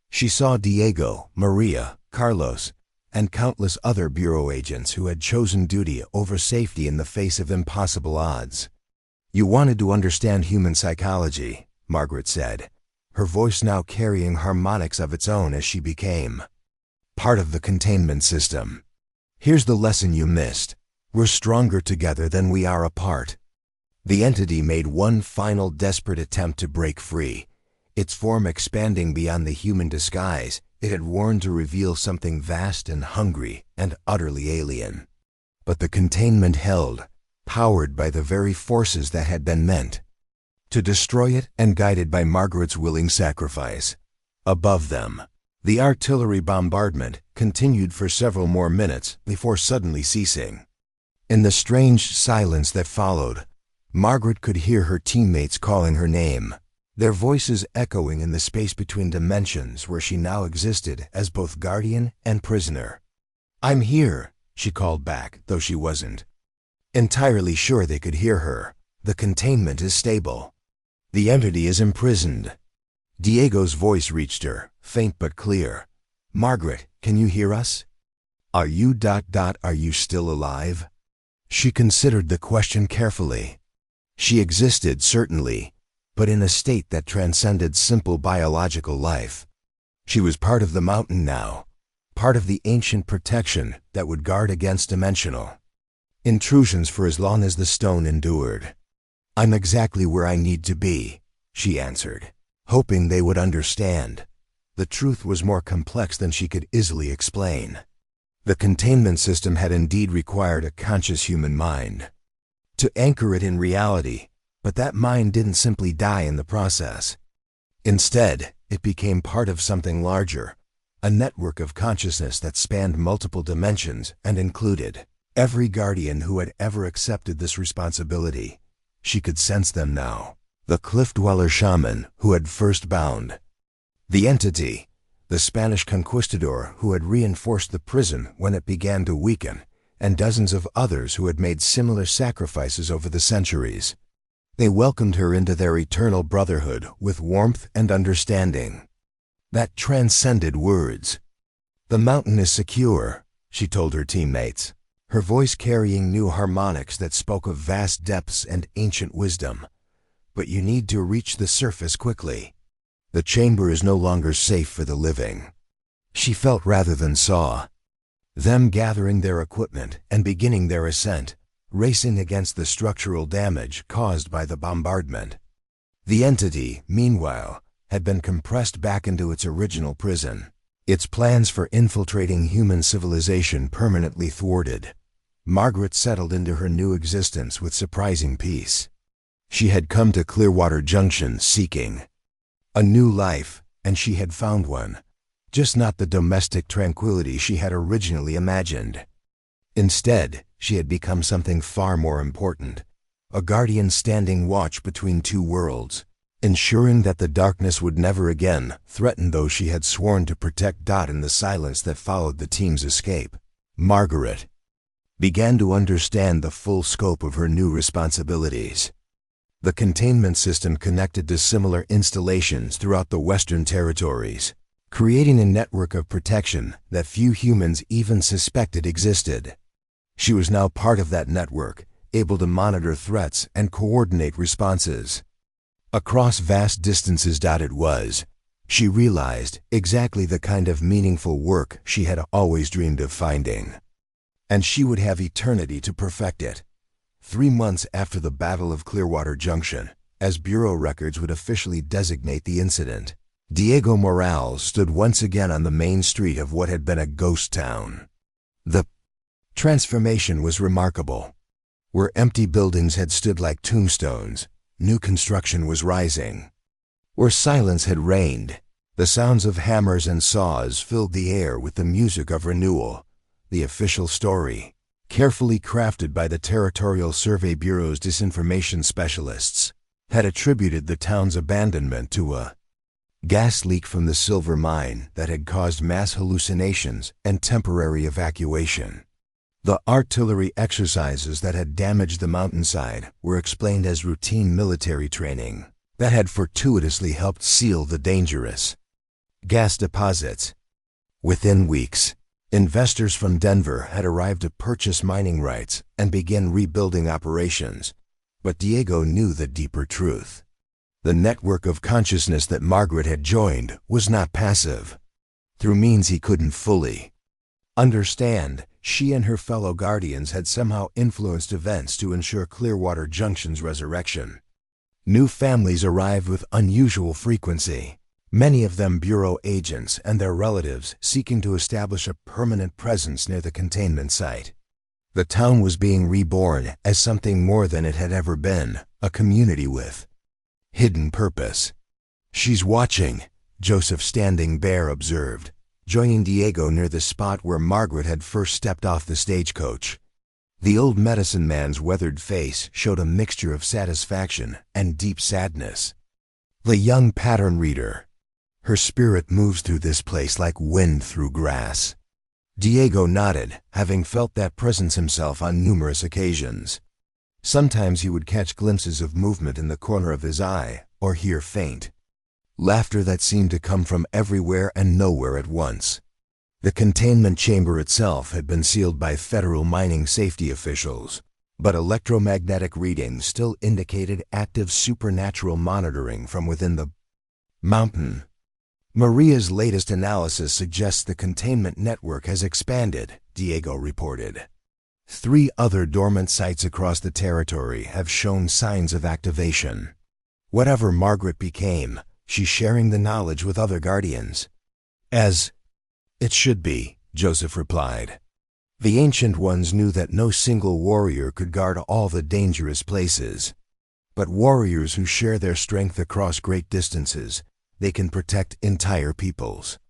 She saw Diego, Maria, Carlos, and countless other Bureau agents who had chosen duty over safety in the face of impossible odds. "You wanted to understand human psychology," Margaret said, her voice now carrying harmonics of its own as she became part of the containment system. "Here's the lesson you missed. We're stronger together than we are apart." The entity made one final desperate attempt to break free. Its form expanding beyond the human disguise, it had worn to reveal something vast and hungry and utterly alien. But the containment held, powered by the very forces that had been meant to destroy it and guided by Margaret's willing sacrifice. Above them, the artillery bombardment continued for several more minutes before suddenly ceasing. In the strange silence that followed, Margaret could hear her teammates calling her name, their voices echoing in the space between dimensions where she now existed as both guardian and prisoner. "I'm here," she called back, though she wasn't entirely sure they could hear her. "The containment is stable. The entity is imprisoned." Diego's voice reached her, faint but clear. "Margaret, can you hear us? Are you still alive?" She considered the question carefully. She existed, certainly, but in a state that transcended simple biological life. She was part of the mountain now, part of the ancient protection that would guard against dimensional intrusions for as long as the stone endured. "I'm exactly where I need to be," she answered, hoping they would understand. The truth was more complex than she could easily explain. The containment system had indeed required a conscious human mind to anchor it in reality, but that mind didn't simply die in the process. Instead, it became part of something larger, a network of consciousness that spanned multiple dimensions and included every guardian who had ever accepted this responsibility. She could sense them now. The cliff dweller shaman who had first bound the entity, the Spanish conquistador who had reinforced the prison when it began to weaken, and dozens of others who had made similar sacrifices over the centuries. They welcomed her into their eternal brotherhood with warmth and understanding that transcended words. "The mountain is secure," she told her teammates, her voice carrying new harmonics that spoke of vast depths and ancient wisdom. "But you need to reach the surface quickly. The chamber is no longer safe for the living." She felt rather than saw them gathering their equipment and beginning their ascent, racing against the structural damage caused by the bombardment. The entity, meanwhile, had been compressed back into its original prison, its plans for infiltrating human civilization permanently thwarted. Margaret settled into her new existence with surprising peace. She had come to Clearwater Junction seeking a new life, and she had found one, just not the domestic tranquility she had originally imagined. Instead, she had become something far more important, a guardian standing watch between two worlds, ensuring that the darkness would never again threaten those she had sworn to protect. In the silence that followed the team's escape, Margaret began to understand the full scope of her new responsibilities. The containment system connected to similar installations throughout the Western Territories, creating a network of protection that few humans even suspected existed. She was now part of that network, able to monitor threats and coordinate responses across vast distances. It was, she realized, exactly the kind of meaningful work she had always dreamed of finding. And she would have eternity to perfect it. 3 months after the Battle of Clearwater Junction, as Bureau records would officially designate the incident, Diego Morales stood once again on the main street of what had been a ghost town. The transformation was remarkable. Where empty buildings had stood like tombstones, new construction was rising. Where silence had reigned, the sounds of hammers and saws filled the air with the music of renewal. The official story, carefully crafted by the Territorial Survey Bureau's disinformation specialists, had attributed the town's abandonment to a gas leak from the silver mine that had caused mass hallucinations and temporary evacuation. The artillery exercises that had damaged the mountainside were explained as routine military training that had fortuitously helped seal the dangerous gas deposits. Within weeks, investors from Denver had arrived to purchase mining rights and begin rebuilding operations. But Diego knew the deeper truth. The network of consciousness that Margaret had joined was not passive. Through means he couldn't fully understand, she and her fellow guardians had somehow influenced events to ensure Clearwater Junction's resurrection. New families arrived with unusual frequency, many of them bureau agents and their relatives seeking to establish a permanent presence near the containment site. The town was being reborn as something more than it had ever been, a community with hidden purpose. "She's watching," Joseph Standing Bear observed, joining Diego near the spot where Margaret had first stepped off the stagecoach. The old medicine man's weathered face showed a mixture of satisfaction and deep sadness. "The young pattern reader. Her spirit moves through this place like wind through grass." Diego nodded, having felt that presence himself on numerous occasions. Sometimes he would catch glimpses of movement in the corner of his eye, or hear faint laughter that seemed to come from everywhere and nowhere at once. The containment chamber itself had been sealed by federal mining safety officials, but electromagnetic readings still indicated active supernatural monitoring from within the mountain. "Maria's latest analysis suggests the containment network has expanded," Diego reported. 3 other dormant sites across the territory have shown signs of activation. Whatever Margaret became, she's sharing the knowledge with other guardians. "As it should be," Joseph replied. "The Ancient Ones knew that no single warrior could guard all the dangerous places. But warriors who share their strength across great distances, they can protect entire peoples."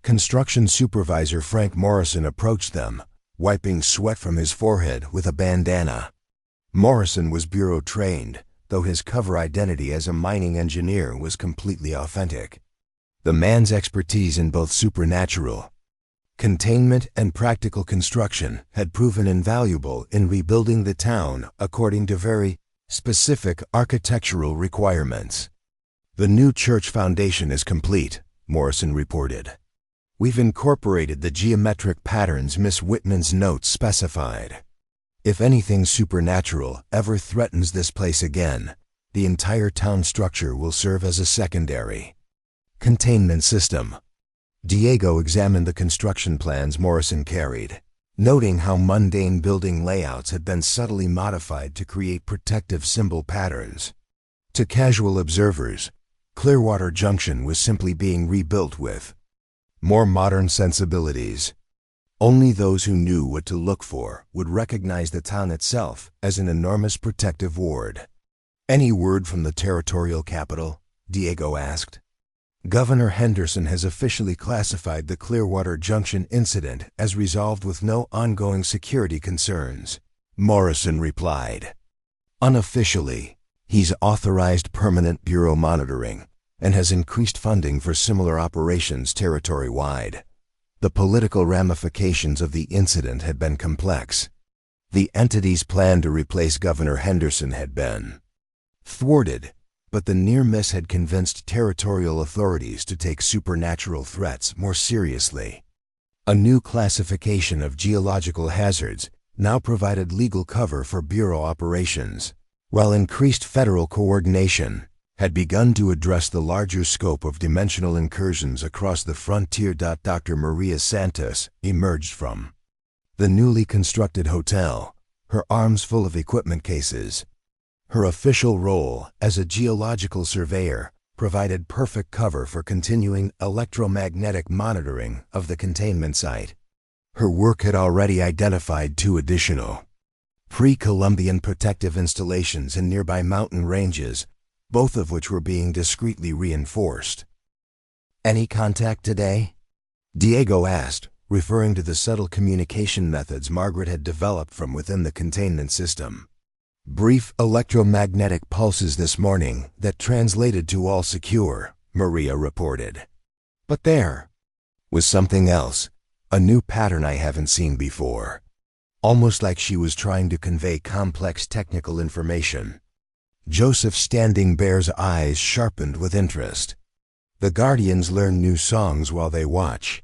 Construction supervisor Frank Morrison approached them, wiping sweat from his forehead with a bandana. Morrison was bureau trained, though his cover identity as a mining engineer was completely authentic. The man's expertise in both supernatural containment and practical construction had proven invaluable in rebuilding the town according to very specific architectural requirements. "The new church foundation is complete," Morrison reported. "We've incorporated the geometric patterns Miss Whitman's notes specified. If anything supernatural ever threatens this place again, the entire town structure will serve as a secondary containment system." Diego examined the construction plans Morrison carried, noting how mundane building layouts had been subtly modified to create protective symbol patterns. To casual observers, Clearwater Junction was simply being rebuilt with more modern sensibilities. Only those who knew what to look for would recognize the town itself as an enormous protective ward. "Any word from the territorial capital?" Diego asked. "Governor Henderson has officially classified the Clearwater Junction incident as resolved with no ongoing security concerns," Morrison replied. "Unofficially, he's authorized permanent bureau monitoring and has increased funding for similar operations territory-wide." The political ramifications of the incident had been complex. The entity's plan to replace Governor Henderson had been thwarted, but the near miss had convinced territorial authorities to take supernatural threats more seriously. A new classification of geological hazards now provided legal cover for bureau operations, while increased federal coordination had begun to address the larger scope of dimensional incursions across the frontier. Dr. Maria Santos emerged from the newly constructed hotel, her arms full of equipment cases. Her official role as a geological surveyor provided perfect cover for continuing electromagnetic monitoring of the containment site. Her work had already identified 2 additional pre-Columbian protective installations in nearby mountain ranges, both of which were being discreetly reinforced. "Any contact today?" Diego asked, referring to the subtle communication methods Margaret had developed from within the containment system. "Brief electromagnetic pulses this morning that translated to all secure," Maria reported. "But there was something else, a new pattern I haven't seen before. Almost like she was trying to convey complex technical information." Joseph Standing Bear's eyes sharpened with interest. "The Guardians learn new songs while they watch.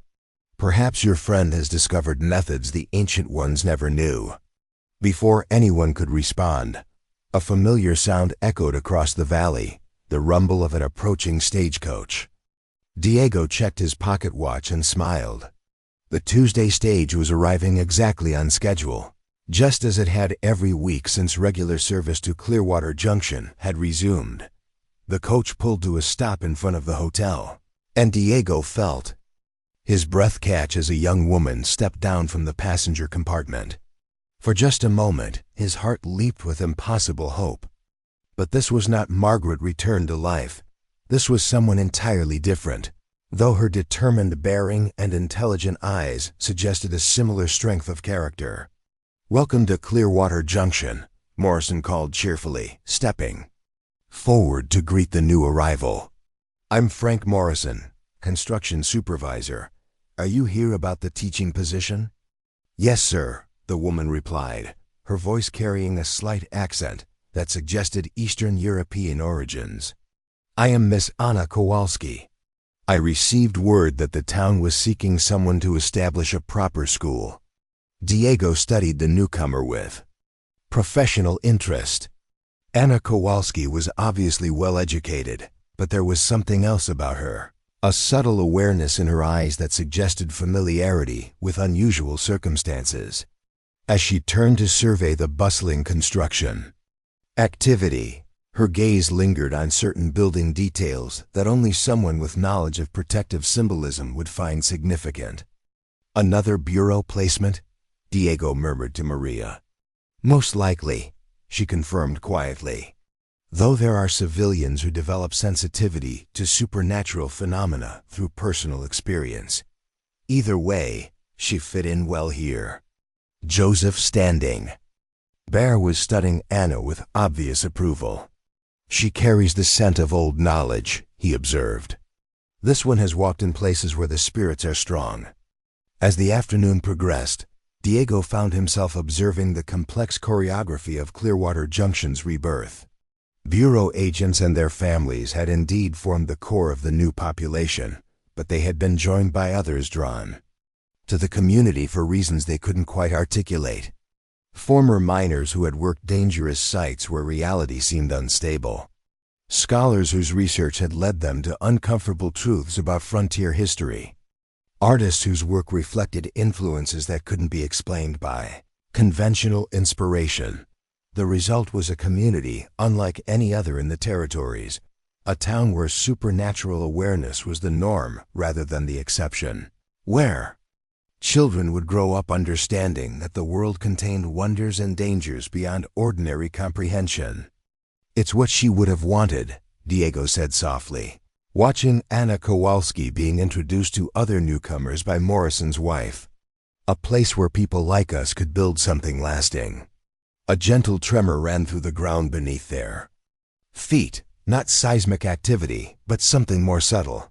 Perhaps your friend has discovered methods the Ancient Ones never knew." Before anyone could respond, a familiar sound echoed across the valley, the rumble of an approaching stagecoach. Diego checked his pocket watch and smiled. The Tuesday stage was arriving exactly on schedule, just as it had every week since regular service to Clearwater Junction had resumed. The coach pulled to a stop in front of the hotel, and Diego felt his breath catch as a young woman stepped down from the passenger compartment. For just a moment, his heart leaped with impossible hope. But this was not Margaret returned to life. This was someone entirely different, though her determined bearing and intelligent eyes suggested a similar strength of character. "Welcome to Clearwater Junction," Morrison called cheerfully, stepping forward to greet the new arrival. "I'm Frank Morrison, construction supervisor. Are you here about the teaching position?" "Yes, sir," the woman replied, her voice carrying a slight accent that suggested Eastern European origins. "I am Miss Anna Kowalski. I received word that the town was seeking someone to establish a proper school." Diego studied the newcomer with professional interest. Anna Kowalski was obviously well educated, but there was something else about her, a subtle awareness in her eyes that suggested familiarity with unusual circumstances. As she turned to survey the bustling construction activity, her gaze lingered on certain building details that only someone with knowledge of protective symbolism would find significant. "Another bureau placement?" Diego murmured to Maria. "Most likely," she confirmed quietly. "Though there are civilians who develop sensitivity to supernatural phenomena through personal experience. Either way, she fit in well here." Joseph Standing. Bear was studying Anna with obvious approval. "She carries the scent of old knowledge," he observed. "This one has walked in places where the spirits are strong." As the afternoon progressed, Diego found himself observing the complex choreography of Clearwater Junction's rebirth. Bureau agents and their families had indeed formed the core of the new population, but they had been joined by others drawn to the community for reasons they couldn't quite articulate. Former miners who had worked dangerous sites where reality seemed unstable. Scholars whose research had led them to uncomfortable truths about frontier history. Artists whose work reflected influences that couldn't be explained by conventional inspiration. The result was a community unlike any other in the territories, a town where supernatural awareness was the norm rather than the exception, where children would grow up understanding that the world contained wonders and dangers beyond ordinary comprehension. "It's what she would have wanted," Diego said softly, watching Anna Kowalski being introduced to other newcomers by Morrison's wife. "A place where people like us could build something lasting." A gentle tremor ran through the ground beneath their feet, not seismic activity, but something more subtle.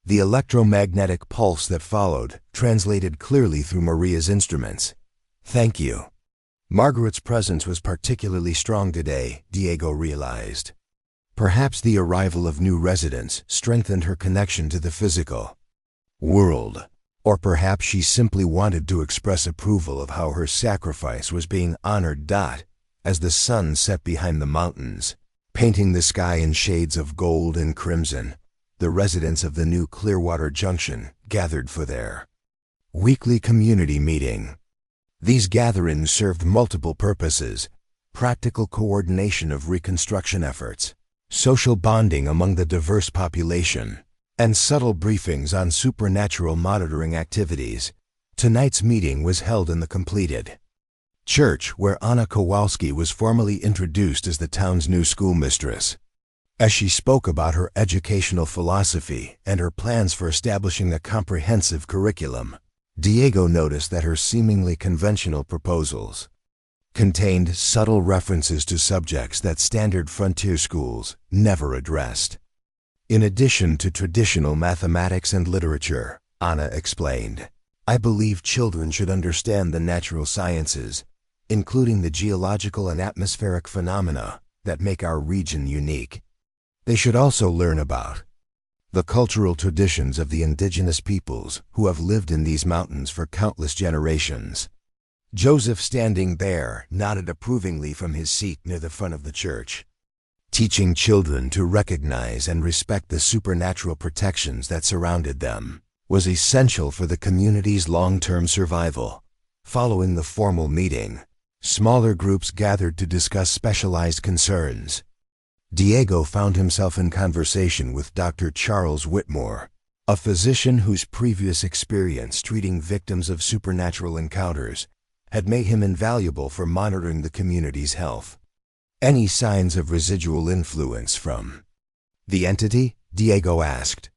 The electromagnetic pulse that followed translated clearly through Maria's instruments. "Thank you." Margaret's presence was particularly strong today, Diego realized. Perhaps the arrival of new residents strengthened her connection to the physical world. Or perhaps she simply wanted to express approval of how her sacrifice was being honored. As the sun set behind the mountains, painting the sky in shades of gold and crimson, the residents of the new Clearwater Junction gathered for their weekly community meeting. These gatherings served multiple purposes: practical coordination of reconstruction efforts, social bonding among the diverse population, and subtle briefings on supernatural monitoring activities. Tonight's meeting was held in the completed church, where Anna Kowalski was formally introduced as the town's new schoolmistress. As she spoke about her educational philosophy and her plans for establishing a comprehensive curriculum, Diego noticed that her seemingly conventional proposals contained subtle references to subjects that standard frontier schools never addressed. "In addition to traditional mathematics and literature," Anna explained, "I believe children should understand the natural sciences, including the geological and atmospheric phenomena that make our region unique. They should also learn about the cultural traditions of the indigenous peoples who have lived in these mountains for countless generations." Joseph, standing there, nodded approvingly from his seat near the front of the church. Teaching children to recognize and respect the supernatural protections that surrounded them. was essential for the community's long-term survival. Following the formal meeting, smaller groups gathered to discuss specialized concerns. Diego found himself in conversation with Dr. Charles Whitmore, a physician whose previous experience treating victims of supernatural encounters had made him invaluable for monitoring the community's health. Any signs of residual influence from the entity? Diego asked.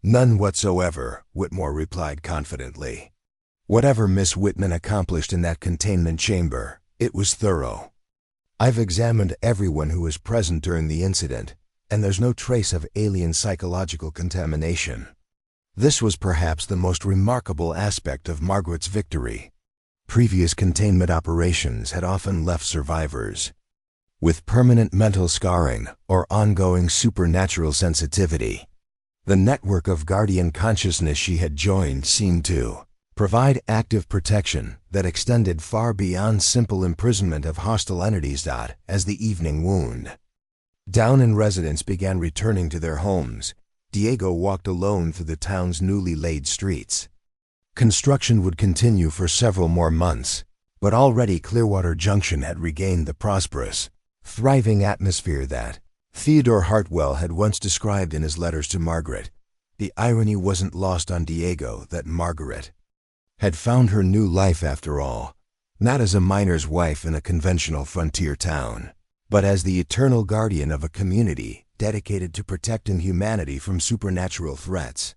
None whatsoever, Whitmore replied confidently. Whatever Miss Whitman accomplished in that containment chamber, it was thorough. I've examined everyone who was present during the incident, and there's no trace of alien psychological contamination. This was perhaps the most remarkable aspect of Margaret's victory. Previous containment operations had often left survivors with permanent mental scarring or ongoing supernatural sensitivity. The network of guardian consciousness she had joined seemed to provide active protection that extended far beyond simple imprisonment of hostile entities. As the evening wound down and residents began returning to their homes, Diego walked alone through the town's newly laid streets. Construction would continue for several more months, but already Clearwater Junction had regained the prosperous, thriving atmosphere that Theodore Hartwell had once described in his letters to Margaret. The irony wasn't lost on Diego that Margaret had found her new life after all, not as a miner's wife in a conventional frontier town, but as the eternal guardian of a community dedicated to protecting humanity from supernatural threats.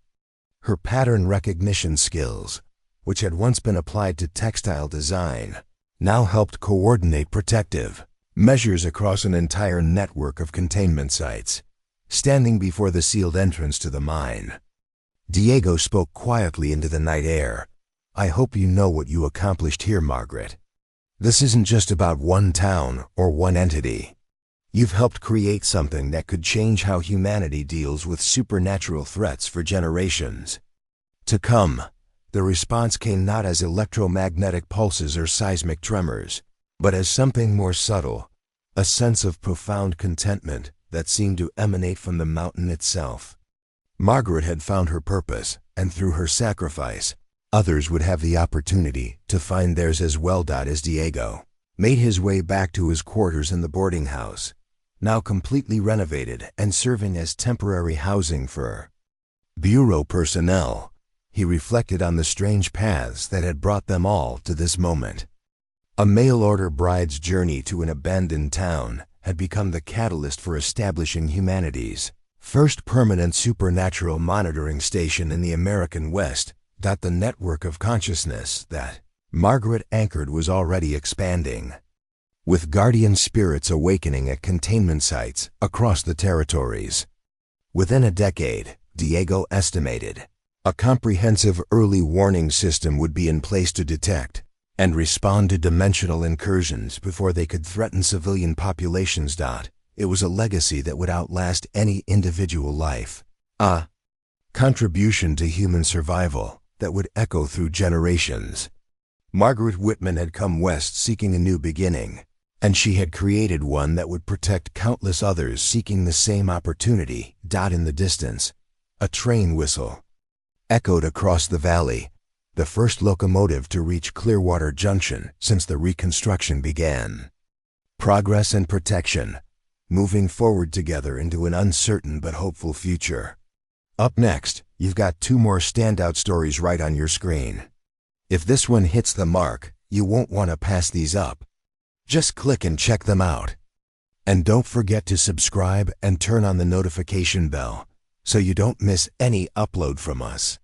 Her pattern recognition skills, which had once been applied to textile design, now helped coordinate protective measures across an entire network of containment sites. Standing before the sealed entrance to the mine, Diego spoke quietly into the night air. I hope you know what you accomplished here, Margaret. This isn't just about one town or one entity. You've helped create something that could change how humanity deals with supernatural threats for generations to come. The response came not as electromagnetic pulses or seismic tremors, but as something more subtle, a sense of profound contentment that seemed to emanate from the mountain itself. Margaret had found her purpose, and through her sacrifice, others would have the opportunity to find theirs as well. As Diego made his way back to his quarters in the boarding house, now completely renovated and serving as temporary housing for bureau personnel, he reflected on the strange paths that had brought them all to this moment. A mail-order bride's journey to an abandoned town had become the catalyst for establishing humanity's first permanent supernatural monitoring station in the American West. The network of consciousness that Margaret anchored was already expanding, with guardian spirits awakening at containment sites across the territories. Within a decade, Diego estimated, a comprehensive early warning system would be in place to detect and respond to dimensional incursions before they could threaten civilian populations. It was a legacy that would outlast any individual life, a contribution to human survival that would echo through generations. Margaret Whitman had come west seeking a new beginning, and she had created one that would protect countless others seeking the same opportunity. In the distance, a train whistle echoed across the valley, the first locomotive to reach Clearwater Junction since the reconstruction began. Progress and protection, moving forward together into an uncertain but hopeful future. Up next, you've got two more standout stories right on your screen. If this one hits the mark, you won't want to pass these up. Just click and check them out. And don't forget to subscribe and turn on the notification bell so you don't miss any upload from us.